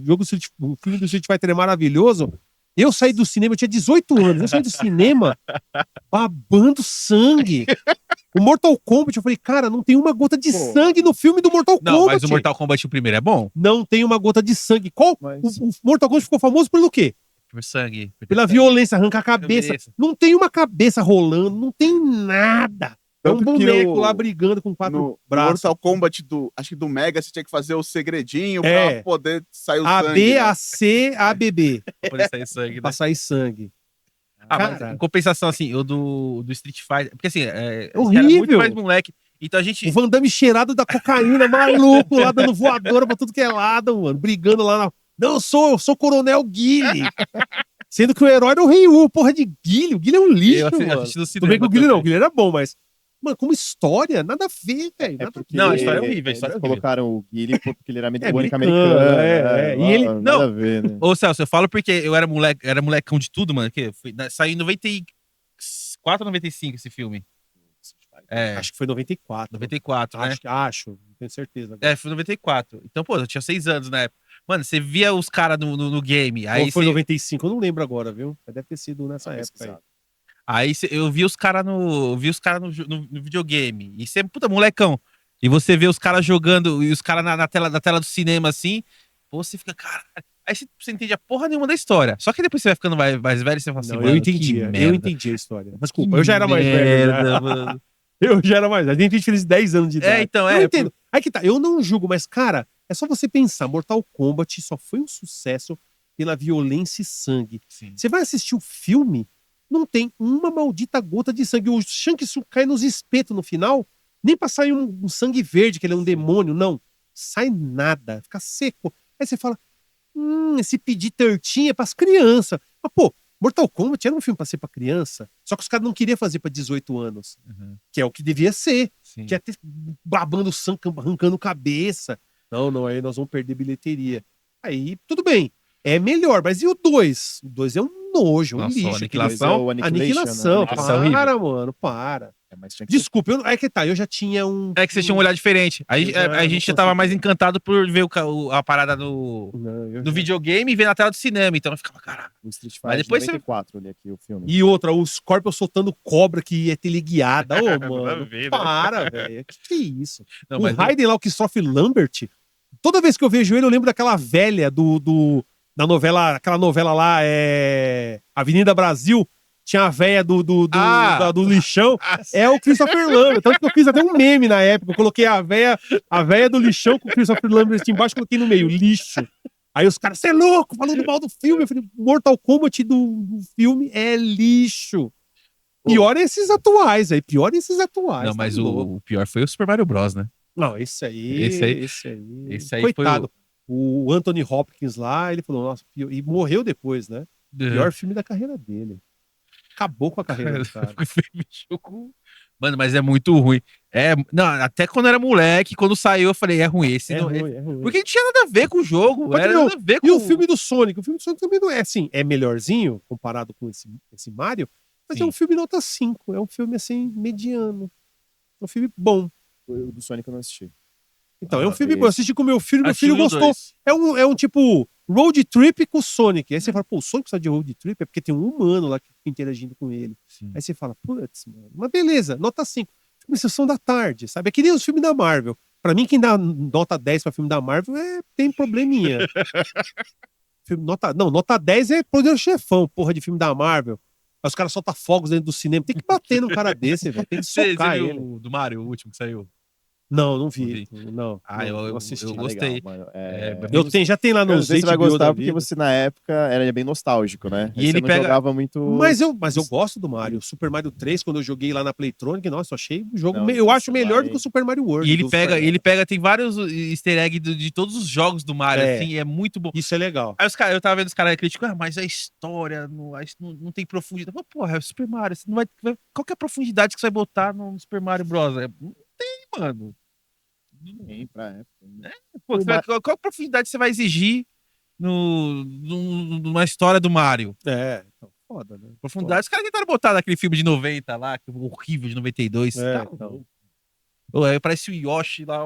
filme do Street Fighter é maravilhoso. Eu saí do cinema, eu tinha 18 anos. Eu saí do cinema babando sangue. O Mortal Kombat, eu falei, cara, não tem uma gota de sangue no filme do Mortal Não, Kombat. mas o Mortal Kombat o primeiro é bom. Não tem uma gota de sangue. Qual? Mas- O Mortal Kombat ficou famoso pelo quê? Por sangue. Pela violência, arrancar a cabeça. Cabeça. Não tem uma cabeça rolando, não tem nada. É um Tanto que boneco no- lá brigando com 4 No braços. Mortal Kombat acho que do Mega, você tinha que fazer o segredinho É. pra poder sair o A, sangue. B, né? A, C, A, B, B. Pra poder sair sangue, né? Pra sair sangue. Ah, mas Cara. em compensação, assim, o do Street Fighter. Porque assim, era Horrível. muito mais moleque. Então a gente. O Van Damme cheirado da cocaína, maluco, lá dando voadora pra tudo que é lado, mano. Brigando lá na... Não, eu sou Coronel Guile. Sendo que o herói era o Ryu, porra de Guile. O Guile é um lixo, Eu mano. assisti no Tudo bem que o cinema Guile não, o também. Guile era bom, mas... Mano, como história, nada a ver, velho. É Nada porque Não, a história é horrível, a história é eles horrível. colocaram o Guile porque ele era É único americano, americano. é. E ele- Nada Não. a ver, né? Ô, Celso, eu falo porque eu era molecão de tudo, mano. Que saiu em 94 ou 95 esse filme. É, Acho que foi 94. 94, né? Acho, não tenho certeza. É, foi 94. Então, pô, eu tinha 6 anos na época. Mano, você via os caras no game. Aí Ou foi você, 95, eu não lembro agora, viu? Mas deve ter sido nessa Tá época aí. pesquisado. eu vi os caras no videogame. E você, puta, molecão. E você vê os caras jogando, e os caras na tela do cinema assim. Pô, você fica, caralho. Aí você entende a porra nenhuma da história. Só que depois você vai ficando mais velho e você fala assim, Não, mano, eu que entendi, merda. eu entendi a história. Desculpa, eu já era mais velho. merda, Já. mano. Eu já era mais velho. A gente fez 10 anos de idade. Então, Eu entendo. Aí que tá, eu não julgo, mas, cara, é só você pensar. Mortal Kombat só foi um sucesso pela violência e sangue. Sim. Você vai assistir o filme, não tem uma maldita gota de sangue. O Shang Tsung cai nos espetos no final, nem pra sair um sangue verde, que ele é um demônio, não. Sai nada, fica seco. Aí você fala, esse PG-13 é pras crianças. Mas, pô, Mortal Kombat era um filme pra ser pra criança, só que os caras não queriam fazer pra 18 anos, Uhum, que é o que devia ser. sim. Que ia ter babando sangue, arrancando cabeça. Não, aí nós vamos perder bilheteria. Aí, tudo bem. É melhor, mas e o 2? O 2 é um nojo, um Nossa, lixo. o aquele Aniquilação? O Aniquilação. né? Nossa, é horrível. Para, mano, para. É, mas tinha que ser- Desculpa, é que tá, eu já tinha um... É que você tinha um olhar diferente. Aí Eu já a gente já não tava consigo. mais encantado por ver a parada no Não, eu já- videogame e ver na tela do cinema. Então eu ficava, caralho. O Street Mas Fighter depois de 94, ali aqui, o filme. E outra, o Scorpion soltando cobra que ia ter ligueada. Ô, Nada a mano, ver, né? para, velho. Que é isso? Não, O mas Raiden lá, o Christopher Lambert, toda vez que eu vejo ele, eu lembro daquela velha da novela, aquela novela lá, Avenida Brasil, tinha a velha do lixão, é o Christopher Lambert. Tanto que eu fiz até um meme na época, eu coloquei a velha do lixão com o Christopher Lambert embaixo, coloquei no meio, lixo. Aí os caras, você é louco, falando mal do filme. Eu falei, Mortal Kombat do filme é lixo. Pior é esses atuais aí, não, tá mas louco. o pior foi o Super Mario Bros, né? Não, esse aí. Esse aí Coitado. O Anthony Hopkins lá, ele falou, nossa, e morreu depois, né? Pior filme da carreira dele. Acabou com a carreira do cara. Mexeu com- Mano, mas é muito ruim. Não, até quando eu era moleque, quando saiu, eu falei, é ruim. Esse É não, ruim, é ruim. Porque não tinha nada a ver com o jogo. Mas Era não, nada a ver com E o filme do Sonic? O filme do Sonic também não é assim, é melhorzinho comparado com esse Mario, mas Sim. é um filme nota 5. É um filme assim, mediano. É um filme bom. O do Sonic eu não assisti. Então, é um Ah, filme esse. bom. Eu assisti com meu filho Assistiu os gostou. dois. É um tipo road trip com o Sonic. Aí você fala, pô, o Sonic precisa de road trip? É porque tem um humano lá que fica interagindo com ele. Sim. Aí você fala, putz, mano, mas beleza, nota 5. Filme Sessão da Tarde, sabe? É que nem os filmes da Marvel. Pra mim, quem dá nota 10 pra filme da Marvel tem probleminha. Filme nota 10 é Poderoso Chefão, porra de filme da Marvel. Aí os caras soltam fogos dentro do cinema. Tem que bater num cara desse, velho. Tem que Você socar viu ele. o do Mario, o último que saiu? Não vi. Não, Ah, eu assisti. gostei. Legal, mano. Já tem lá Eu no não sei se você vai HBO gostar, da porque vida. você na época era bem nostálgico, né? E Aí ele você não pega- jogava muito. Mas eu gosto do Mario. Super Mario 3, quando eu joguei lá na Playtronic, nossa, eu achei o jogo. Não, Eu acho você melhor vai- do que o Super Mario World. E ele do Super pega, NES. ele pega, tem vários easter eggs de todos os jogos do Mario, É. assim, é muito bom. Isso é legal. Aí eu tava vendo os caras criticando, mas a história não tem profundidade. Mas, porra, é o Super Mario. Você não qual que é a profundidade que você vai botar no Super Mario Bros? Não tem, mano. Sim, pra época, né? Pô, qual profundidade você vai exigir numa história do Mario? Então, foda, né? Profundidade, os caras tentaram botar naquele filme de 90 lá, que é horrível, de 92. Tá Então. louco. Ô, aí parece o Yoshi lá.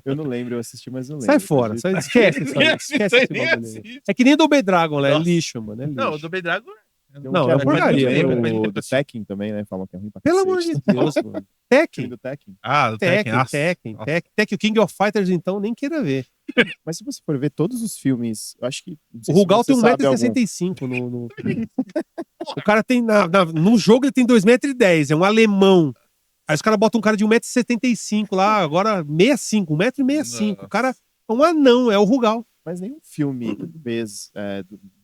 Eu não lembro, eu assisti, mas não lembro. Sai fora, esquece isso aí, esquece esse bagulho aí. É que nem Double Dragon, né? É Nossa. lixo, mano. É lixo. Não, o do Dragon. Não, é porcaria, O do Tekken também, né? Falam que é ruim pra Pelo cacete. amor de Deus, mano. Filme Tekken. do Tekken. Ah, do Tekken. Tekken. O King of Fighters, então, nem queira ver. Mas se você for ver todos os filmes, eu acho que. não O sei se Rugal você tem sabe 1,65m no... O cara tem. No jogo ele tem 2,10m, é um alemão. Aí os caras botam um cara de 1,75m lá, agora 65, 1,65m. O cara é um anão, é o Rugal. Mas nenhum filme fez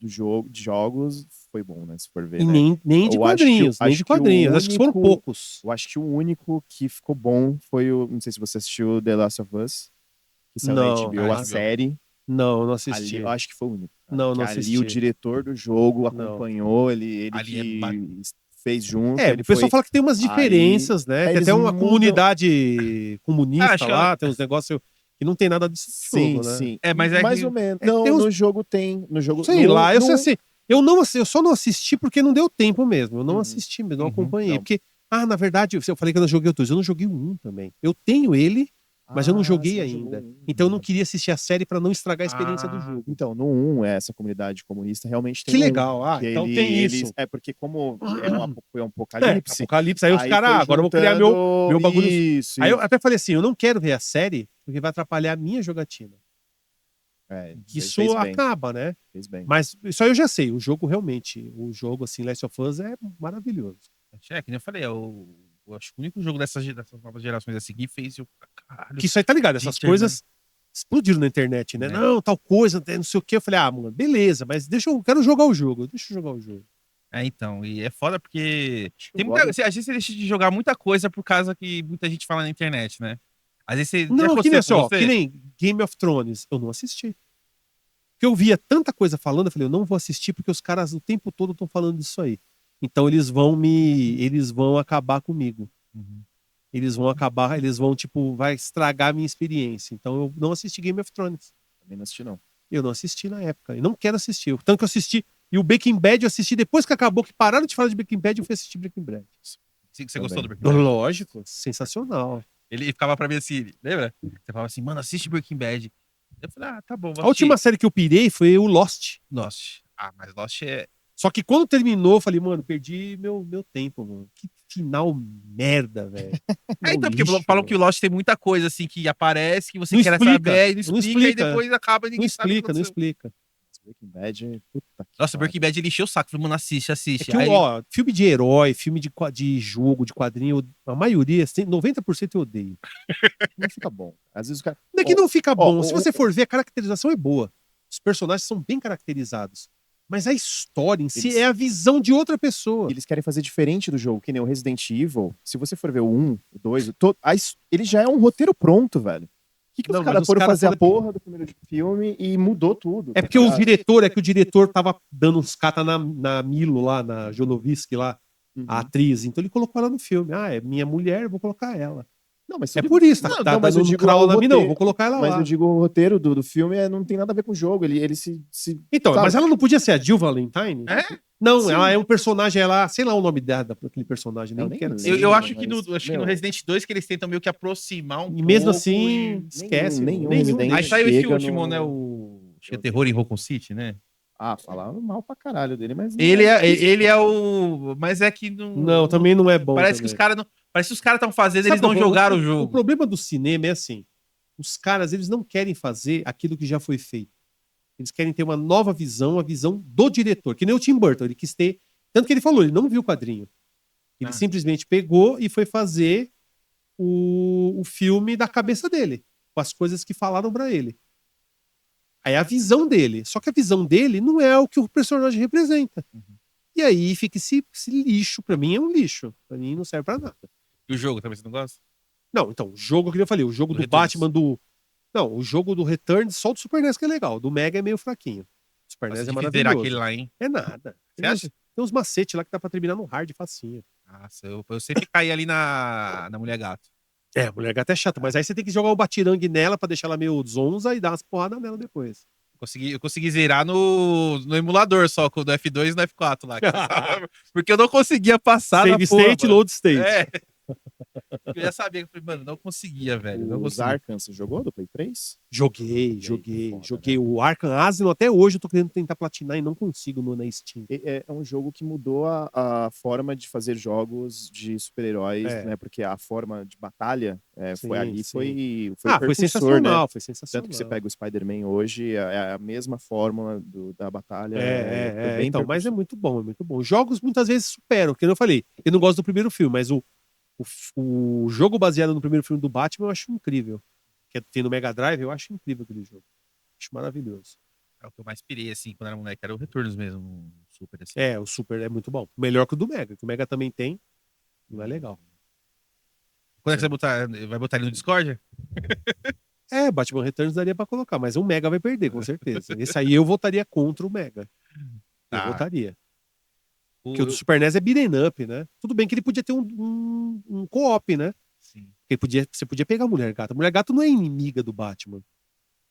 do jogo, de jogos foi bom, né? Se for ver. E Né? nem de Eu acho quadrinhos, que- nem acho de que o quadrinhos. Acho que foram único- poucos. Eu acho que o único que ficou bom foi o. Não sei se você assistiu The Last of Us. Que saiu na Não, HBO, a HBO. série. Não assisti. Ali, eu acho que foi o único. cara. Não Que assisti. Ali o diretor do jogo Não. acompanhou, ele Ali é que ba- fez junto. O pessoal fala que tem umas diferenças, né? Tem eles até uma mudam- comunidade comunista Acho que lá, tem uns negócios que não tem nada disso no Sim, jogo, né? sim. É, mas é mais que- ou menos. é, Não, tem uns- no jogo tem. No jogo, Sei no- lá, eu no- sei assim, eu só não assisti porque não deu tempo mesmo. Eu não assisti mesmo, não acompanhei. Não. Porque, na verdade, eu falei que eu não joguei o 2, eu não joguei o 1 também. Eu tenho ele, mas eu não joguei você ainda. jogou um. Então eu não queria assistir a série pra não estragar a experiência do jogo. Então, no 1, essa comunidade comunista realmente tem Que um, legal, que então tem isso. É porque como foi um É, apocalipse, Apocalipse, aí os aí caras, foi agora eu vou criar juntando- meu bagulho. Isso, Aí eu até falei assim, eu não quero ver a série porque vai atrapalhar a minha jogatina. Isso fez bem, acaba, né? fez bem. Mas isso aí eu já sei, o jogo realmente, o jogo assim, Last of Us é maravilhoso. É, que nem eu falei, eu acho que o único jogo dessas novas gerações assim que fez eu. Caralho. Que isso aí tá ligado, essas Internet. coisas explodiram na internet, né? É. Não, tal coisa, não sei o que. Eu falei, mano, beleza, mas quero jogar o jogo, deixa eu jogar o jogo. É, então, e é foda porque tem Eu muita, gosto- às vezes você deixa de jogar muita coisa por causa que muita gente fala na internet, né? Às vezes você. já Não, que aconteceu nem assim, com ó, você? que nem Game of Thrones, eu não assisti. Porque eu via tanta coisa falando, eu falei, eu não vou assistir porque os caras o tempo todo estão falando disso aí. Então eles vão acabar comigo. Uhum. Eles vão, tipo, vai estragar a minha experiência. Então eu não assisti Game of Thrones. Também não assisti, não. Eu não assisti na época. E não quero assistir. Tanto que eu assisti. E o Breaking Bad eu assisti depois que acabou, que pararam de falar de Breaking Bad, eu fui assistir Breaking Bad. Você Também. gostou do Breaking Bad? Lógico, sensacional. Ele ficava pra mim assim, lembra? Você falava assim, mano, assiste Breaking Bad. Eu falei, tá bom, vou A última série que eu pirei foi o Lost. Lost. Mas Lost é. Só que quando terminou, eu falei, mano, perdi meu tempo, mano. Que final merda, velho. Então, porque falam que o Lost tem muita coisa assim que aparece, que você Não quer explica, saber, e não não explica, e explica. depois acaba e Não ninguém sabe o que explica, não aconteceu. explica. Breaking Bad, puta que Nossa, o pariu. Breaking Bad ele encheu o saco. Falei, mano, assiste. É que, Aí, ó, filme de herói, filme de jogo, de quadrinho, a maioria, 90% eu odeio. Não fica bom. Às vezes o cara. Não é que não fica bom. Se ó, você for ver, a caracterização é boa. Os personagens são bem caracterizados. Mas a história em si Eles- é a visão de outra pessoa. Eles querem fazer diferente do jogo, que nem o Resident Evil. Se você for ver o 1, o 2, ele já é um roteiro pronto, velho. O que Não, os mas caras os foram caras fazer a foram- porra do primeiro filme e mudou tudo? É porque o diretor tava dando uns cata na Milo lá, na Jonovisk lá, Uhum. a atriz. Então ele colocou ela no filme. É minha mulher, eu vou colocar ela. Não, mas É por isso, tá, Não, tá não, mas dando eu um digo crawl o na mina, não, roteiro. vou colocar ela Mas lá. eu digo, o roteiro do filme não tem nada a ver com o jogo. Ele se Então, sabe? mas ela não podia ser a Jill Valentine? É? Não, Sim. ela é um personagem, ela, sei lá o nome daquele personagem, Eu nem nem quero lembro. dizer. eu Sim, acho que mas, no Resident 2 que eles tentam meio que aproximar um E mesmo pouco assim, esquece. nenhum nenhum. Resident Aí saiu esse chega último, no- né? Acho que é Terror em Raccoon City, né? falaram mal pra caralho dele, mas... Ele é o. Mas é que não. Não, também não é bom. Parece que também. os caras não. Parece que os caras estão fazendo, Sabe eles não qual é jogaram o O jogo. problema do cinema é assim, os caras, eles não querem fazer aquilo que já foi feito. Eles querem ter uma nova visão, a visão do diretor, que nem o Tim Burton. Ele quis ter. Tanto que ele falou, ele não viu o quadrinho. Ele simplesmente pegou e foi fazer o filme da cabeça dele, com as coisas que falaram pra ele. Aí a visão dele. Só que a visão dele não é o que o personagem representa. E aí fica esse lixo. Pra mim é um lixo. Pra mim não serve pra nada. E o jogo também você não gosta? Não, então, o jogo que eu falei, o jogo Do do Returns. Batman do. Não, o jogo do Returns, só do Super NES que é legal. Do Mega é meio fraquinho. O Super NES Nossa, é difícil zerar maravilhoso. aquele lá, hein? É nada. Você acha? Tem uns macetes lá que dá pra terminar no hard facinho. Nossa, eu sempre caí ali na Mulher Gato. É, a mulher gata é chata, mas aí você tem que jogar um batirangue nela pra deixar ela meio zonza e dar umas porradas nela depois. Eu consegui zerar no emulador só, com o do F2 e no F4 lá. Porque eu não conseguia passar Save na porra, state, mano. load state. É. Eu já sabia, eu falei, mano, não conseguia, velho. Não O conseguia. Zarkan, você jogou do Play 3? Joguei. Foda, né? O Arkham Asylum até hoje eu tô querendo tentar platinar e não consigo na Steam. É um jogo que mudou a forma de fazer jogos de super-heróis, É. né? Porque a forma de batalha Sim, foi ali, sim. foi Foi precursor, sensacional, né? foi sensacional. Tanto que você pega o Spider-Man hoje, é a mesma fórmula da batalha. foi bem Então, mas é precursor. muito bom, é muito bom. Os jogos muitas vezes superam, que eu falei. Eu não gosto do primeiro filme, mas o jogo baseado no primeiro filme do Batman eu acho incrível. Que tem no Mega Drive, eu acho incrível aquele jogo. Acho maravilhoso. É o que eu mais pirei, assim, quando era moleque. Era o Returns mesmo, no Super, assim. É, o Super é muito bom. Melhor que o do Mega, que o Mega também tem. Não é legal. Quando é que você vai botar ele no Discord? É, Batman Returns daria pra colocar, mas o Mega vai perder, com certeza. Esse aí eu votaria contra o Mega. Eu Tá. votaria. Porque o do Super NES é beat'em up, né? Tudo bem que ele podia ter um co-op, né? Sim. Porque você podia pegar a Mulher Gato. A Mulher Gato não é inimiga do Batman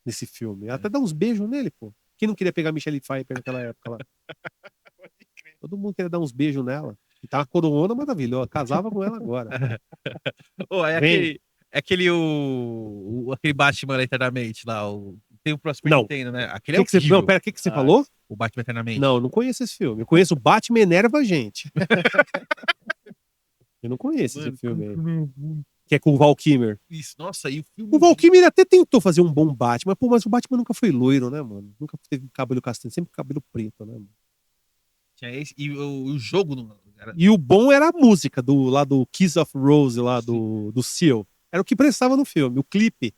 nesse filme. Ela até dá uns beijos nele, pô. Quem não queria pegar a Michelle Pfeiffer naquela época lá? Todo mundo queria dar uns beijos nela. E tá uma coroona maravilhosa. Casava com ela agora. Ô, é Vem. aquele Batman lá, Eternamente, lá. Tem o pro Super Não. Nintendo, né? Aquele é Que você, horrível. não, pera, o que você falou? O Batman Eternamente. Não, eu não conheço esse filme. Eu conheço o Batman Enerva a Gente. Eu não conheço esse filme aí. Que é com o Val Kilmer. Isso, nossa, e o filme. O Val Kilmer até tentou fazer um bom Batman, pô, mas o Batman nunca foi loiro, né, mano? Nunca teve cabelo castanho, sempre cabelo preto, né, mano? Tinha esse, e o jogo era. E o bom era a música lá do Kiss of Rose, lá do Seal. Era o que prestava no filme, o clipe.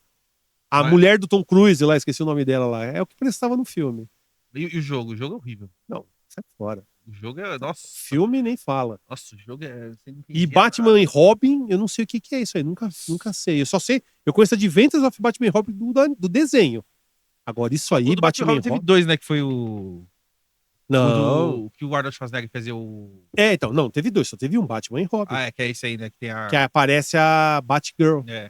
A Mas- mulher do Tom Cruise lá, esqueci o nome dela lá. É o que prestava no filme. E o jogo? O jogo é horrível. Não, sai fora. O jogo é. Nossa. Filme nem fala. Nossa, o jogo é. você não E entendia Batman nada. e Robin, eu não sei o que é isso aí. Nunca sei. Eu só sei. Eu conheço Adventures of Batman e Robin do desenho. Agora, isso aí, O do Batman e Robin teve Robin. dois, né? Que foi o. Não. O que o Arnold Schwarzenegger fazia o. É, então, não, teve dois. Só teve um Batman e Robin. Ah, é que é esse aí, né? Que tem a. Que aparece a Batgirl, É,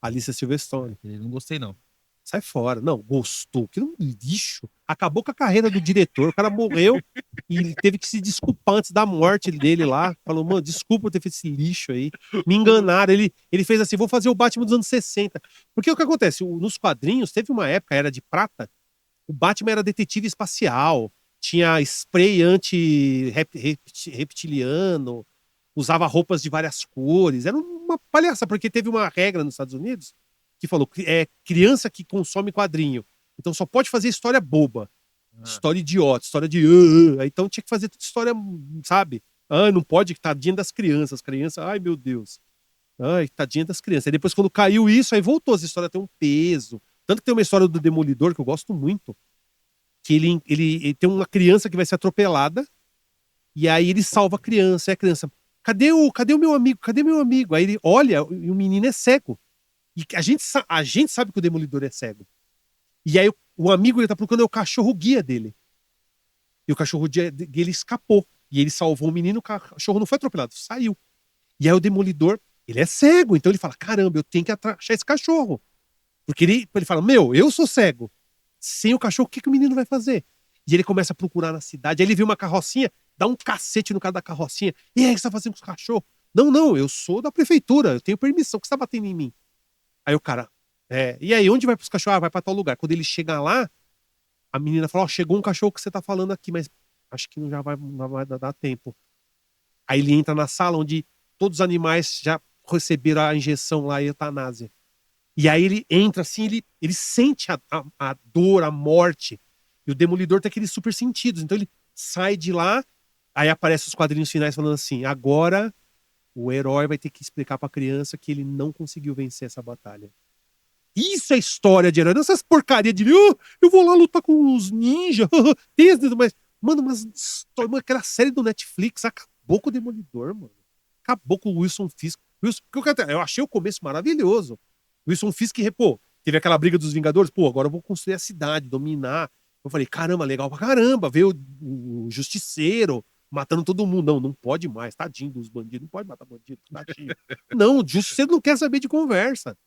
Alicia Silverstone. eu não gostei, não. Sai fora. Não, gostou. Que lixo. Acabou com a carreira do diretor. O cara morreu e ele teve que se desculpar antes da morte dele lá. Falou, mano, desculpa por ter feito esse lixo aí. Me enganaram. Ele fez assim, vou fazer o Batman dos anos 60. Porque o que acontece? Nos quadrinhos, teve uma época, era de prata, o Batman era detetive espacial, tinha spray anti-reptiliano, usava roupas de várias cores. Era uma palhaça, porque teve uma regra nos Estados Unidos que falou que é criança que consome quadrinho. Então só pode fazer história boba. História idiota, história de. Então tinha que fazer tudo história, sabe? Não pode, tadinha das crianças. Criança, ai meu Deus. Ai, tadinha das crianças. Aí depois, quando caiu isso, aí voltou. Essa história tem um peso. Tanto que tem uma história do Demolidor que eu gosto muito. Que ele tem uma criança que vai ser atropelada. E aí ele salva a criança. E a criança, cadê o meu amigo? Cadê meu amigo? Aí ele olha e o menino é cego. E a gente sabe que o Demolidor é cego. E aí o amigo ele tá procurando o cachorro guia dele. E o cachorro guia dele escapou. E ele salvou o menino, o cachorro não foi atropelado, saiu. E aí o Demolidor, ele é cego, então ele fala, caramba, eu tenho que achar esse cachorro. Porque ele fala, eu sou cego. Sem o cachorro, o que o menino vai fazer? E ele começa a procurar na cidade. Aí ele vê uma carrocinha, dá um cacete no cara da carrocinha. E aí, o que você tá fazendo com os cachorros? Não, eu sou da prefeitura, eu tenho permissão, o que você tá batendo em mim? Aí o cara, e aí, onde vai pros cachorros? Vai pra tal lugar. Quando ele chega lá, a menina fala, chegou um cachorro que você tá falando aqui, mas acho que não vai dar tempo. Aí ele entra na sala onde todos os animais já receberam a injeção lá, a eutanásia. E aí ele entra assim, ele sente a dor, a morte. E o Demolidor tem aqueles super sentidos. Então ele sai de lá, aí aparecem os quadrinhos finais falando assim: agora o herói vai ter que explicar pra criança que ele não conseguiu vencer essa batalha. Isso é história de herói. Não essas porcaria de eu vou lá lutar com os ninjas. Mas, mano, aquela série do Netflix acabou com o Demolidor, mano. Acabou com o Wilson Fisk. Eu achei o começo maravilhoso. Wilson Fisk, pô, teve aquela briga dos Vingadores. Pô, agora eu vou construir a cidade, dominar. Eu falei, caramba, legal pra caramba. Veio o Justiceiro matando todo mundo. Não pode mais. Tadinho dos bandidos. Não pode matar bandido. Tadinho. Não, o Justiceiro não quer saber de conversa.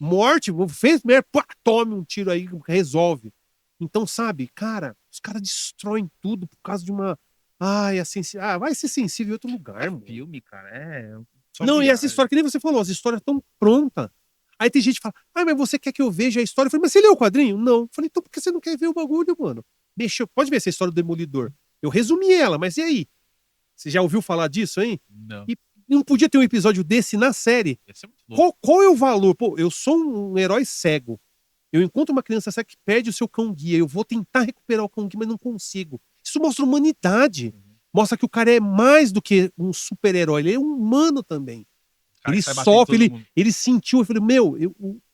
Morte, fez merda, tome um tiro aí, resolve. Então, sabe, cara, os caras destroem tudo por causa de uma. Ai, vai ser sensível em outro lugar, mano. Filme, cara, Não, e essa história, que nem você falou, as histórias estão prontas. Aí tem gente que fala, mas você quer que eu veja a história? Eu falei, mas você leu o quadrinho? Não. Eu falei, então por que você não quer ver o bagulho, mano? Pode ver essa história do Demolidor. Eu resumi ela, mas e aí? Você já ouviu falar disso, hein? Não. E não podia ter um episódio desse na série? Esse é muito louco. Qual é o valor? Pô, eu sou um herói cego. Eu encontro uma criança cega que perde o seu cão-guia. Eu vou tentar recuperar o cão-guia, mas não consigo. Isso mostra humanidade. Mostra que o cara é mais do que um super-herói. Ele é um humano também. Cara, Ele sai batendo em sofre, todo mundo. ele sentiu. Eu falei,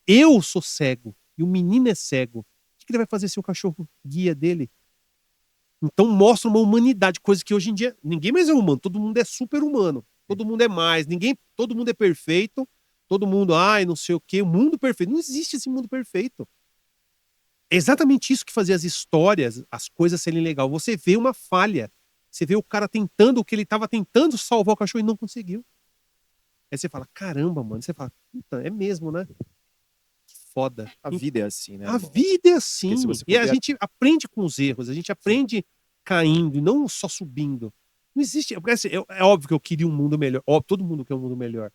eu sou cego. E o menino é cego. O que ele vai fazer se o cachorro guia dele? Então mostra uma humanidade, coisa que hoje em dia ninguém mais é humano. Todo mundo é super-humano. Todo mundo é mais. Todo mundo é perfeito. Todo mundo, não sei o quê. O mundo perfeito. Não existe esse mundo perfeito. É exatamente isso que fazia as histórias, as coisas serem legais. Você vê uma falha. Você vê o cara tentando o que ele estava tentando salvar o cachorro e não conseguiu. Aí você fala, caramba, mano. Você fala, puta, é mesmo, né? Que foda. A vida é assim, né? A irmão? vida é assim. Porque se você E a puder- gente aprende com os erros. A gente aprende caindo e não só subindo. Não existe. Porque, assim, é óbvio que eu queria um mundo melhor. Óbvio, todo mundo quer um mundo melhor.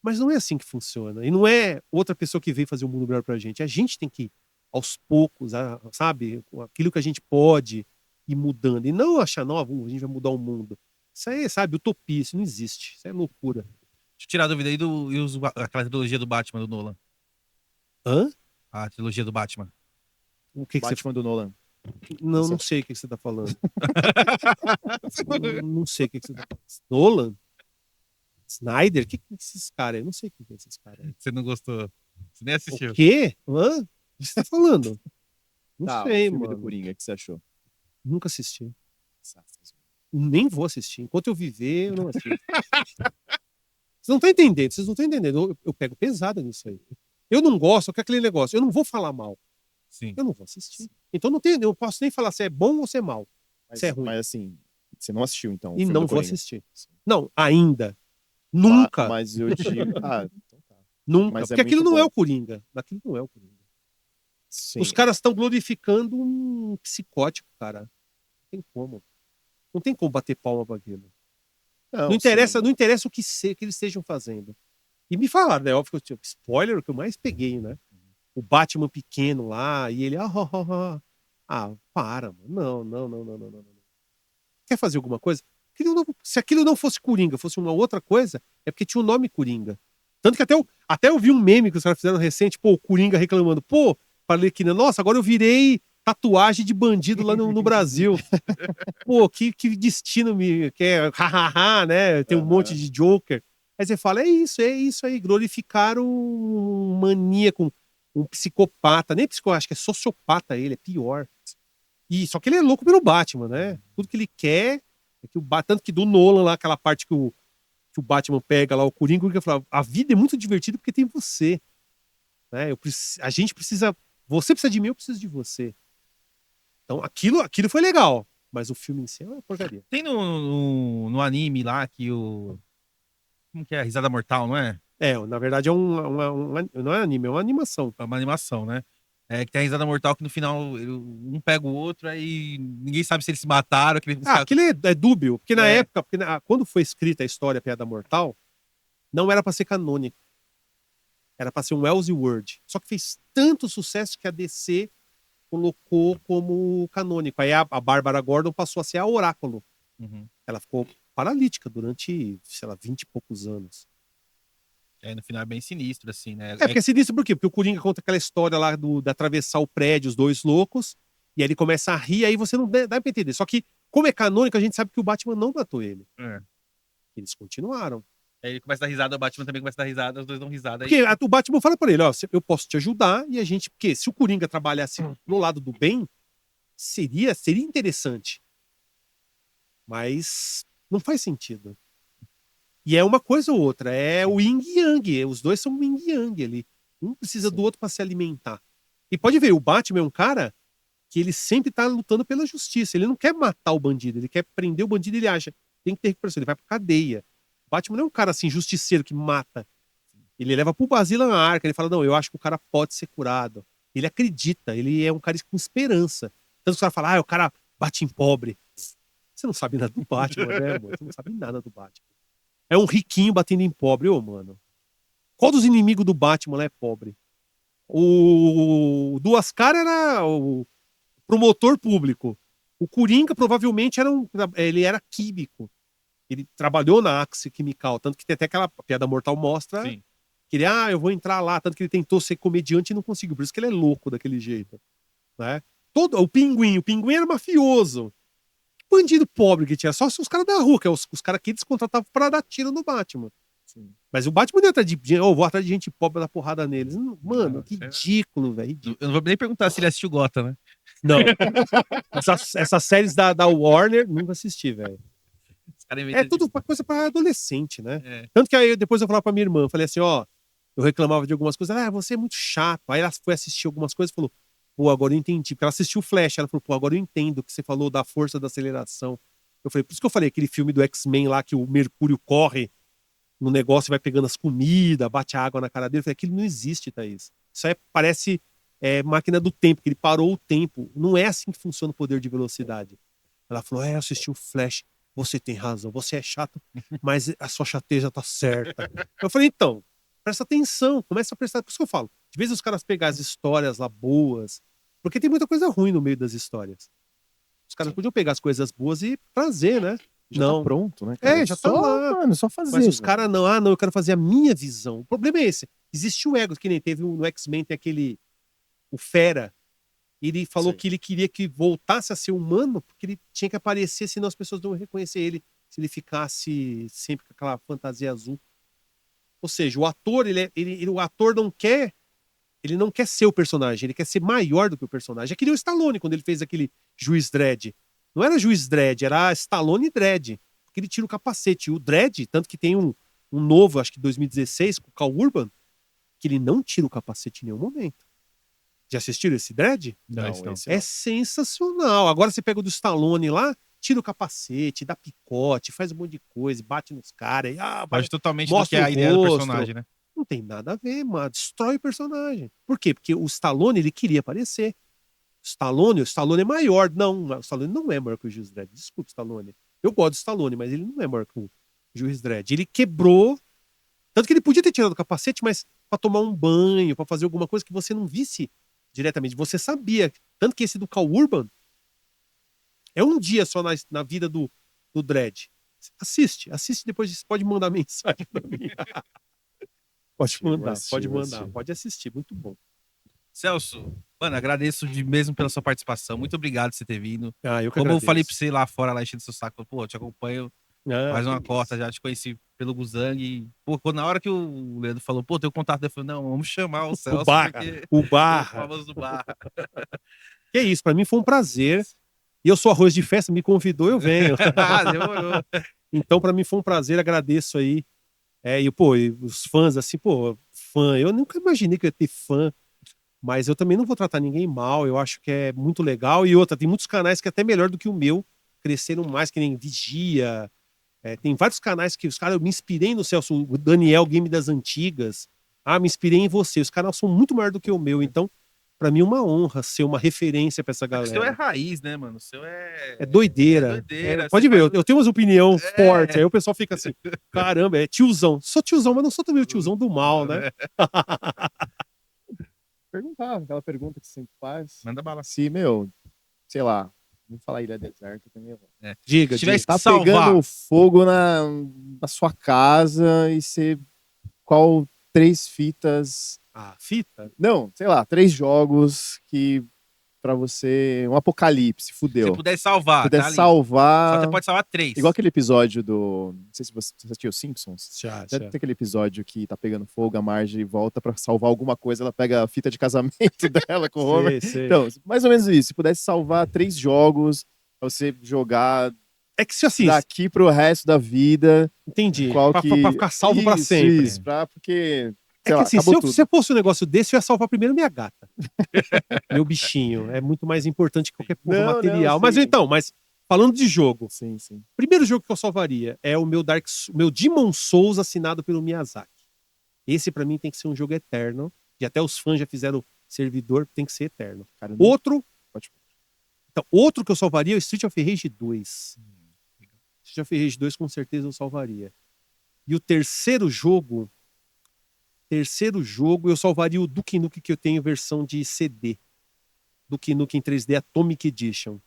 Mas não é assim que funciona. E não é outra pessoa que vem fazer um mundo melhor pra gente. A gente tem que, aos poucos, sabe? Aquilo que a gente pode ir mudando. E não achar, não, a gente vai mudar o mundo. Isso aí, sabe, utopia. Isso não existe. Isso é loucura. Deixa eu tirar a dúvida aí aquela trilogia do Batman do Nolan. Hã? A trilogia do Batman. O que você... Batman do Nolan. Não sei o que você tá falando. Não sei o que você tá falando. Nolan? Snyder? O que é esses caras? Eu não sei o que é esses caras. Você não gostou? Você nem assistiu. O quê? Hã? O que você tá falando? Não Tá, sei, o filme mano. do Coringa, o que você achou? Nunca assisti. Nem vou assistir. Enquanto eu viver, eu não assisto. Vocês não estão entendendo, vocês não estão entendendo. Eu pego pesado nisso aí. Eu não gosto, que é aquele negócio. Eu não vou falar mal. Sim. Eu não vou assistir. Então eu não posso nem falar se é bom ou se é mal. Se é ruim. Mas assim, você não assistiu então? o E filme não do vou Coringa? assistir. Não, ainda. Nunca. Mas eu digo. Então tá. Nunca. mas é Porque aquilo muito não é bom. o Coringa. Aquilo não é o Coringa. Sim. Os caras estão glorificando um psicótico, cara. Não tem como. Não tem como bater palma pra aquilo. Não interessa, sim. não interessa o que eles estejam fazendo. E me falaram, né? Óbvio que spoiler, o que eu mais peguei, né? O Batman pequeno lá, e ele. Para, mano. Não. Quer fazer alguma coisa? Se aquilo não fosse Coringa, fosse uma outra coisa, é porque tinha o nome Coringa. Tanto que até eu vi um meme que os caras fizeram recente, o Coringa reclamando, Arlequina, nossa, agora eu virei tatuagem de bandido lá no Brasil. Que destino que é, hahaha, né? Tem um monte de Joker. Aí você fala, é isso aí, glorificaram um maníaco, um psicopata, nem psicopata, acho que é sociopata ele, é pior. Só que ele é louco pelo Batman, né? Tudo que ele quer é que tanto que do Nolan lá, aquela parte que o Batman pega lá, o Coringa fala, a vida é muito divertida porque tem você. Né? A gente precisa, você precisa de mim, eu preciso de você. Então aquilo foi legal, mas o filme em si é uma porcaria. Tem no anime lá que o... Como que é? Risada Mortal, não é? Na verdade não é anime, é uma animação. É uma animação, né? Que tem a Risada Mortal que no final um pega o outro, aí ninguém sabe se eles se mataram. Aquilo é dúbio, porque na época, quando foi escrita a história Piada Mortal, não era pra ser canônico. Era pra ser um Elseworld. Só que fez tanto sucesso que a DC colocou como canônico. Aí a Bárbara Gordon passou a ser a Oráculo. Uhum. Ela ficou paralítica durante, sei lá, 20 e poucos anos. Aí no final é bem sinistro, assim, né? Porque é sinistro por quê? Porque o Coringa conta aquela história lá de atravessar o prédio, os dois loucos, e aí ele começa a rir, aí você não dá pra entender. Só que, como é canônico, a gente sabe que o Batman não matou ele. É. Eles continuaram. Aí ele começa a dar risada, o Batman também começa a dar risada, os dois dão risada. Porque o Batman fala pra ele, ó, eu posso te ajudar, e a gente... Porque se o Coringa trabalhasse no lado do bem, seria interessante. Mas não faz sentido. E é uma coisa ou outra, é o yin e yang, os dois são yin e yang ali. Um precisa do outro pra se alimentar. E pode ver, o Batman é um cara que ele sempre tá lutando pela justiça, ele não quer matar o bandido, ele quer prender o bandido, ele acha, tem que ter recuperação, ele vai pra cadeia. O Batman não é um cara assim, justiceiro que mata. Ele leva pro Basílio Arkham, ele fala, não, eu acho que o cara pode ser curado. Ele acredita, ele é um cara com esperança. Tanto que o cara fala, o cara bate em pobre. Você não sabe nada do Batman, né, mano? Você não sabe nada do Batman. É um riquinho batendo em pobre, mano. Qual dos inimigos do Batman lá é pobre? O Duas Caras era o promotor público. O Coringa provavelmente ele era químico. Ele trabalhou na Axe Chemical, tanto que tem até aquela piada mortal mostra Sim. que ele, eu vou entrar lá, tanto que ele tentou ser comediante e não conseguiu, por isso que ele é louco daquele jeito, né? O Pinguim era mafioso. Bandido pobre que tinha, só os caras da rua, que é os caras que eles contratavam pra dar tiro no Batman. Sim. Mas o Batman não ia atrás vou atrás de gente pobre dar porrada neles. Mano, Não, que ridículo, velho. Eu não vou nem perguntar se ele assistiu Gotham, né? Não. Essas séries da Warner, nunca assisti, velho. É tudo coisa pra adolescente, né? É. Tanto que aí depois eu falava pra minha irmã, falei assim, eu reclamava de algumas coisas, você é muito chato. Aí ela foi assistir algumas coisas e falou, pô, agora eu entendi. Porque ela assistiu o Flash, ela falou, pô, agora eu entendo o que você falou da força da aceleração. Eu falei, por isso que eu falei aquele filme do X-Men lá, que o Mercúrio corre no negócio e vai pegando as comidas, bate a água na cara dele. Eu falei, aquilo não existe, Thaís. Isso parece máquina do tempo, que ele parou o tempo. Não é assim que funciona o poder de velocidade. Ela falou, eu assisti o Flash. Você tem razão, você é chato, mas a sua chateza tá certa. Eu falei, então, presta atenção, começa a prestar. Por isso que eu falo, de vez os caras pegar as histórias lá boas, porque tem muita coisa ruim no meio das histórias. Os caras podiam pegar as coisas boas e trazer, né? Já não. tá pronto, né? Cara? Já tá só, lá. Mano, só fazer. Mas os caras não, eu quero fazer a minha visão. O problema é esse. Existe o ego, que nem teve no X-Men, tem o Fera. Ele falou que ele queria que voltasse a ser humano, porque ele tinha que aparecer, senão as pessoas não iam reconhecer ele, se ele ficasse sempre com aquela fantasia azul. Ou seja, o ator, o ator não quer ser o personagem, ele quer ser maior do que o personagem. É que nem o Stallone, quando ele fez aquele Juiz Dredd. Não era Juiz Dredd, era Stallone Dredd. Porque ele tira o capacete. O Dredd, tanto que tem um novo, acho que 2016, com o Cal Urban, que ele não tira o capacete em nenhum momento. Já assistiram esse Dredd? Não. É sensacional. Agora você pega o do Stallone lá, tira o capacete, dá picote, faz um monte de coisa, bate nos caras. Foge totalmente do mostra que é o a ideia do rosto. personagem, né? Não tem nada a ver, mano. Destrói o personagem. Por quê? Porque o Stallone, ele queria aparecer. O Stallone é maior. Não, o Stallone não é maior que o Juiz Dredd. Desculpa, Stallone. Eu gosto do Stallone, mas ele não é maior que o Juiz Dredd. Ele quebrou. Tanto que ele podia ter tirado o capacete, mas pra tomar um banho, pra fazer alguma coisa que você não visse diretamente. Você sabia. Tanto que esse do Cal Urban é um dia só na vida do Dredd. Assiste depois você pode mandar mensagem pra mim. Pode assistir, muito bom. Celso, mano, agradeço mesmo pela sua participação. Muito obrigado por você ter vindo. Eu Como eu falei pra você lá fora, lá enchendo seu saco, pô, eu te acompanho, faz uma cota, já te conheci pelo Guzang. E, pô, na hora que o Leandro falou, pô, teu contato, eu falei, não, vamos chamar o Celso. O Barra. O famoso Barra. Que é isso, pra mim foi um prazer. E eu sou arroz de festa, me convidou, eu venho. Demorou. Então, pra mim foi um prazer, agradeço aí. E os fãs, assim, fã. Eu nunca imaginei que eu ia ter fã, mas eu também não vou tratar ninguém mal, eu acho que é muito legal. E outra, tem muitos canais que é até melhor do que o meu, cresceram mais, que nem Vigia. Tem vários canais que os caras, eu me inspirei no Celso, o Daniel Game das Antigas. Me inspirei em você. Os canais são muito maiores do que o meu, então, pra mim é uma honra ser uma referência pra essa galera. O seu é raiz, né, mano? O seu é doideira. Pode ver, eu tenho umas opiniões fortes, aí o pessoal fica assim, caramba, é tiozão. Sou tiozão, mas não sou também o tiozão do mal, né? Perguntar, aquela pergunta que você sempre faz. Manda bala. Se, sei lá, vamos falar ilha deserta também. Diga, Se tivesse tá que salvar. pegando fogo na sua casa e você qual 3 fitas... Ah, fita? Não, sei lá, 3 jogos que pra você... Um apocalipse, Se fudeu. puder salvar, Puder tá ali. salvar... Só você pode salvar 3. Igual aquele episódio do... Não sei se você assistiu os Simpsons. Já. Tem aquele episódio que tá pegando fogo, a Marge volta pra salvar alguma coisa, ela pega a fita de casamento dela com o Homer. Sei. Então, mais ou menos isso. Se pudesse salvar 3 jogos pra você jogar É que se assim, daqui pro resto da vida, entendi. qual Pra, que... pra ficar salvo pra sempre. Isso, porque... É Sei que lá, assim, acabou se tudo. você fosse um negócio desse, eu ia salvar primeiro minha gata. Meu bichinho. É muito mais importante que qualquer porra Não, material. não, Mas sim. então, falando de jogo, Sim. o primeiro jogo que eu salvaria é o meu meu Demon Souls assinado pelo Miyazaki. Esse pra mim tem que ser um jogo eterno. E até os fãs já fizeram servidor, tem que ser eterno. Cara, Outro. Pode- Então, outro que eu salvaria é o Street of Rage 2. Street of Rage 2 com certeza eu salvaria. E o terceiro jogo eu salvaria o Duke Nukem que eu tenho versão de CD. Duke Nukem 3D Atomic Edition.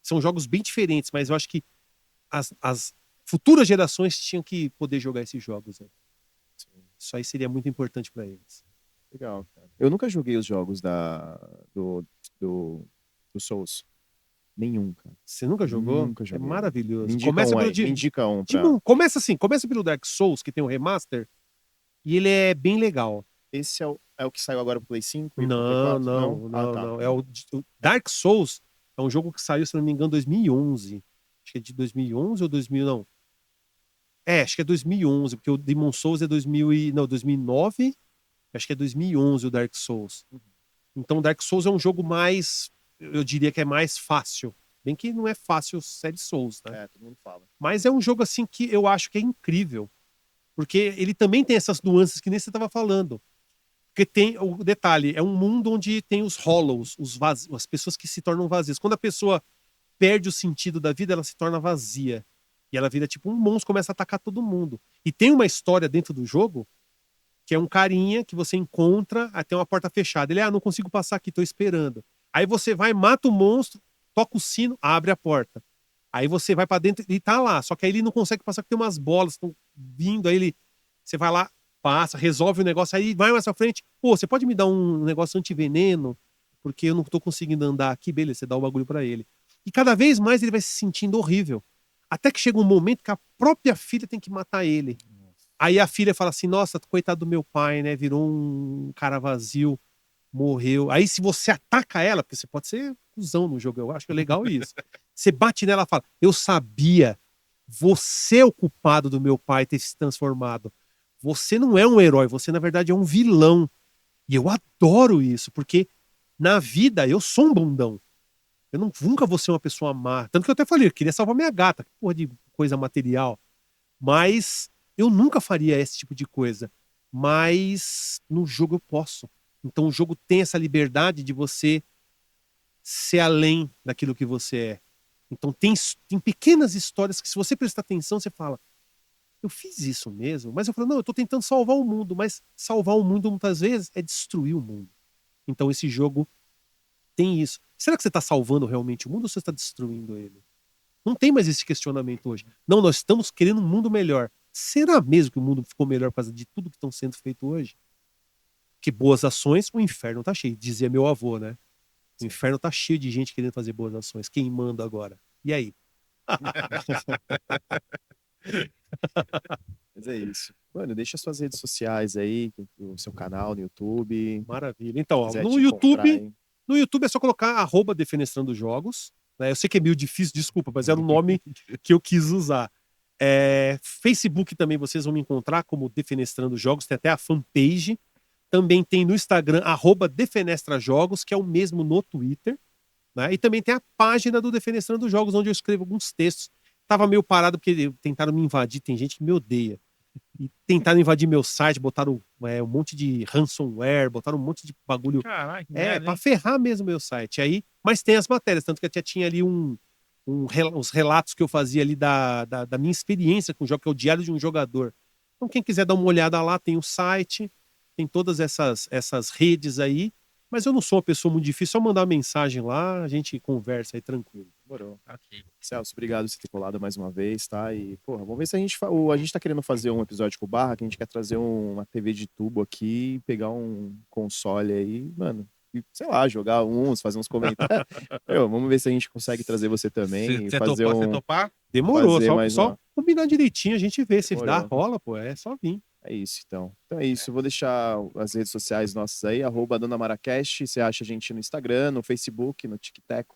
São jogos bem diferentes, mas eu acho que as futuras gerações tinham que poder jogar esses jogos. Né? Isso aí seria muito importante para eles. Legal, cara. Eu nunca joguei os jogos do Souls. Nenhum, cara. Você nunca jogou? Nunca joguei. É maravilhoso. Me indica Começa um pelo aí, me indica um pra... Começa pelo Dark Souls, que tem o remaster, e ele é bem legal. Esse é o que saiu agora pro Play 5? e pro Play Não, 4? não. Ah, tá. É o Dark Souls é um jogo que saiu, se não me engano, em 2011. Acho que é de 2011 ou 2000, não. Acho que é 2011, porque o Demon Souls é 2009. Acho que é 2011 o Dark Souls. Então, Dark Souls é um jogo mais, eu diria que é mais fácil. Bem que não é fácil série Souls, né? Todo mundo fala. Mas é um jogo assim que eu acho que é incrível. Porque ele também tem essas nuances que nem você estava falando. Porque tem o detalhe, é um mundo onde tem os hollows, as pessoas que se tornam vazias. Quando a pessoa perde o sentido da vida, ela se torna vazia. E ela vira tipo um monstro, começa a atacar todo mundo. E tem uma história dentro do jogo que é um carinha que você encontra até uma porta fechada. Ele, não consigo passar aqui, tô esperando. Aí você vai, mata o monstro, toca o sino, abre a porta. Aí você vai pra dentro e tá lá. Só que aí ele não consegue passar porque tem umas bolas que estão vindo. Aí você vai lá, passa, resolve o negócio. Aí vai mais pra frente. Pô, você pode me dar um negócio antiveneno? Porque eu não tô conseguindo andar aqui. Beleza, você dá o bagulho pra ele. E cada vez mais ele vai se sentindo horrível. Até que chega um momento que a própria filha tem que matar ele. Aí a filha fala assim, nossa, coitado do meu pai, né? Virou um cara vazio, morreu. Aí se você ataca ela, porque você pode ser cuzão no jogo, eu acho que é legal isso. Você bate nela e fala, eu sabia, você é o culpado do meu pai ter se transformado. Você não é um herói, você na verdade é um vilão. E eu adoro isso, porque na vida eu sou um bundão. Eu nunca vou ser uma pessoa má. Tanto que eu até falei, eu queria salvar minha gata, que porra de coisa material. Mas eu nunca faria esse tipo de coisa. Mas no jogo eu posso. Então o jogo tem essa liberdade de você ser além daquilo que você é. Então tem pequenas histórias que se você prestar atenção, você fala, eu fiz isso mesmo? Mas eu falo, não, eu tô tentando salvar o mundo. Mas salvar o mundo muitas vezes é destruir o mundo. Então esse jogo tem isso. Será que você está salvando realmente o mundo ou você está destruindo ele? Não tem mais esse questionamento hoje. Não, nós estamos querendo um mundo melhor. Será mesmo que o mundo ficou melhor por causa de tudo que estão sendo feito hoje? Que boas ações, o inferno tá cheio, dizia meu avô, né? O inferno tá cheio de gente querendo fazer boas ações. Quem manda agora? E aí? Mas é isso. Mano, deixa suas redes sociais aí, o seu canal no YouTube. Maravilha. Então, ó, Quiser no te encontrar YouTube, aí. no YouTube é só colocar @defenestrandojogos. Né? Eu sei que é meio difícil, desculpa, mas era o nome que eu quis usar. Facebook também vocês vão me encontrar como Defenestrando Jogos, tem até a fanpage. Também tem no Instagram, @defenestrajogos, que é o mesmo no Twitter. Né? E também tem a página do Defenestrando Jogos, onde eu escrevo alguns textos. Tava meio parado porque tentaram me invadir, tem gente que me odeia. E tentaram invadir meu site, botaram um monte de ransomware, botaram um monte de bagulho. Caralho, que É, merda, pra hein? ferrar mesmo meu site. Aí, mas tem as matérias, tanto que eu tinha ali os relatos que eu fazia ali da minha experiência com o jogo, que é o Diário de um Jogador. Então, quem quiser dar uma olhada lá, tem o site, tem todas essas redes aí. Mas eu não sou uma pessoa muito difícil, só mandar uma mensagem lá, a gente conversa aí tranquilo. Demorou. Ok. Celso, obrigado por você ter colado mais uma vez, tá? E, porra, vamos ver se a gente... A gente tá querendo fazer um episódio com o Barra, que a gente quer trazer uma TV de tubo aqui, pegar um console aí, mano, e, sei lá, jogar uns, fazer uns comentários. Vamos ver se a gente consegue trazer você também e Você fazer topar, você um... topar? Demorou, Fazer mais só uma. combinar direitinho, a gente vê se dá, Demorou. rola, pô, é só vir. É isso, então. Então é isso. Eu vou deixar as redes sociais nossas aí, @DonaMaraCast. Você acha a gente no Instagram, no Facebook, no TikTok,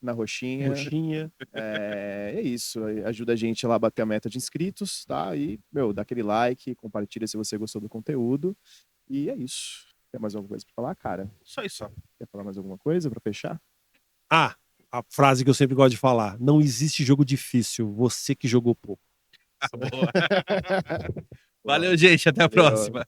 na Roxinha. Coxinha. É isso. Ajuda a gente lá a bater a meta de inscritos, tá? E, dá aquele like, compartilha se você gostou do conteúdo. E é isso. Tem mais alguma coisa pra falar, cara? Só isso. Ó. Quer falar mais alguma coisa pra fechar? Ah, a frase que eu sempre gosto de falar: não existe jogo difícil, você que jogou pouco. Boa. Valeu, gente. Até a Valeu. próxima.